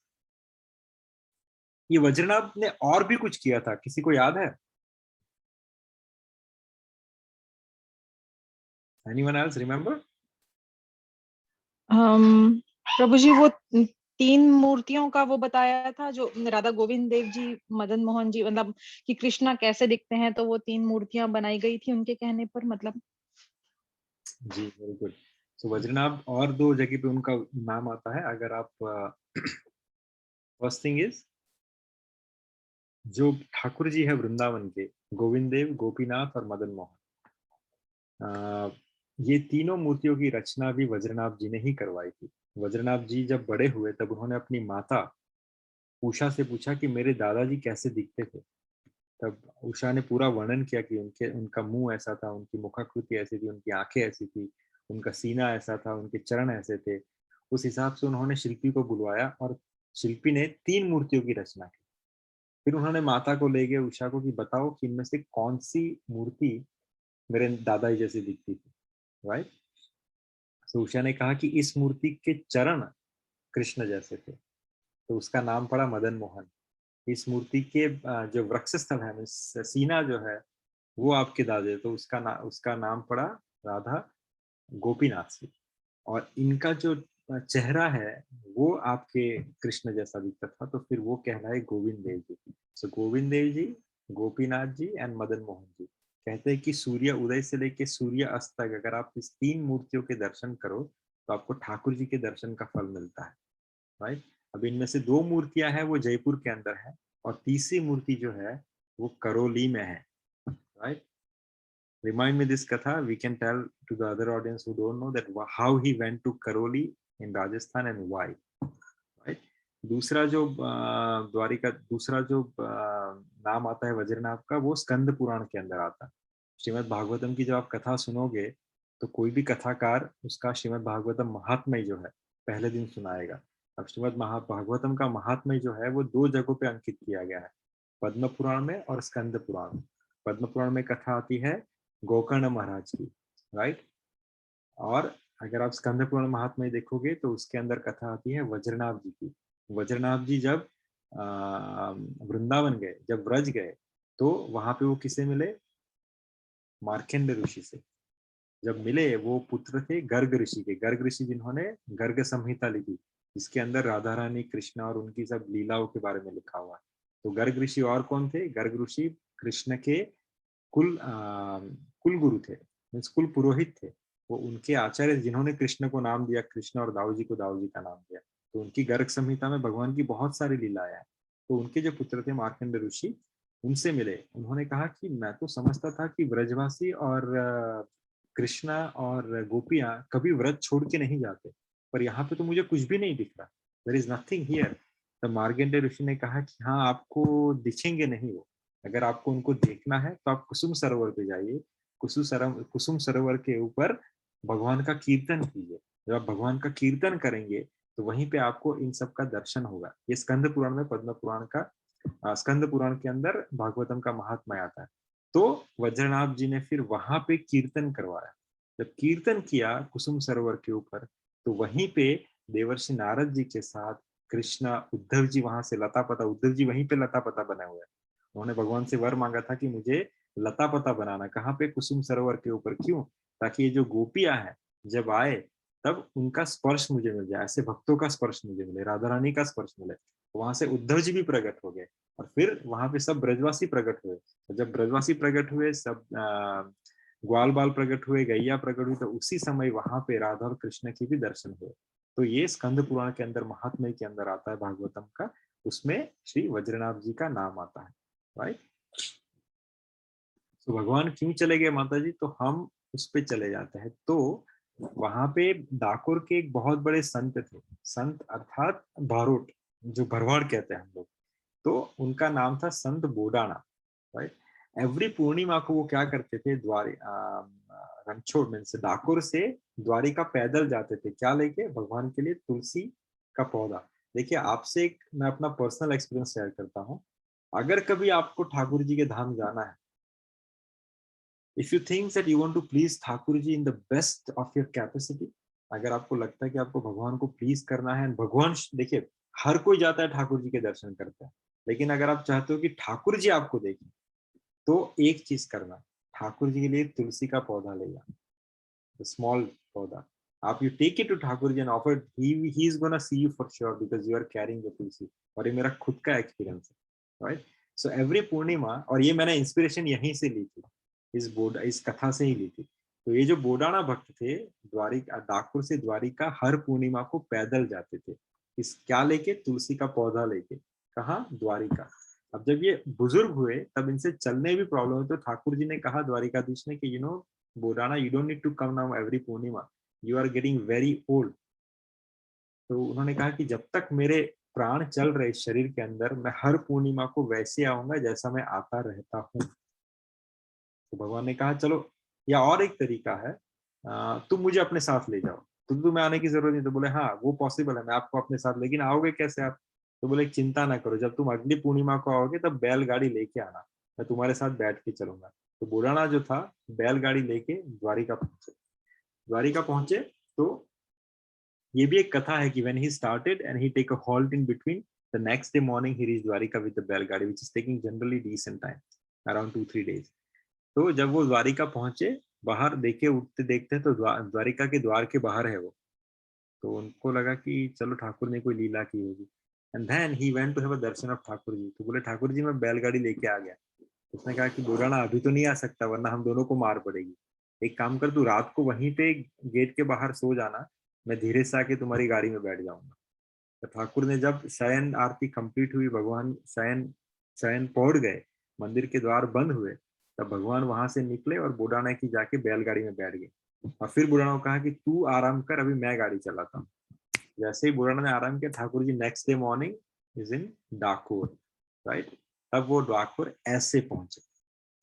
ये वज्रनाभ ने और भी कुछ किया था, किसी को याद है? Anyone else remember? प्रभु जी वो 3 मूर्तियों का वो बताया था जो राधा गोविंद देव जी, मदन मोहन जी, मतलब कि कृष्णा कैसे दिखते हैं, तो वो 3 मूर्तियां बनाई गई थी उनके कहने पर, मतलब. जी, वेरी गुड. सो वज्रनाभ और 2 जगह पे उनका नाम आता है. अगर आप फर्स्ट थिंग इज जो ठाकुर जी है वृंदावन के, गोविंद देव, गोपीनाथ और मदन मोहन, ये तीनों मूर्तियों की रचना भी वज्रनाभ जी ने ही करवाई थी. वज्रनाभ जी जब बड़े हुए तब उन्होंने अपनी माता उषा से पूछा कि मेरे दादाजी कैसे दिखते थे. तब उषा ने पूरा वर्णन किया कि उनका मुंह ऐसा था, उनकी मुखाकृति ऐसी थी, उनकी आंखें ऐसी थी, उनका सीना ऐसा था, उनके चरण ऐसे थे. उस हिसाब से उन्होंने शिल्पी को बुलवाया और शिल्पी ने 3 मूर्तियों की रचना की. फिर उन्होंने माता को ले गए उषा को कि बताओ कि इनमें से कौन सी मूर्ति मेरे दादाजी जैसी दिखती थी. राइट. तो उषा ने कहा कि इस मूर्ति के चरण कृष्ण जैसे थे, तो उसका नाम पड़ा मदन मोहन. इस मूर्ति के जो वक्षस्थल है, सीना जो है वो आपके दादे, तो उसका नाम पड़ा राधा गोपीनाथ से. और इनका जो चेहरा है वो आपके कृष्ण जैसा दिखता था, तो फिर वो कहलाए गोविंद देव जी। सो गोविंद देव जी, गोपीनाथ जी एंड मदन मोहन जी। कहते हैं कि सूर्य उदय से लेके सूर्य अस्त तक अगर आप इस 3 मूर्तियों के दर्शन करो तो आपको ठाकुर जी के दर्शन का फल मिलता है, राइट। अब इनमें से 2 मूर्तियां हैं वो जयपुर के अंदर है, और तीसरी मूर्ति जो है वो करौली में है, right. Remind me this katha. We can tell to the other audience who don't know that how he went to Karoli in Rajasthan and why, right? दूसरा जो द्वारिका, दूसरा जो नाम आता है वज्रनाभ का, वो स्कंद पुराण के अंदर आता है। श्रीमद् भागवतम की जब आप कथा सुनोगे तो कोई भी कथाकार उसका श्रीमद् भागवतम महात्म्य जो है पहले दिन सुनाएगा। अब श्रीमद् भागवतम का महात्म्य जो है वो 2 जगहों पे अंकित किया गया है, पद्म पुराण में और स्कंद पुराण में। पद्म पुराण में कथा आती है गोकर्ण महाराज की, राइट। और अगर आप स्कंद पुराण महात्म्य देखोगे तो उसके अंदर कथा आती है वज्रनाभ जी की। वज्रनाभ जी जब वृंदावन गए, जब व्रज गए, तो वहां पे वो किसे मिले? मार्कंड ऋषि से। जब मिले वो पुत्र थे गर्ग ऋषि के, गर्ग ऋषि जिन्होंने गर्ग संहिता लिखी, इसके अंदर राधा रानी, कृष्ण और उनकी सब लीलाओं के बारे में लिखा हुआ है। तो गर्ग ऋषि और कौन थे? गर्ग ऋषि कृष्ण के कुल गुरु थे, मीन्स कुल पुरोहित थे। वो उनके आचार्य जिन्होंने कृष्ण को नाम दिया, कृष्ण और दाऊ जी को दाऊ जी का नाम दिया। तो उनकी गर्ग संहिता में भगवान की बहुत सारी लीलाएं हैं। तो उनके जो पुत्र थे मार्कंड ऋषि, उनसे मिले। उन्होंने कहा कि मैं तो समझता था कि ब्रजवासी और कृष्णा और गोपियां कभी व्रत छोड़ के नहीं जाते, पर यहाँ पे तो मुझे कुछ भी नहीं दिख रहा, देयर इज नथिंग हियर। तो मार्कंडेय ऋषि ने कहा कि हाँ, आपको दिखेंगे नहीं वो, अगर आपको उनको देखना है तो आप कुसुम सरोवर पे जाइए। कुसुम सरोवर के ऊपर भगवान का कीर्तन कीजिए। जब आप भगवान का कीर्तन करेंगे तो वहीं पे आपको इन सब का दर्शन होगा। ये स्कंद पुराण में, पद्म पुराण का स्कंद पुराण के अंदर भागवतम का महात्म्य आता है। तो वज्रनाभ जी ने फिर वहां पे कीर्तन करवाया। जब कीर्तन किया कुसुम सरोवर के ऊपर, तो वहीं पे देवर्षि नारद जी के साथ कृष्णा, उद्धव जी वहां से लता पता, उद्धव जी वहीं पे लता पता बने हुए हैं। उन्होंने भगवान से वर मांगा था कि मुझे लता पता बनाना। कहाँ पे? कुसुम सरोवर के ऊपर। क्यों? ताकि ये जो गोपियां हैं जब आए तब उनका स्पर्श मुझे मिल जाए, ऐसे भक्तों का स्पर्श मुझे मिले, राधा रानी का स्पर्श मिले। वहां से उद्धव जी भी प्रकट हो गए और फिर वहां पे सब ब्रजवासी प्रकट हुए। जब ब्रजवासी प्रकट हुए, सब ग्वाल बाल प्रकट हुए, गैया प्रकट हुई, तो उसी समय वहां पे राधा और कृष्ण के भी दर्शन हुए। तो ये स्कंद पुराण के अंदर महात्म्य के अंदर आता है भागवतम का, उसमें श्री वज्रनाभ जी का नाम आता है, राइट। तो भगवान क्यों चले गए माता जी? तो हम उस पे चले जाते हैं। तो वहां पे डाकोर के एक बहुत बड़े संत थे, संत अर्थात बारोट, जो भरवाड़ कहते हैं हम लोग। तो उनका नाम था संत बोडाना, राइट। एवरी पूर्णिमा को वो क्या करते थे? रणछोड़ में से, डाकोर से द्वारिका पैदल जाते थे। क्या लेके? भगवान के लिए तुलसी का पौधा। देखिए, आपसे एक मैं अपना पर्सनल एक्सपीरियंस शेयर करता हूँ। अगर कभी आपको ठाकुर जी के धाम जाना है, if you think that you want to please Thakur ji in the best of your capacity, अगर आपको लगता है कि आपको भगवान को प्लीज करना है, भगवान, देखिए हर कोई जाता है ठाकुर जी के दर्शन करता है, लेकिन अगर आप चाहते हो कि ठाकुर जी आपको देखें, तो एक चीज करना, ठाकुर जी के लिए तुलसी का पौधा ले जाना, स्मॉल पौधा। आप you take it to Thakur ji and offer, he is gonna see you for sure because you are carrying the tulsi. और ये मेरा खुद का एक्सपीरियंस है, राइट। सो एवरी पूर्णिमा, और ये मैंने इंस्पिरेशन यहीं से ली थी, इस कथा से ही ली थी। तो ये जो बोडाना भक्त थे, द्वारिका, डाकुर से द्वारिका हर पूर्णिमा को पैदल जाते थे। इस क्या लेके? तुलसी का पौधा लेके। कहाँ? द्वारिका। अब जब ये बुजुर्ग हुए तब इनसे चलने भी प्रॉब्लम हुई, तो ठाकुर जी ने कहा द्वारिकाधीश ने कि Bodana, you don't need to come now every Purnima, you are getting very old. तो उन्होंने कहा कि जब तक मेरे प्राण चल रहे शरीर के अंदर, मैं हर पूर्णिमा को वैसे आऊंगा जैसा मैं आता रहता हूँ। तो भगवान ने कहा चलो, या और एक तरीका है, तुम मुझे अपने साथ ले जाओ, तुम्हें आने की जरूरत नहीं। तो बोले हाँ वो पॉसिबल है, मैं आपको अपने साथ, लेकिन आओगे कैसे आप? तो बोले चिंता ना करो, जब तुम अगली पूर्णिमा को आओगे तब बैलगाड़ी लेके आना, मैं तुम्हारे साथ बैठ के चलूंगा। तो बुराना जो था बैलगाड़ी लेके द्वारिका पहुंचे। द्वारिका पहुंचे तो ये भी एक कथा है कि when he started and he take a halt in between, the next day morning he reached Dwarika with the बैलगाड़ी, which is taking generally decent time, around 2-3 days। तो जब वो द्वारिका पहुंचे, बाहर देखे, उठते देखते तो द्वारिका के द्वार के बाहर है वो। तो उनको लगा कि चलो ठाकुर ने कोई लीला की होगी। And then he went to have a darshan of Thakur ji. तो बोले ठाकुर जी मैं बैलगाड़ी लेके आ गया। उसने कहा कि बुराना अभी तो नहीं आ सकता वरना हम दोनों को मार पड़ेगी, एक काम कर तू रात को वहीं पे गेट के बाहर सो जाना, मैं धीरे से आके तुम्हारी गाड़ी में बैठ जाऊंगा। तो ठाकुर ने जब शयन आरती कंप्लीट हुई, भगवान शयन शयन पहुंच गए, मंदिर के द्वार बंद हुए, तब भगवान वहां से निकले और बुढ़ाना की जाके बैलगाड़ी में बैठ गए। और फिर बुढ़ाना को कहा कि तू आराम कर, अभी मैं गाड़ी चलाता हूँ। जैसे ही बुढ़ाना ने आराम किया, Thakur ji next day morning is in Dakor, right. तब वो डाकोर ऐसे पहुंचे।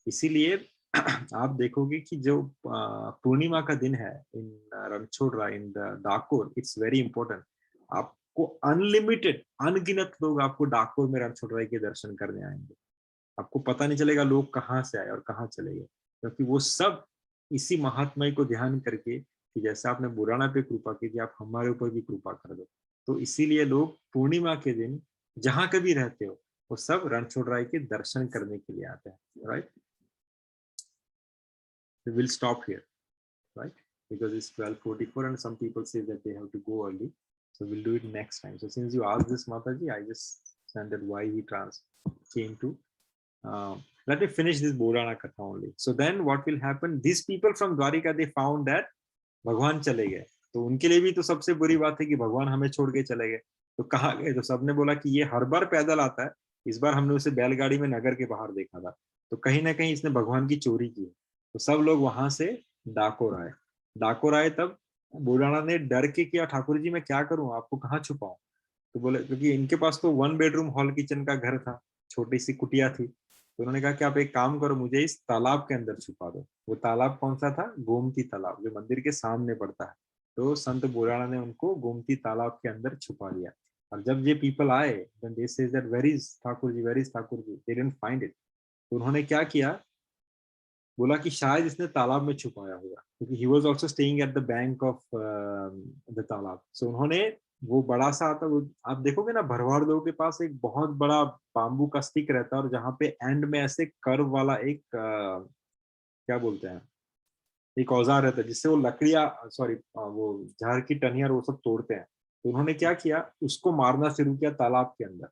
इसीलिए आप देखोगे कि जो पूर्णिमा का दिन है इन रणछोड़रा, इन डाकोर, इट्स वेरी इंपॉर्टेंट। आपको अनलिमिटेड, अनगिनत लोग आपको डाकोर में रणछोड़रा के दर्शन करने आएंगे। आपको पता नहीं चलेगा लोग कहाँ से आए और कहाँ चले गए, क्योंकि वो सब इसी महात्मा को ध्यान करके कि जैसे आपने बुराना पे कृपा की थी, आप हमारे ऊपर भी कृपा कर दो। तो इसीलिए लोग पूर्णिमा के दिन जहां कभी रहते हो वो सब रणछोड़राय के दर्शन करने के लिए आते हैं, right. We will stop here, right? Because it's 12:44 and some people say that they have to go early. So we'll do it next time. So since you asked this, Mataji, I just sent why he came to. Let me finish this Borana Katha only. So then what will happen? These people from Dwarika, they found that भगवान चले गए। तो उनके लिए भी तो सबसे बुरी बात है कि भगवान हमें छोड़ के चले गए। तो कहाँ गए? तो सबने बोला कि ये हर बार पैदल आता है, इस बार हमने उसे बैलगाड़ी में नगर के बाहर देखा था, तो कहीं ना कहीं इसने भगवान की चोरी की। तो सब लोग वहां से डाकोर आए। डाकोर आए तब बुढ़ाना ने डर के किया, ठाकुर जी मैं क्या करूं, आपको कहाँ छुपाऊं? तो बोले, क्योंकि इनके पास तो 1 बेडरूम हॉल किचन का घर था, छोटी सी कुटिया थी। तो उन्होंने कहा कि आप एक काम करो, मुझे इस तालाब के अंदर छुपा दो। वो तालाब कौन सा था? गोमती तालाब, जो मंदिर के सामने पड़ता है। तो संत बुराना ने उनको गोमती तालाब के अंदर छुपा दिया। और जब ये पीपल आए, then they says that where is Thakur ji, where is Thakur ji, they didn't find it। तो उन्होंने क्या किया, बोला कि शायद इसने तालाब में छुपाया होगा, क्योंकि he was also staying at the bank of the तालाब। सो उन्होंने वो बड़ा सा आता, वो आप देखोगे ना भरवाड़ लोगों के पास एक बहुत बड़ा बाम्बू का स्टिक रहता है, और जहाँ पे एंड में ऐसे कर्व वाला एक क्या बोलते हैं, एक औजार रहता है जिससे वो लकड़ियां, सॉरी वो झाड़ की टहनियां वो सब तोड़ते हैं। तो उन्होंने क्या किया, उसको मारना शुरू किया तालाब के अंदर।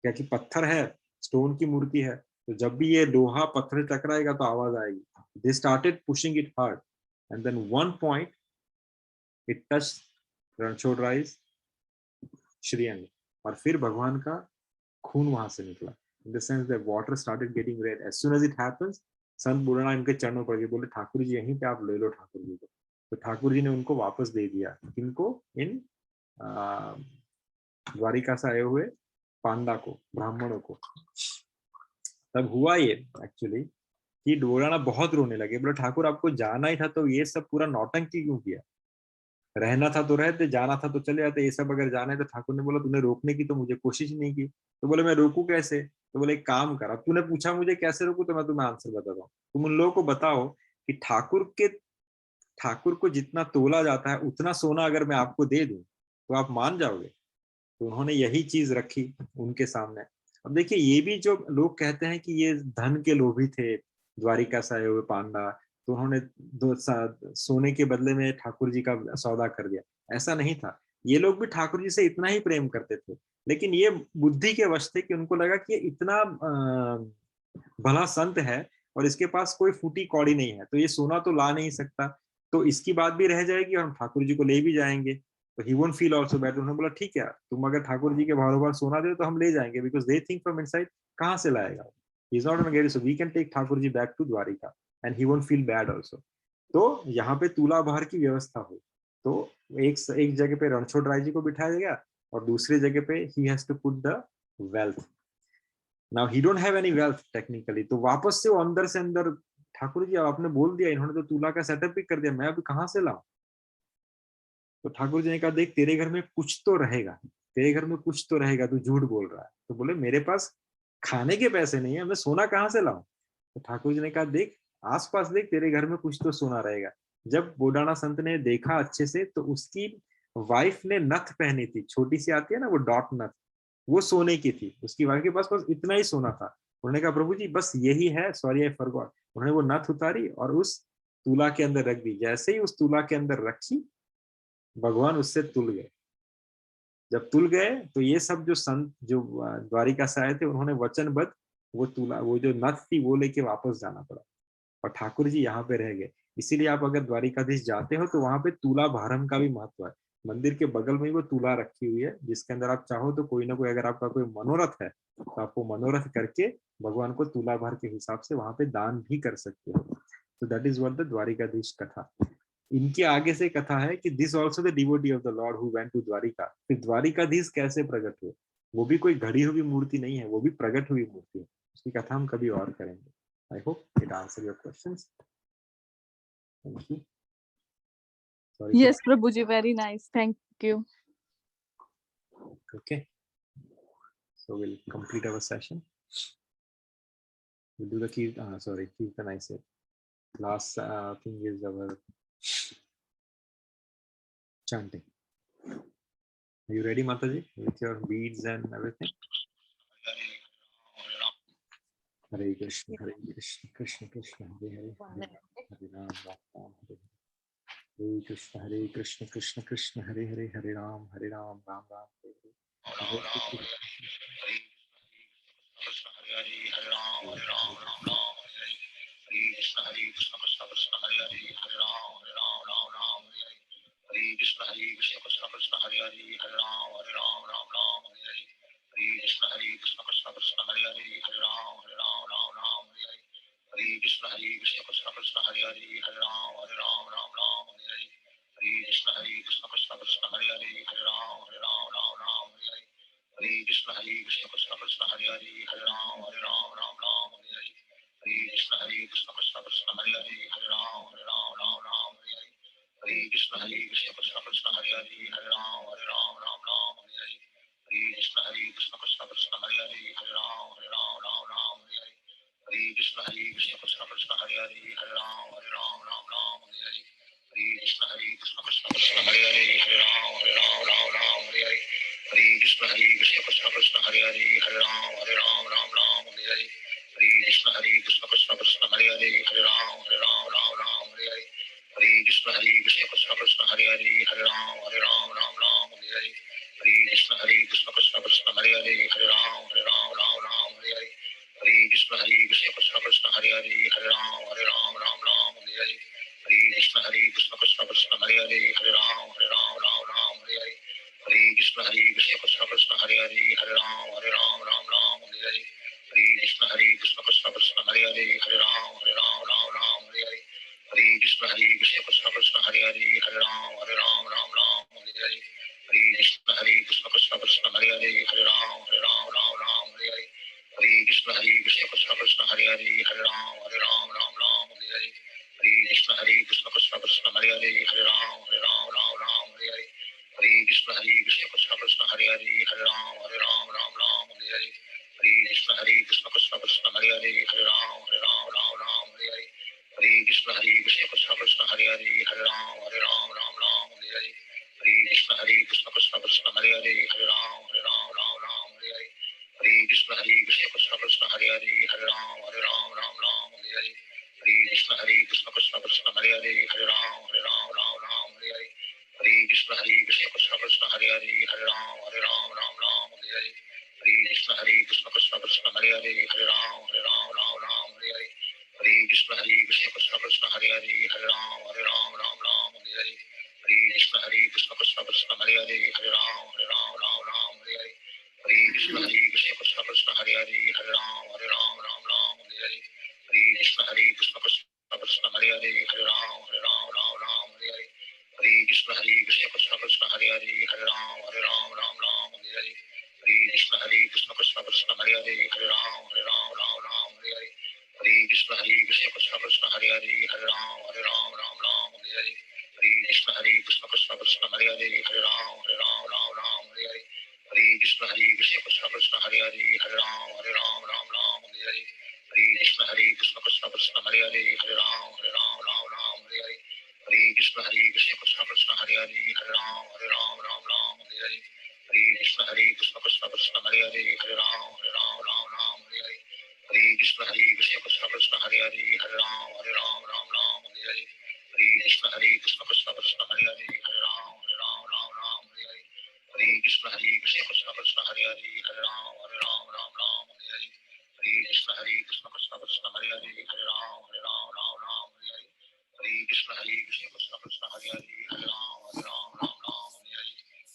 क्या कि पत्थर है, स्टोन की मूर्ति है, तो जब भी ये लोहा पत्थर टकराएगा तो आवाज आएगी। They started pushing it hard and then one point it touch Ranchhodrai's श्रीअंग, और फिर भगवान का खून वहां से निकला। In the sense that water started getting red as soon as it happens. Sant Burana इनके चरणों पर गए, बोले ठाकुर जी यहीं पे आप ले लो ठाकुर जी को। तो ठाकुर जी ने उनको वापस दे दिया। किनको? इन द्वारिका से आए हुए पांडा को, ब्राह्मणों को। तब हुआ ये एक्चुअली कि बुराना बहुत रोने लगे, बोले ठाकुर आपको जाना ही था तो ये सब पूरा नौटंकी क्यों किया? रहना था तो रहते, जाना था तो चले जाते, ये सब अगर जाना है तो। ठाकुर ने बोला तूने रोकने की तो मुझे कोशिश नहीं की। तो बोले मैं रोकू कैसे? तो बोले एक काम कर, अब तूने पूछा मुझे कैसे रोकू, तो मैं तुम्हें आंसर बताता हूँ। तुम उन लोगों को बताओ कि ठाकुर को जितना तोला जाता है उतना सोना अगर मैं आपको दे दूं तो आप मान जाओगे? तो उन्होंने यही चीज रखी उनके सामने। अब देखिए, ये भी जो लोग कहते हैं कि ये धन के लोभी थे, द्वारिका से आए हुए पांडा, तो उन्होंने सोने के बदले में ठाकुर जी का सौदा कर दिया, ऐसा नहीं था। ये लोग भी ठाकुर जी से इतना ही प्रेम करते थे, लेकिन ये बुद्धि के वश थे कि उनको लगा कि ये इतना भला संत है और इसके पास कोई फूटी कौड़ी नहीं है, तो ये सोना तो ला नहीं सकता, तो इसकी बात भी रह जाएगी और हम ठाकुर जी को ले भी जाएंगे, तो ही वोंट फील आल्सो बैड। उन्होंने बोला ठीक है, तुम अगर ठाकुर जी के बार सोना दे तो हम ले जाएंगे, because they think from inside कहाँ से लाएगा, he is not gonna get it, so we can take Thakur ji back to Dwarka and he won't feel bad also. तो यहाँ पे तुला भार की व्यवस्था हुई। तो एक जगह पे रणछोड़ जी को बिठाया गया और दूसरी जगह पे he has to put the wealth. Now he don't have any wealth technically, तो वापस से वो अंदर से अंदर, ठाकुर जी आपने बोल दिया, इन्होंने तो तुला का सेटअप भी कर दिया, मैं अभी कहाँ से लाऊं? तो ठाकुर जी ने कहा देख तेरे घर में कुछ तो रहेगा, तेरे घर में कुछ तो रहेगा, तू झूठ बोल रहा है। तो बोले मेरे पास खाने के पैसे नहीं है, मैं सोना कहाँ से लाऊं? तो ठाकुर जी ने कहा देख आसपास देख, तेरे घर में कुछ तो सोना रहेगा। जब बोडाना संत ने देखा अच्छे से, तो उसकी वाइफ ने नथ पहनी थी, छोटी सी आती है ना वो डॉट नथ, वो सोने की थी। उसकी वाइफ के पास बस इतना ही सोना था। उन्होंने कहा प्रभु जी बस यही है, सॉरी आई फॉरगॉट। उन्होंने वो नथ उतारी और उस तुला के अंदर रख दी। जैसे ही उस तुला के अंदर रखी, भगवान उससे तुल गए। जब तुल गए तो ये सब जो संत जो द्वारिका से आए थे उन्होंने वचनबद्ध वो तुला, वो जो नथ थी वो लेके वापस जाना पड़ा और ठाकुर जी यहाँ पे रह गए। इसीलिए आप अगर द्वारिकाधीश जाते हो तो वहां पे तुला भारम का भी महत्व है। मंदिर के बगल में ही वो तुला रखी हुई है जिसके अंदर आप चाहो तो कोई ना कोई, अगर आपका कोई मनोरथ है तो आप वो मनोरथ करके भगवान को तुला भार के हिसाब से वहां पे दान भी कर सकते हो। तो that is what the Dwarkadhish katha. इनके आगे से कथा है कि this also the devotee of the lord who went to Dwarka. फिर द्वारिकाधीश कैसे प्रकट हुए, वो भी कोई घड़ी हुई मूर्ति नहीं है, वो भी प्रकट हुई मूर्ति है। उसकी कथा हम कभी और करेंगे। I hope it answer your questions. Thank you. Sorry Yes, Prabhuji, very nice. Thank you. Okay, so we'll complete our session. We'll do the Kirtan I said. Last thing is our chanting. Are you ready, Mataji, with your beads and everything? Hare Krishna, Krishna Krishna, Hare Hare, Hare Ram, Ram Hare Hare. Hare Krishna, Krishna Krishna, Hare Hare, Hare Ram, Ram Ram, Hare Hare. Krishna Krishna Krishna Hare Hare Hare Ram Ram Ram Hare Hare Hare Krishna Krishna Krishna Hare Hare Hare Ram Ram Ram Hare Hare Hare Krishna Krishna Krishna Hare Hare Hare Ram Ram Hare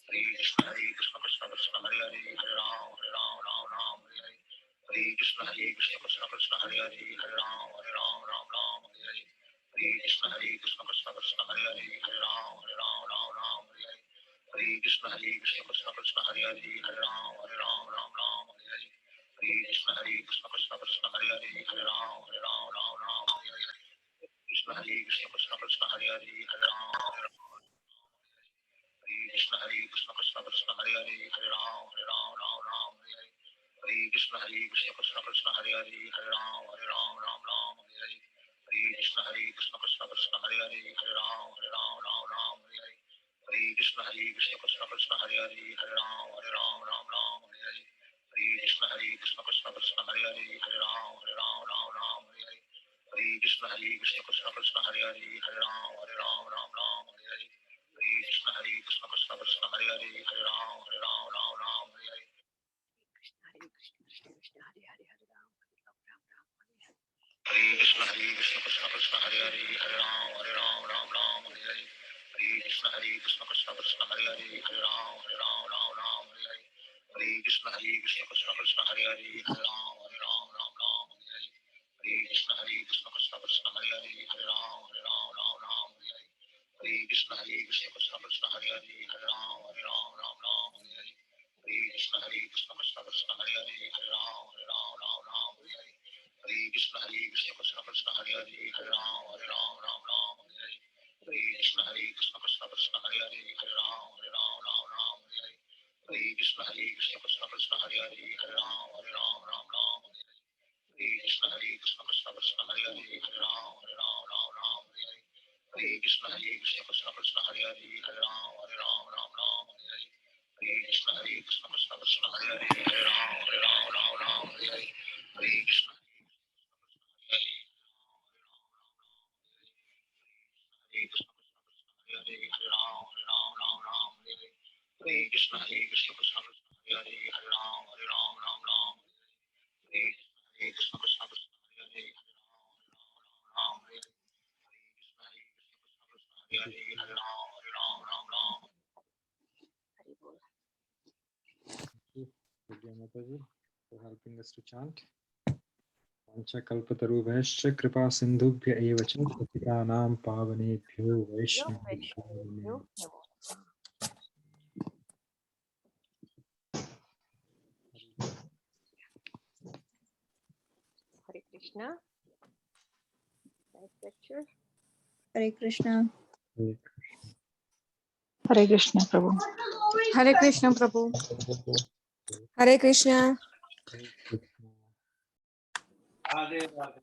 Hare Hare Krishna Krishna Krishna Hare Hare Hare Ram Ram Hare Hare Hare Krishna Krishna Krishna Hare Hare Hare Ram Ram Hare Hare Hare Krishna Krishna Krishna Hare Hare Hare Ram Ram Hare Hare Hare Krishna Krishna Krishna Hare Hare Hare Ram Ram Hare Hare Hare Krishna Krishna Krishna Hare Hare Hare Ram Ram Hare Hare Krishna Krishna Krishna Hare Hare Hare Ram हरे कृष्ण कृष्ण कृष्ण हरे हरे हरे राम राम हरे हरे हरे कृष्ण कृष्ण कृष्ण हरे हरे हरे राम राम हरे हरे हरे कृष्ण कृष्ण कृष्ण हरे हरे हरे राम राम हरे हरे हरे कृष्ण कृष्ण कृष्ण हरे हरे हरे राम राम हरे हरे हरे कृष्ण कृष्ण कृष्ण हरे हरे हरे राम राम हरे हरे हरे कृष्ण कृष्ण कृष्ण हरे हरे हरे राम राम हरे हरे हरे कृष्ण कृष्ण कृष्ण हरे हरे हरे राम राम हरे हरे हरे कृष्ण कृष्ण कृष्ण हरे हरे हरे राम राम हरे हरे हरे कृष्ण कृष्ण कृष्ण हरे हरे हरे राम राम हरे हरे हरे कृष्ण कृष्ण कृष्ण हरे हरे हरे राम राम हरे हरे हरे कृष्ण कृष्ण कृष्ण हरे हरे हरे राम राम हरे हरे हरे कृष्ण कृष्ण कृष्ण हरे हरे हरे राम राम हरे हरे हरे कृष्ण कृष्ण कृष्ण हरे हरे हरे राम राम हरे हरे हरे कृष्ण कृष्ण कृष्ण हरे हरे हरे राम राम हरे हरे हरे कृष्ण कृष्ण कृष्ण हरे हरे हरे राम राम हरे हरे हरे कृष्ण कृष्ण कृष्ण हरे हरे हरे राम राम हरे हरे हरे कृष्ण कृष्ण कृष्ण हरे हरे हरे राम राम हरे हरे हरे कृष्ण कृष्ण कृष्ण हरे हरे हरे राम राम हरे हरे हरे कृष्ण कृष्ण कृष्ण हरे हरे हरे राम हरे हरे हरे कृष्ण हरे कृष्ण हरे हरे हरे राम हरे हरे हरे कृष्ण कृष्ण कृष्ण हरे हरे हरे राम राम हरे कृष्ण कृष्ण कृष्ण हरे हरे हरे राम हरे हरे हरे कृष्ण कृष्ण कृष्ण हरे हरे हरे राम हरि बोल Vidya Mataji for helping us to chant. Panchakalpatarubhyascha kripa sindhubhya eva cha patitanam pavanebhyo vaishnavibhyo. Hare Krishna. Nice lecture. Hare Krishna. Hare Krishna, Prabhu. Hare Krishna, Prabhu. Hare Krishna. Radhe Radhe.